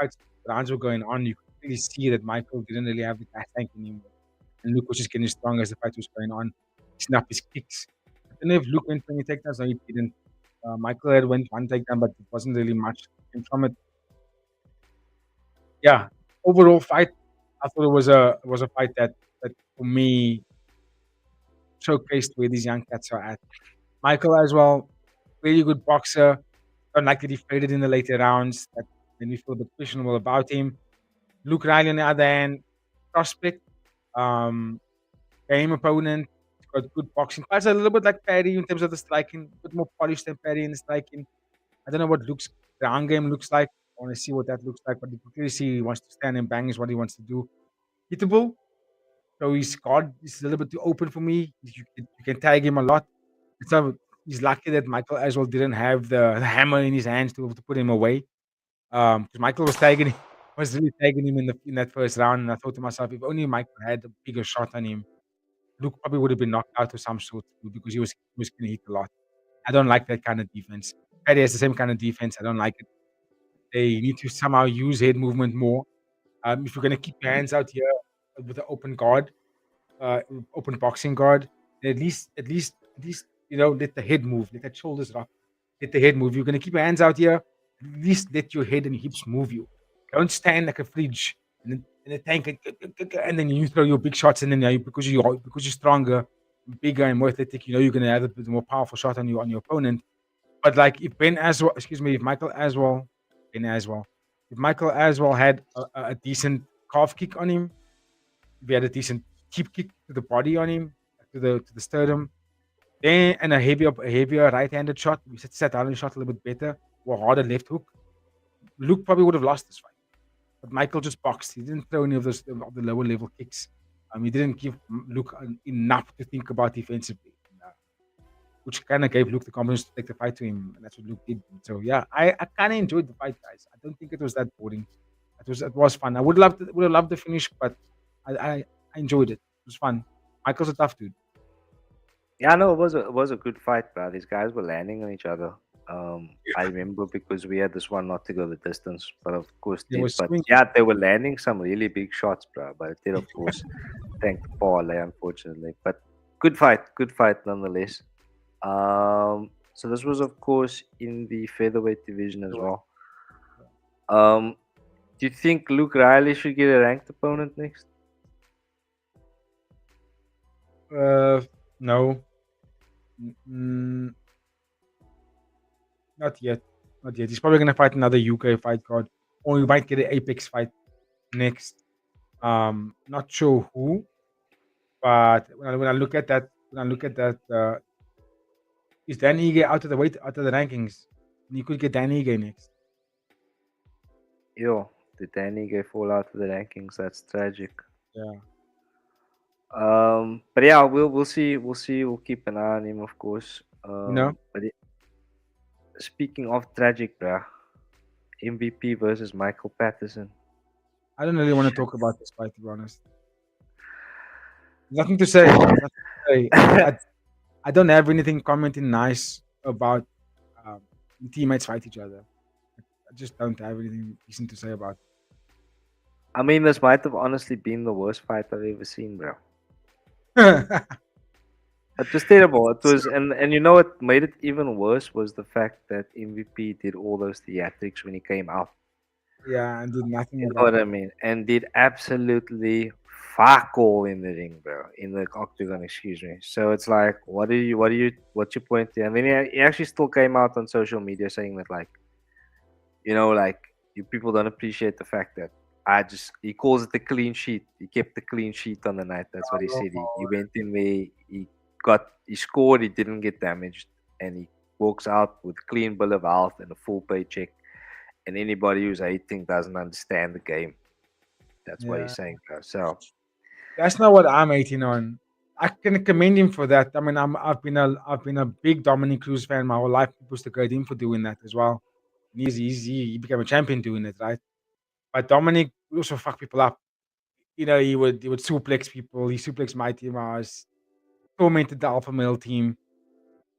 rounds were going on, you could really see that Michael didn't really have the gas tank anymore. And Luke was just getting strong as the fight was going on. He snapped his kicks. I don't know if Luke went 20 takedowns. No, he didn't. Michael had went 1 takedown, but it wasn't really much from it. Yeah. overall fight, I thought it was a fight that for me showcased where these young cats are at. Michael as well, really good boxer. Don't like that he faded in the later rounds. That made me feel a bit questionable about him. Luke Riley on the other hand, prospect, um, game opponent. He's got good boxing. Fights a little bit like Perry in terms of the striking, a bit more polished than Perry in the striking. I don't know what Luke's ground game looks like. I want to see what that looks like, but you can clearly see he wants to stand and bang is what he wants to do. Hittable. So his guard is a little bit too open for me. You can tag him a lot. It's not, he's lucky that Michael as well didn't have the hammer in his hands to put him away. Because Michael was tagging him, was really tagging him in that first round, and I thought to myself, if only Michael had a bigger shot on him, Luke probably would have been knocked out of some sort because he was going to hit a lot. I don't like that kind of defense. Paddy has the same kind of defense. I don't like it. They need to somehow use head movement more. If you're going to keep your hands out here with an open guard, open boxing guard, at least let the head move, let that shoulders rock, let the head move. You're going to keep your hands out here. At least let your head and hips move you. Don't stand like a fridge in a tank, and then you throw your big shots, and then because you're stronger, bigger, and more athletic, you're going to have a bit more powerful shot on your opponent. But like if if Michael Aswell, if Michael Aswell had a decent calf kick on him, if he had a decent cheap kick to the body on him, to the sternum, then and a heavier right-handed shot, we set down the shot a little bit better, or harder left hook, Luke probably would have lost this fight. But Michael just boxed. He didn't throw any of the lower level kicks. He didn't give Luke enough to think about defensively, which kind of gave Luke the confidence to take the fight to him, and that's what Luke did. So yeah, I kind of enjoyed the fight, guys. I don't think it was that boring. It was fun. I would have loved the finish, but I enjoyed it. It was fun. Michael's a tough dude. Yeah, no, it was a good fight, bro. These guys were landing on each other. I remember because we had this one not to go the distance, but of course They did. were But swinging. yeah, they were landing some really big shots, bro. But it did, of course, thank the parlay, unfortunately. But good fight nonetheless. So this was, of course, in the featherweight division as well. Do you think Luke Riley should get a ranked opponent next? No. Mm, not yet. Not yet. He's probably gonna fight another UK fight card, or he might get an Apex fight next. Not sure who, but when I look at that, is Dan Ige out of the rankings? You could get Dan Ige next. Yo, did Danny go fall out of the rankings? That's tragic. Yeah. But yeah, we'll see. We'll keep an eye on him, of course. But speaking of tragic, bruh, MVP versus Michael Patterson. I don't really want to talk about this fight, to be honest. Nothing to say. I don't have anything commenting nice about teammates fight each other. I just don't have anything decent to say about it. I mean, this might have honestly been the worst fight I've ever seen, bro. It was terrible. It was, and you know what made it even worse was the fact that MVP did all those theatrics when he came out. Yeah, and did nothing You know about what it. I mean? And did absolutely fuck all in the ring, bro. In the octagon, excuse me. So it's like, what's your point there? And then he actually still came out on social media saying that, like, like you people don't appreciate the fact that he calls it the clean sheet. He kept the clean sheet on the night. That's what he said. He went in there, he scored, he didn't get damaged, and he walks out with a clean bill of health and a full paycheck. And anybody who's hating doesn't understand the game. That's what Yeah. he's saying, bro. So That's not what I'm 18 on. I can commend him for that. I mean, I've been a big Dominic Cruz fan my whole life. People to credit him for doing that as well. And he became a champion doing it, right? But Dominic also fuck people up. He would suplex people. He suplexed my team. I was tormented the alpha male team.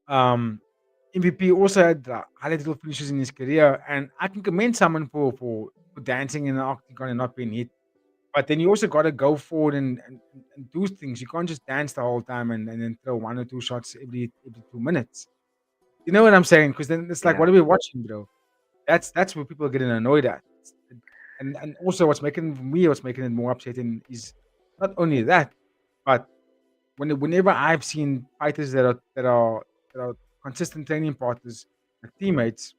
MVP also had highlight little finishes in his career, and I can commend someone for dancing in the octagon and not being hit. But then you also got to go forward and do things. You can't just dance the whole time and then throw one or two shots every 2 minutes. You know what I'm saying? Because then it's like, Yeah. what are we watching, bro? That's where people are getting annoyed at. And also what's making it more upsetting is not only that, but whenever I've seen fighters that are consistent training partners, like teammates,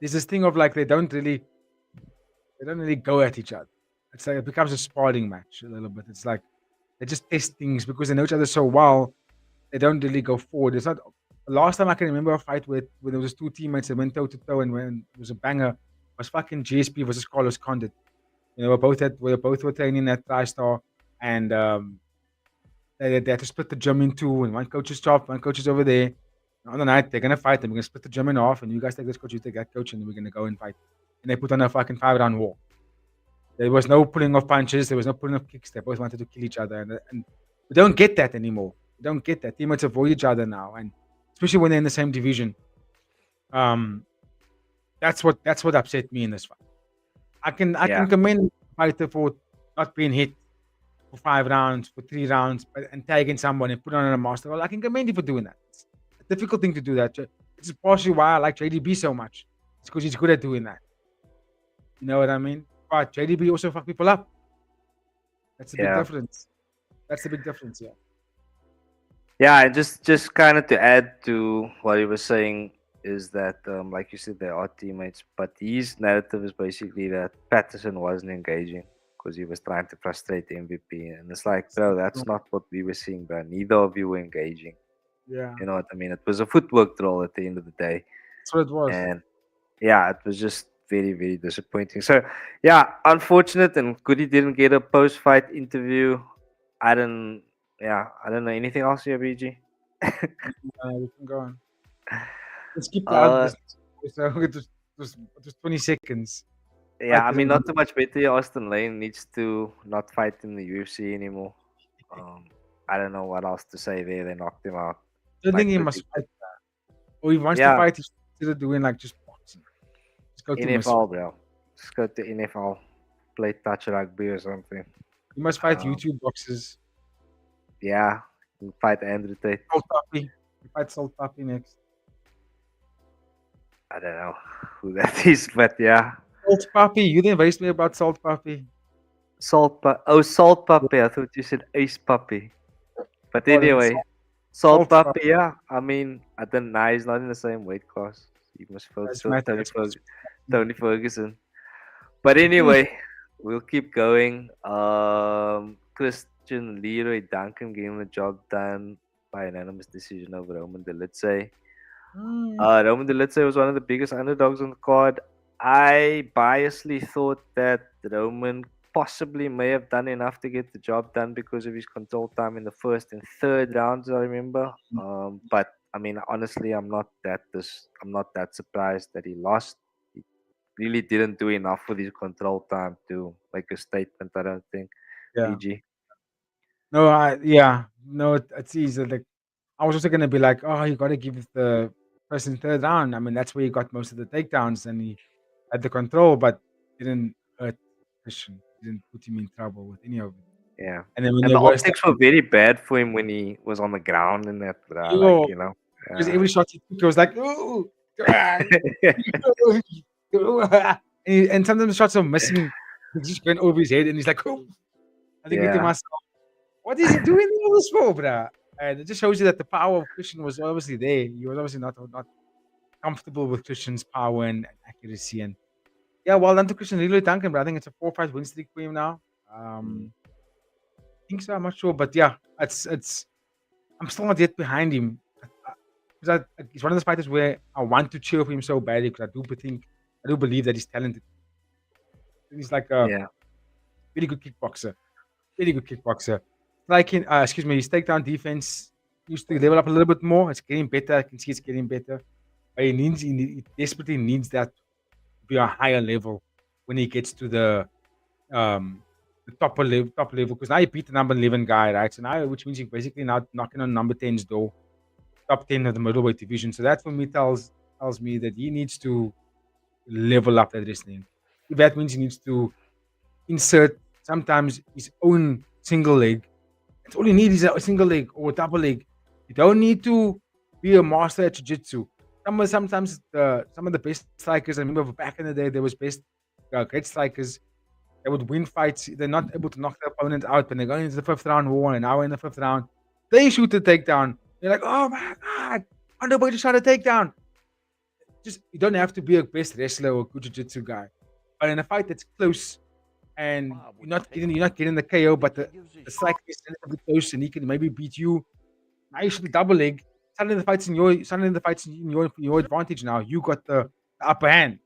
there's this thing of like they don't really go at each other. It's like it becomes a sparring match a little bit. It's like they just test things because they know each other so well. They don't really go forward. It's not. The last time I can remember a fight where there was two teammates that went toe to toe and when it was a banger was fucking GSP versus Carlos Condit. We both were training at TriStar, and they had to split the gym in two. And one coach is top, one coach is over there. On the night they're gonna fight, and we're gonna split the gym in half. And you guys take this coach, you take that coach, and we're gonna go and fight. And they put on a fucking 5-round war. There was no pulling of punches. There was no pulling of kicks. They both wanted to kill each other, and we don't get that anymore. We don't get that. Teammates avoid each other now, and especially when they're in the same division. Um, that's what upset me in this fight. I can commend the fighter for not being hit for 5 rounds, for 3 rounds, and tagging someone and put on a master. Well, I can commend you for doing that. It's a difficult thing to do that. It's partially why I like JDB so much. It's because he's good at doing that. You know what I mean? But JDB also fuck people up. That's the big difference. That's the big difference, yeah. Yeah, and just kind of to add to what he was saying is that, like you said, they are teammates, but his narrative is basically that Patterson wasn't engaging because he was trying to frustrate the MVP, and it's like, bro, that's not what we were seeing, bro. Neither of you were engaging. Yeah. You know what I mean? It was a footwork draw at the end of the day, That's what it was. and yeah, it was just very, very disappointing. So yeah, unfortunate, and Goody didn't get a post-fight interview. I don't know anything else here, BG. We can go on. Let's keep Uh, that. So it was 20 seconds. Yeah, I mean, not too much better. Austin Lane needs to not fight in the UFC anymore. I don't know what else to say there. They knocked him out. I don't think he Like, must fight that. Or he wants Yeah. to fight, he's considered doing like just boxing. Just go to NFL, bro. Just go to NFL. Play touch rugby or something. He must fight Um, YouTube boxers. Yeah, you fight Andrew Tate. Salt Puppy. He fights Salt Puppy next. I don't know who that is, but yeah. Salt Puppy. You didn't raise me about Salt Puppy. Salt Puppy. I thought you said Ace Puppy. But Oh, anyway, Salt Salt Puppy, yeah. I mean, I don't know. He's not in the same weight class. He must focus on Tony Ferguson. But anyway, we'll keep going. Christian Leroy Duncan getting the job done by unanimous decision over Roman Delitse. Roman Delitse was one of the biggest underdogs on the card. I biasly thought that Roman possibly may have done enough to get the job done because of his control time in the first and third rounds, I remember. But I mean, honestly, I'm not that surprised that he lost. He really didn't do enough with his control time to make a statement, I don't think. Yeah. PG. No, it's easy. Like I was also gonna be like, oh, you gotta give the person third round. I mean, that's where he got most of the takedowns and he had the control, but didn't hurt Christian. Didn't put him in trouble with any of it. Yeah. And then when And they the were optics were very bad for him when he was on the ground in that, Yo, like, you know. because every shot he took, he was like, ooh, and sometimes the shots are missing. He's just going over his head, and he's like, oh. I think to Yeah. myself, what is he doing all this for, bruh? And it just shows you that the power of Christian was obviously there. He was obviously not comfortable with Christian's power and accuracy. And yeah, well done to Christian Leroy Duncan, but I think it's a 4-5 win streak for him now. I think so. I'm not sure, but yeah, it's. I'm still not yet behind him. Because he's one of those fighters where I want to cheer for him so badly because I do believe that he's talented. He's like a Yeah. really good kickboxer. Really good kickboxer. Like his takedown defense used to level up a little bit more. It's getting better. I can see it's getting better. But he desperately needs that to be a higher level when he gets to the top level. Because now he beat the number 11 guy, right? So now, which means he's basically now knocking on number 10's door, top 10 of the middleweight division. So that for me tells me that he needs to level up that wrestling. If that means he needs to insert sometimes his own single leg. That's all you need is a single leg or a double leg. You don't need to be a master at jiu-jitsu. Sometimes some of the best strikers, I remember back in the day, there was best great strikers. They would win fights. They're not able to knock their opponent out when they're going into the fifth round war, and now in the fifth round, they shoot the takedown. They're like, oh my God, on the way to shot a takedown. Just you don't have to be a best wrestler or good jiu-jitsu guy. But in a fight that's close and you're not getting the KO, but the striker is a little bit close and he can maybe beat you. Now you should double leg. Suddenly the fight's in your advantage now. You got the upper hand.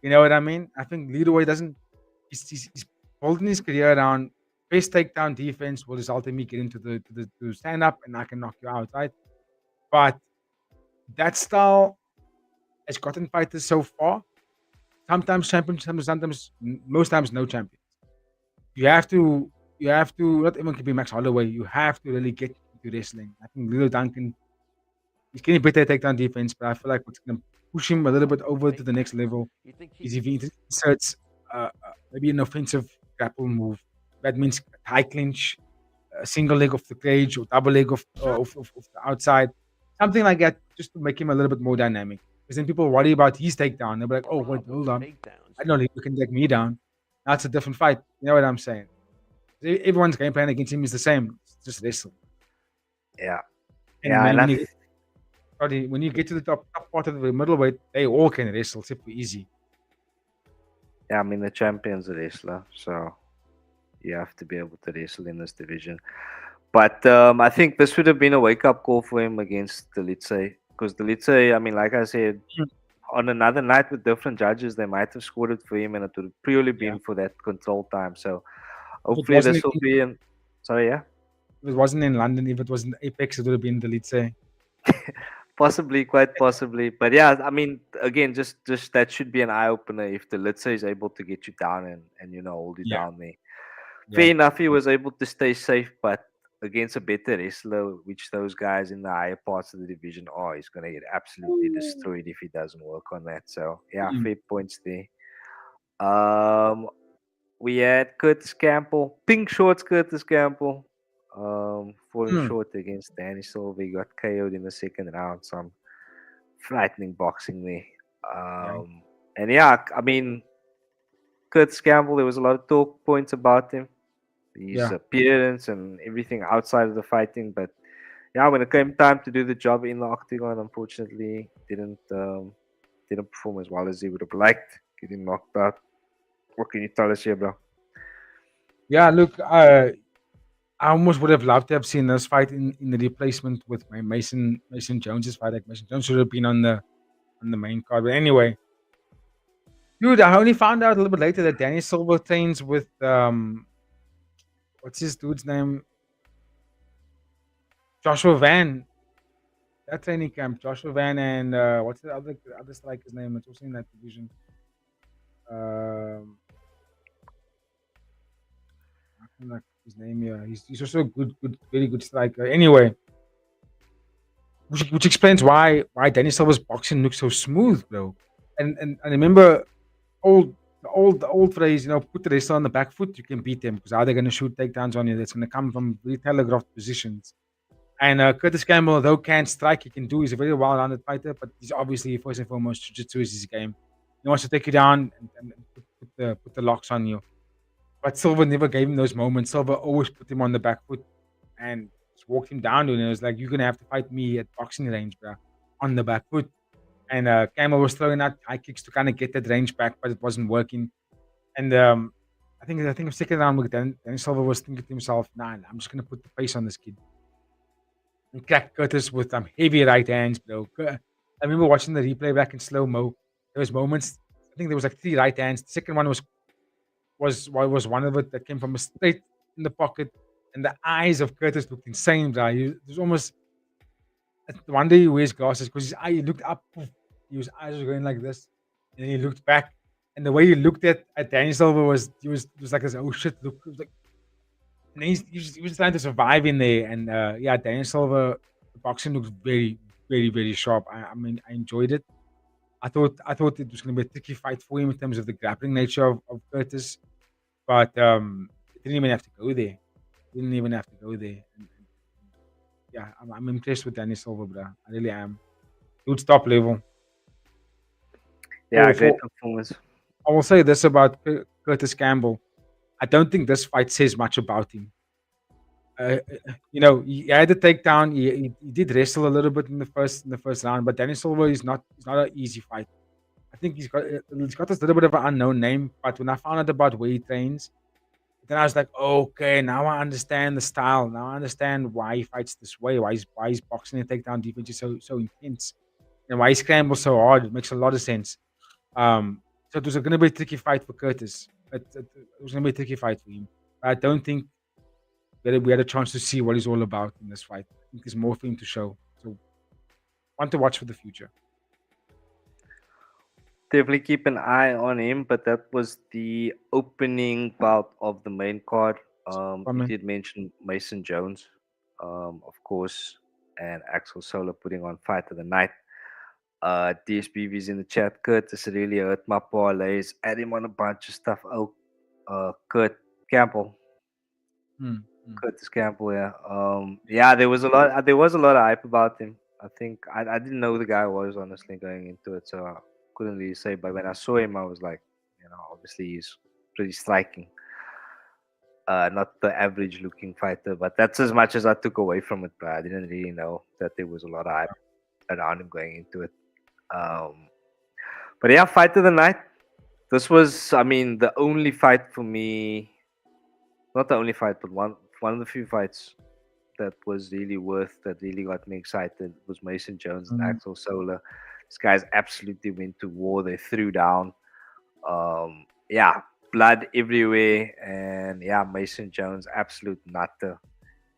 You know what I mean? I think Leroy doesn't. He's holding his career around best takedown defense will result in me getting to stand up and I can knock you out, right? But that style has gotten fighters so far. Sometimes champions, most times no champions. You have to not even could be Max Holloway. You have to really get into wrestling. I think Lilo Duncan, he's getting better at takedown defense, but I feel like what's going to push him a little bit over to the next level is if he inserts maybe an offensive grapple move. That means high clinch, a single leg off the cage or double leg of the outside, something like that, just to make him a little bit more dynamic. Because then people worry about his takedown. They'll be like, "Oh, wait, hold on, I know you can take me down." That's a different fight. You know what I'm saying? Everyone's game plan against him is the same. It's just wrestle. Yeah. And when you get to the top part of the middleweight, they all can wrestle super easy. Yeah, I mean the champion's a wrestler, so you have to be able to wrestle in this division. But I think this would have been a wake-up call for him against Delice. Because Delice, I mean, like I said, on another night with different judges, they might have scored it for him, and it would have purely been for that control time. So hopefully this will be in. Sorry, yeah. If it wasn't in London, if it was in Apex, it would have been Delice. Possibly, quite possibly. But yeah, I mean, again, just that should be an eye opener if Delice is able to get you down and hold you down there. Fair enough, he was able to stay safe, but against a better wrestler, which those guys in the higher parts of the division are, he's going to get absolutely destroyed if he doesn't work on that. So, yeah, fair points there. We had Curtis Campbell, pink shorts Curtis Campbell, falling short against Danny Silva. He got KO'd in the second round. Some frightening boxing there. And yeah, I mean, Curtis Campbell, there was a lot of talk points about him. His appearance and everything outside of the fighting, but yeah, when it came time to do the job in the octagon, unfortunately, didn't perform as well as he would have liked. Getting knocked out. What can you tell us here, bro? Yeah, look, I almost would have loved to have seen this fight in the replacement with my Mason Jones's fight. Like Mason Jones should have been on the main card, but anyway, dude, I only found out a little bit later that Danny Silva trains with what's his dude's name? Joshua Van. That training camp. Joshua Van and what's the other striker's name? It's also in that division. I can't like his name here. He's also a good, very good striker. Anyway, which explains why Danny Silva's boxing looks so smooth, bro. And I remember the old phrase, put the wrestler on the back foot, you can beat them because how they're going to shoot takedowns on you. That's going to come from very telegraphed positions. And Curtis Campbell, though can't strike, he can do. He's a very well-rounded fighter, but he's obviously first and foremost jiu-jitsu is his game. He wants to take you down and put the locks on you. But Silva never gave him those moments. Silva always put him on the back foot and just walked him down. And it was like, you're going to have to fight me at boxing range, bro, on the back foot. And Campbell was throwing out high kicks to kind of get that range back, but it wasn't working. And I think the second round with Danny Silva was thinking to himself, nah, I'm just going to put the face on this kid. And cracked Curtis with heavy right hands, bro. I remember watching the replay back in slow-mo. There was moments, I think there was like 3 right hands. The second one was one of it that came from a straight in the pocket. And the eyes of Curtis looked insane, bro. It was almost, one day he wears glasses because he looked up, his eyes were going like this. And then he looked back. And the way he looked at Danny Silva was like this, oh shit, look. It was like, and he was trying to survive in there. And Danny Silva, the boxing looks very, very, very sharp. I mean, I enjoyed it. I thought it was going to be a tricky fight for him in terms of the grappling nature of Curtis. But it didn't even have to go there. And I'm impressed with Danny Silva, bro. I really am. Dude's top level. Yeah, great performance. I will say this about Curtis Campbell. I don't think this fight says much about him. He had the takedown. He did wrestle a little bit in the first round, but Danny Silva is not an easy fight. I think he's got this little bit of an unknown name. But when I found out about where he trains, then I was like, okay, now I understand the style. Now I understand why he fights this way. Why he's boxing and takedown defense is so intense, and why he scrambles so hard. It makes a lot of sense. So it was going to be a tricky fight for Curtis. It was going to be a tricky fight for him. But I don't think we had a chance to see what he's all about in this fight. I think there's more for him to show. So, one to watch for the future. Definitely keep an eye on him, but that was the opening bout of the main card. You did mention Mason Jones, of course, and Axel Sola putting on fight of the night. DSBV's in the chat. Curtis really hurt my parlays. Add him on a bunch of stuff. Oh, Kurt Campbell. Curtis Campbell, yeah. There was a lot. There was a lot of hype about him. I think I didn't know who the guy was, honestly, going into it, so I couldn't really say. But when I saw him, I was like, obviously he's pretty striking. Not the average looking fighter, but that's as much as I took away from it. But I didn't really know that there was a lot of hype around him going into it. But yeah, fight of the night. This was, the only fight for me. Not the only fight, but one of the few fights that was really that really got me excited was Mason Jones and Axel Sola. These guys absolutely went to war. They threw down. Blood everywhere. And Mason Jones, absolute nutter,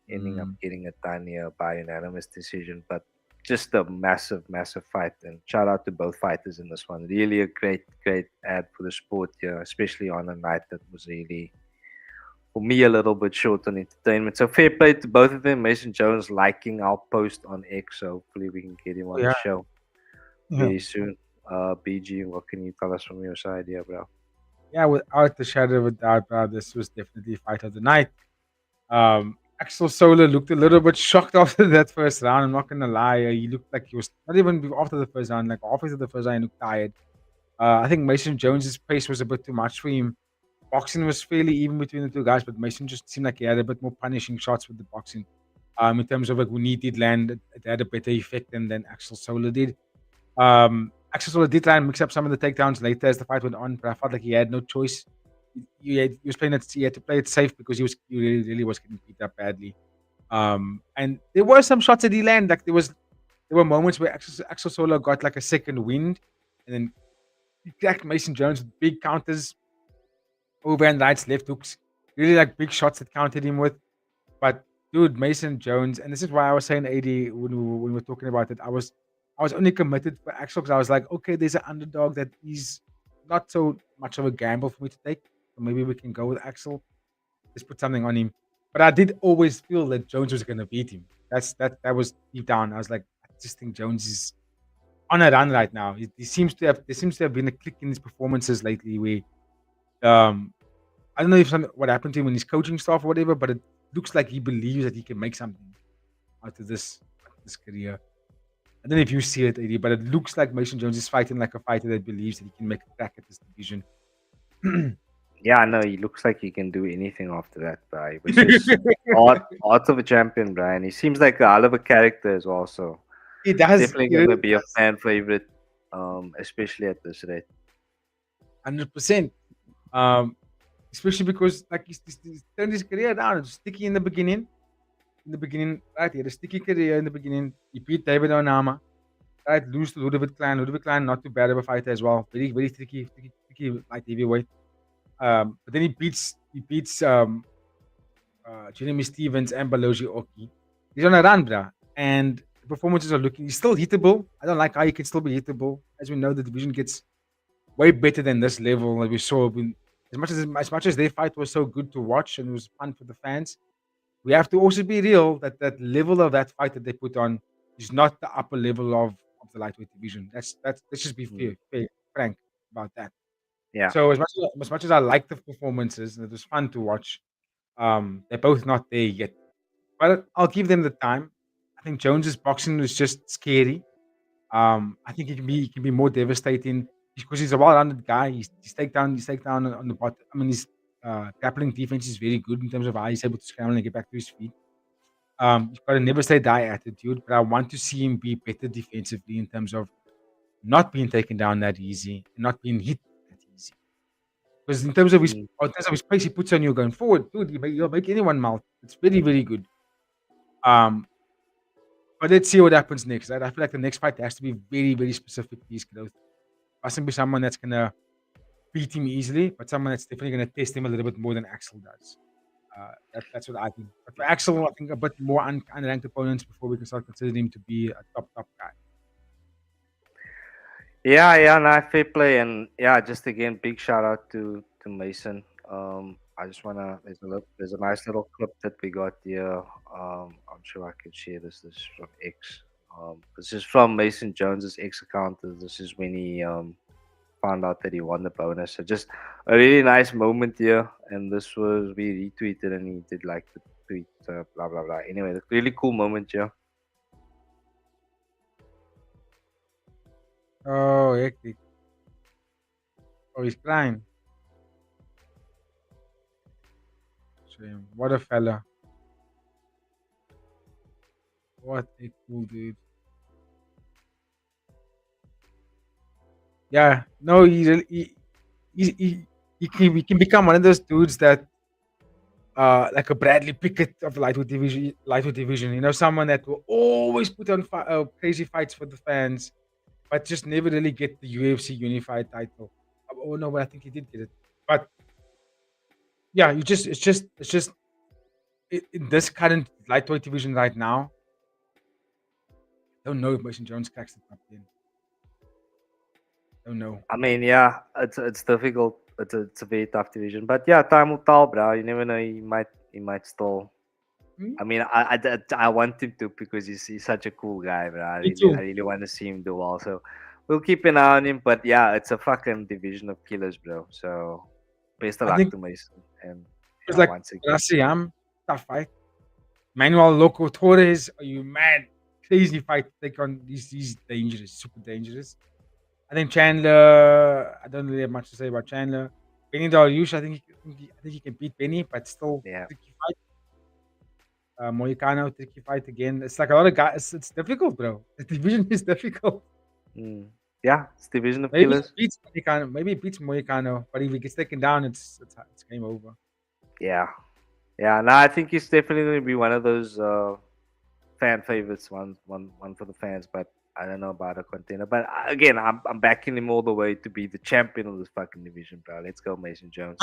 ending up getting it done here by unanimous decision. But just a massive, massive fight. And shout out to both fighters in this one. Really a great, great ad for the sport here, especially on a night that was really, for me, a little bit short on entertainment. So fair play to both of them. Mason Jones liking our post on X, so hopefully we can get him on the show very soon. BG, what can you tell us from your side here, bro? Yeah, without the shadow of a doubt, bro, this was definitely fight of the night. Axel Sola looked a little bit shocked after that first round. I'm not gonna lie, he looked like he was not even after the first round, like halfway through the first round, he looked tired. I think Mason Jones's pace was a bit too much for him. Boxing was fairly even between the two guys, but Mason just seemed like he had a bit more punishing shots with the boxing. In terms of like when he did land, it had a better effect than Axel Sola did. Axel Sola did try and mix up some of the takedowns later as the fight went on, but I felt like he had no choice. He had to play it safe because he really was getting beat up badly. And there were some shots that he landed. Like there were moments where Axel Sola got like a second wind, and then he cracked Mason Jones with big counters. Over and rights, left hooks, really like big shots that counted him with. But dude, Mason Jones, and this is why I was saying AD when we were talking about it, I was only committed for Axel because I was like, okay, there's an underdog that is not so much of a gamble for me to take. So maybe we can go with Axel. Let's put something on him. But I did always feel that Jones was gonna beat him. That was deep down. I was like, I just think Jones is on a run right now. There seems to have been a click in his performances lately where I don't know if what happened to him in his coaching staff or whatever, but it looks like he believes that he can make something out of this career. I don't know if you see it, AD, but it looks like Mason Jones is fighting like a fighter that believes that he can make a crack at this division. Yeah, I know. He looks like he can do anything after that, bro. Which is art of a champion, bro. And he seems like a hell of a character as well. So he does. Definitely going to be a fan favorite, especially at this rate. 100%. Especially because like he's turned his career down. It was sticky in the beginning. Right? He had a sticky career in the beginning. He beat David Onama. Right? Lose to Ludwig Klein. Ludwig Klein, not too bad of a fighter as well. Very, very tricky light heavyweight. But then he beats Jeremy Stevens and Baloji Oki. He's on a run, bruh. And the performances are looking. He's still hittable. I don't like how he can still be hittable. As we know, the division gets way better than this level that we saw. As much as their fight was so good to watch and it was fun for the fans, we have to also be real that level of that fight that they put on is not the upper level of the lightweight division. Let's just be frank about that. Yeah. So as much as I like the performances and it was fun to watch, they're both not there yet. But I'll give them the time. I think Jones's boxing is just scary. I think it can be more devastating because he's a well-rounded guy. His takedown on the bottom. I mean, his grappling defense is very good in terms of how he's able to scramble and get back to his feet. He's got a never say die attitude, but I want to see him be better defensively in terms of not being taken down that easy and not being hit that easy. Because in terms of his pace he puts on you going forward, dude, you'll make anyone melt. It's very, very good. But let's see what happens next. Right? I feel like the next fight has to be very, very specific to his growth. Mustn't be someone that's gonna beat him easily, but someone that's definitely gonna test him a little bit more than Axel does. That's what I think. But for Axel, I think a bit more unranked opponents before we can start considering him to be a top guy. Yeah, no, fair play, and yeah, just again, big shout out to Mason. I just wanna there's a nice little clip that we got here. I'm sure I can share this. This is from X. This is from Mason Jones's X account. This is when he found out that he won the bonus. So just a really nice moment here, and this was we retweeted and he did like the tweet, blah blah blah. Anyway, the really cool moment here. Oh, hectic. Oh, he's crying. Shame. What a fella. What a cool dude. Yeah, no, he can become one of those dudes that like a Bradley Pickett of lightweight division. You know, someone that will always put on crazy fights for the fans, but just never really get the UFC unified title. Oh no, but I think he did get it. But yeah, it's just in this current lightweight division right now. I don't know if Mason Jones cracks the top 10. Don't know. I mean, yeah, it's difficult. It's a very tough division, but yeah, time will tell, bro. You never know. He might still. I mean, I want him to because he's such a cool guy, bro. I really want to see him do well. So we'll keep an eye on him. But yeah, it's a fucking division of killers, bro. So best of luck to Mason. And it's like Rasiam, tough fight. Manuel Loco Torres, are you mad? Crazy fight to take on these dangerous, super dangerous. I think Chandler. I don't really have much to say about Chandler. Benny Dariush, I think he can beat Benny, but still tricky fight. Moicano, tricky fight again. It's like a lot of guys. It's difficult, bro. The division is difficult. Yeah, it's division of killers. Maybe it beats Moicano, but if he gets taken down, it's game over. Yeah. No, I think he's definitely going to be one of those fan favorites, one for the fans, but I don't know about a contender. But again, I'm backing him all the way to be the champion of this fucking division, bro. Let's go, Mason Jones.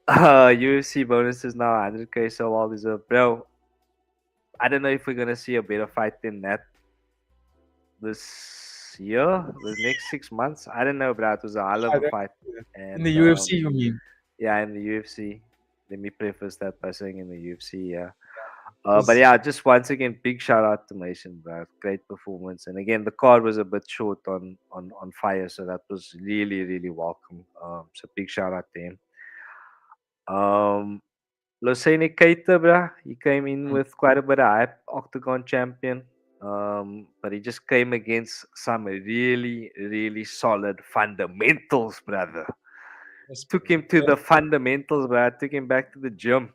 UFC bonuses now 100k so well deserved, bro. I don't know if we're gonna see a better fight than that this year, the next 6 months. I don't know, bro. It was a hell of a fight. And, in the UFC, you mean? Yeah, in the UFC. Let me preface that by saying in the UFC, yeah. But yeah, just once again, big shout out to Mason, bro. Great performance, and again, the card was a bit short on fire, so that was really, really welcome. So big shout out to him. Lerone Murph, bro, he came in with quite a bit of hype, Octagon champion. But he just came against some really, really solid fundamentals, brother. Took him to the fundamentals, bro. Took him back to the gym.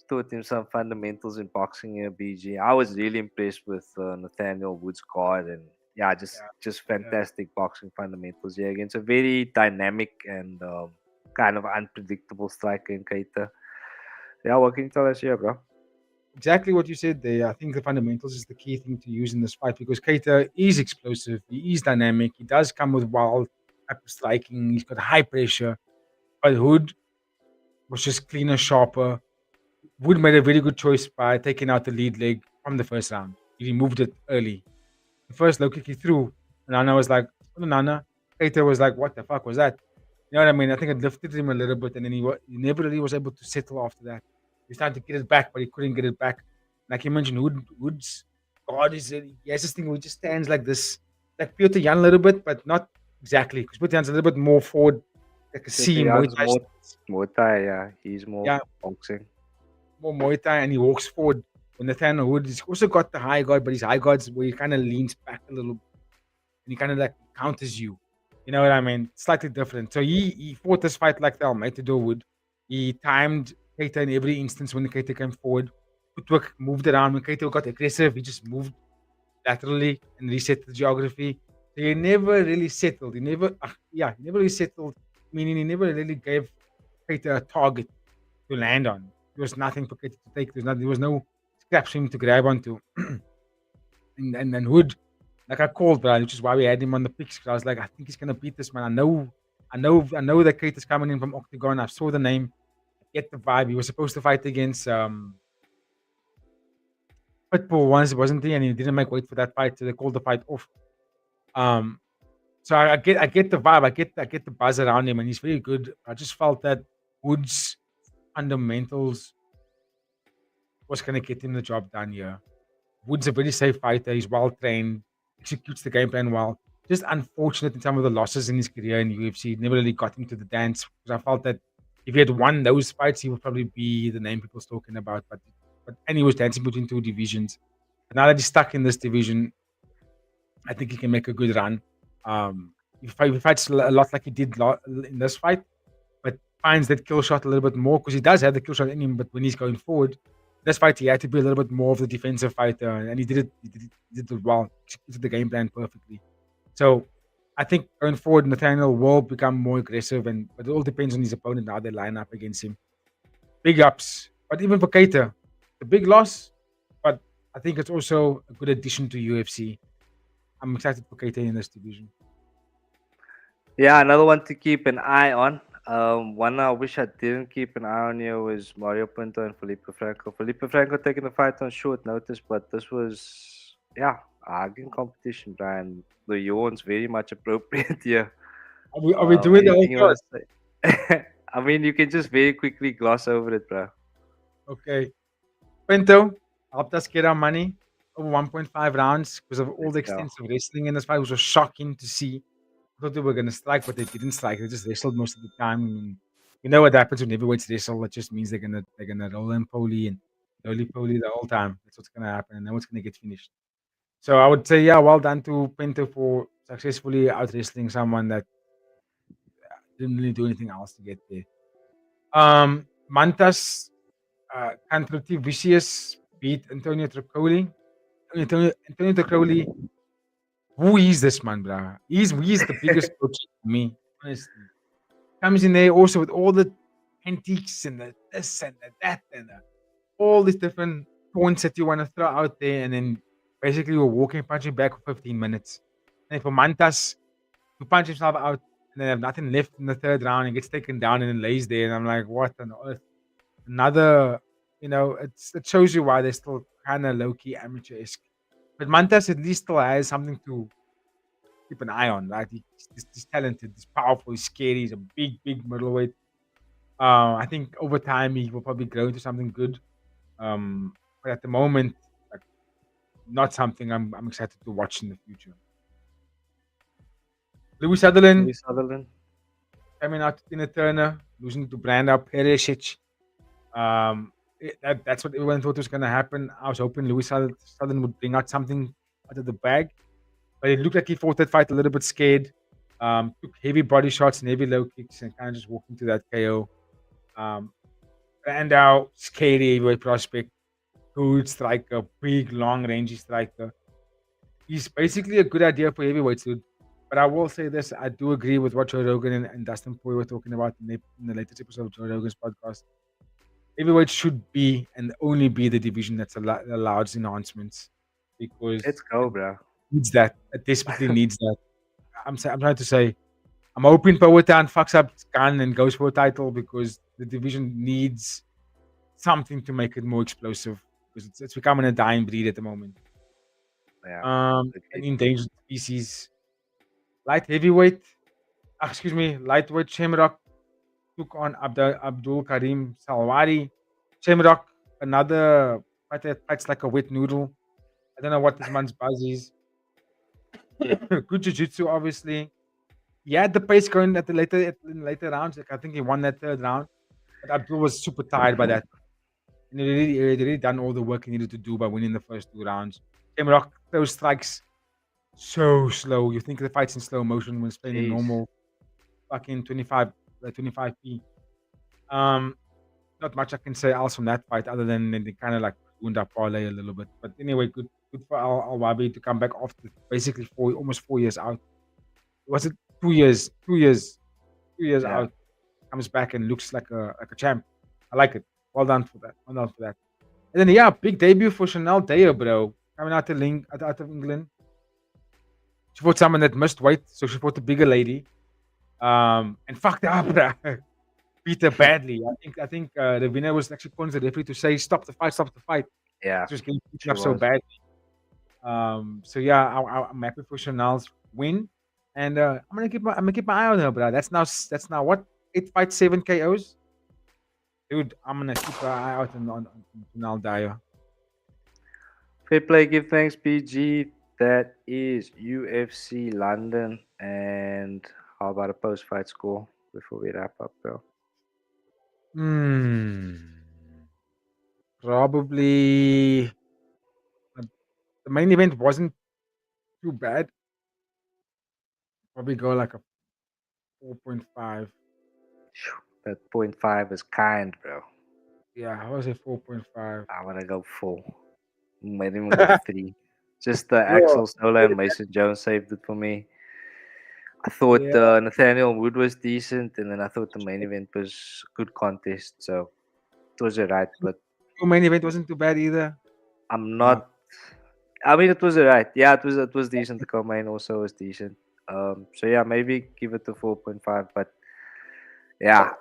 Taught him some fundamentals in boxing here, BG. I was really impressed with Nathaniel Wood's card, and just fantastic boxing fundamentals here against a very dynamic and kind of unpredictable striker in Keita. Yeah, what can you tell us here, bro? Exactly what you said there. I think the fundamentals is the key thing to use in this fight because Keita is explosive, he is dynamic, he does come with wild type of striking, he's got high pressure, but Hood was just cleaner, sharper. Wood made a very good choice by taking out the lead leg from the first round. He removed it early. The first low kick he threw, Anane was like, Anane. Keita was like, what the fuck was that? You know what I mean? I think it lifted him a little bit, and then he never really was able to settle after that. He was trying to get it back, but he couldn't get it back. Like you mentioned, Wood's God he has this thing where he just stands like this, like Piotr Jan a little bit, but not exactly. Because Piotr Jan's a little bit more forward, like a seam. Muay Thai, yeah. He's more boxing. More Muay Thai, and he walks forward. When Nathaniel Wood, he's also got the high guard, but his high guard's where he kind of leans back a little, and he kind of like counters you. You know what I mean? Slightly different. So he fought this fight like the Almeida would. He timed Keita in every instance when Keita came forward. Footwork moved around. When Keita got aggressive, he just moved laterally and reset the geography. So he never really settled. He never really settled, meaning he never really gave Keita a target to land on. There was nothing for Keita to take. There was no scraps for him to grab onto. and then Hood, like I called, bro, which is why we had him on the picks. Because I was like, I think he's gonna beat this man. I know that Keita's coming in from Octagon. I saw the name, I get the vibe. He was supposed to fight against Pitbull once, wasn't he? And he didn't make weight for that fight, so they called the fight off. Um, so I get the vibe. I get the buzz around him, and he's very good. I just felt that Wood's fundamentals was gonna get him the job done here. Wood's a very safe fighter. He's well trained, executes the game plan well. Just unfortunate in some of the losses in his career in UFC. It never really got him to the dance. Because I felt that if he had won those fights, he would probably be the name people's talking about. And he was dancing between two divisions. But now that he's stuck in this division, I think he can make a good run. He fights a lot like he did in this fight, but finds that kill shot a little bit more because he does have the kill shot in him. But when he's going forward, this fight he had to be a little bit more of the defensive fighter, and he did it. He did it well. Executed the game plan perfectly. So I think going forward, Nathaniel will become more aggressive, but it all depends on his opponent how they line up against him. Big ups, but even for Keita, the big loss, but I think it's also a good addition to UFC. I'm excited for Keita in this division. Yeah, another one to keep an eye on. One I wish I didn't keep an eye on here was Mario Pinto and Felipe Franco. Felipe Franco taking the fight on short notice, but this was, arguing competition, Brian. The yawns very much appropriate here. Are we doing the whole anything you wanna say? I mean, you can just very quickly gloss over it, bro. Okay. Pinto helped us get our money over 1.5 rounds because of all the Let's go. extensive wrestling in this fight, which was shocking to see. I thought they were going to strike, but they didn't strike. They just wrestled most of the time. And you know what happens when heavyweights wrestle? It just means they're gonna roll and poly and poly the whole time. That's what's gonna happen, and then what's gonna get finished. So I would say, well done to Pinto for successfully out wrestling someone that didn't really do anything else to get there. Mantas Cantroti Vicious beat Antonio Tricoli. Antonio Tricoli, who is this man, bro? He's the biggest coach for me, honestly. Comes in there also with all the antiques and the this and the that and all these different points that you want to throw out there, and then basically we're walking, punching back for 15 minutes. And for Mantas to punch himself out and then have nothing left in the third round and gets taken down and then lays there, and I'm like, what on earth? Another, it shows you why they're still kind of low-key amateur-esque. But Mantas at least still has something to keep an eye on, right? He's talented, he's powerful, he's scary, he's a big middleweight. I think over time he will probably grow into something good. But at the moment, like, not something I'm excited to watch in the future. Louis Sutherland coming out to Tina Turner, losing to Branda Perisic. That's what everyone thought was going to happen. I was hoping Louis Sutherland would bring out something out of the bag, but it looked like he fought that fight a little bit scared. Took heavy body shots and heavy low kicks and kind of just walked into that KO. Brandao, scary heavyweight prospect, good striker, big, long, rangy striker. He's basically a good idea for heavyweights, dude. But I will say this: I do agree with what Joe Rogan and Dustin Poirier were talking about in the latest episode of Joe Rogan's podcast. Heavyweight should be and only be the division that's allows enhancements, because Let's go, bro. needs that. It desperately needs that. I'm trying to say, I'm hoping Powhatan fucks up his gun and goes for a title, because the division needs something to make it more explosive, because it's becoming a dying breed at the moment. Yeah. An endangered species. Lightweight Shamrock took on Abdul Karim Salwari. Shamrock, another fight that fights like a wet noodle. I don't know what this man's buzz is. Good jiu-jitsu, obviously. He had the pace going in later rounds. Like, I think he won that third round. But Abdul was super tired by that. And he really done all the work he needed to do by winning the first two rounds. Shamrock, those strikes so slow. You think the fight's in slow motion when it's playing in Jeez. normal fucking 25p. Not much I can say else from that fight other than they kind of like ruined our parlay a little bit. But anyway, good for Al Wabi to come back after basically almost 4 years out. Was it 2 years? 2 years. 2 years Yeah. out. Comes back and looks like a champ. I like it. Well done for that. Well done for that. And then yeah, big debut for Chanel Deo, bro. Coming out of England. She fought someone that missed weight, so she fought the bigger lady. And fucked her up, bro. Beat her badly. I think the winner was actually calling the referee to say stop the fight. Yeah. She was getting She beaten up so was. badly. So yeah, I'm happy for Chanel's win. And I'm gonna keep my eye on her, bro. That's now what? 8 fights, 7 KOs. Dude, I'm gonna keep an eye out on Chanel Dyer. Fair play, give thanks, PG. That is UFC London. And how about a post-fight score before we wrap up, bro? Probably the main event wasn't too bad. Probably go like a 4.5. That 0.5 is kind, bro. Yeah, I was at 4.5. I want to go 4. Might even go 3. Just the Axel Sola and Mason Jones saved it for me. I thought Yeah. Nathaniel Wood was decent, and then I thought the main event was good contest. So it was alright, but The main event wasn't too bad either. I'm not. I mean, it was alright. Yeah, it was decent. The co-main also was decent. So yeah, maybe give it a 4.5. But yeah,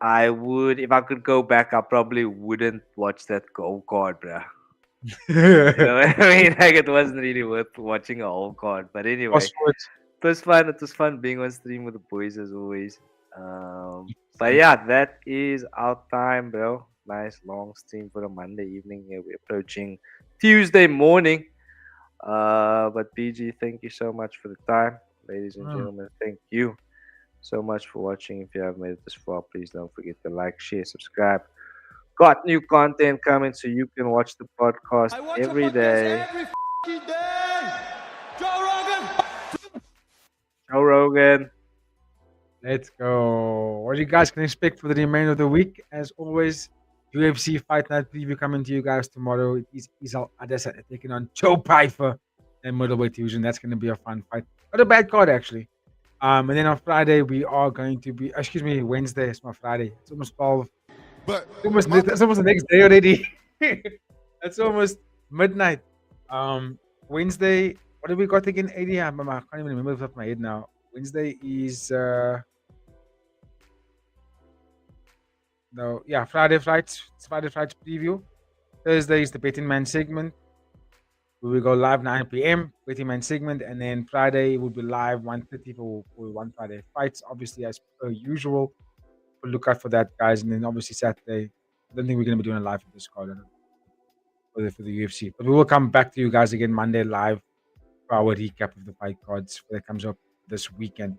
I would if I could go back. I probably wouldn't watch that whole card, bro. You know what I mean? Like it wasn't really worth watching a whole card. But anyway, it was fun. It was fun being on stream with the boys as always. But yeah, that is our time, bro. Nice long stream for a Monday evening. Here we're approaching Tuesday morning. But PG, thank you so much for the time, ladies and gentlemen. Thank you so much for watching. If you have made it this far, please don't forget to like, share, subscribe. Got new content coming, so you can watch the podcast every day. Every f***ing day. Joe Rogan. Joe Rogan. Let's go. What you guys can expect for the remainder of the week? As always, UFC Fight Night preview coming to you guys tomorrow. It is Isal Adesa taking on Joe Pfeiffer and middleweight division. That's going to be a fun fight. Not a bad card, actually. And then on Friday, we are going to be... Wednesday. It's my Friday. It's almost 12. But It's almost the next day already. It's almost midnight. Wednesday... What have we got again? 80? I can't even remember off the top of my head now. Wednesday is... Friday fights. It's Friday fights preview. Thursday is the Betting Man segment. We will go live 9 p.m. Betting Man segment, and then Friday will be live 1:30 for One Friday Fights. Obviously, as per usual, we'll look out for that, guys. And then obviously Saturday, I don't think we're going to be doing a live for this card for the UFC, but we will come back to you guys again Monday live for our recap of the fight cards that comes up this weekend.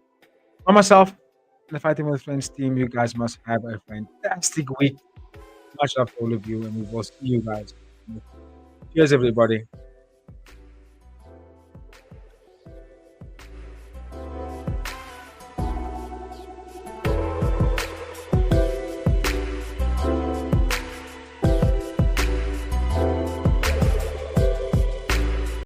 For myself and the Fighting with Friends team, you guys must have a fantastic week. Much love to all of you, and we will see you guys. Cheers, everybody.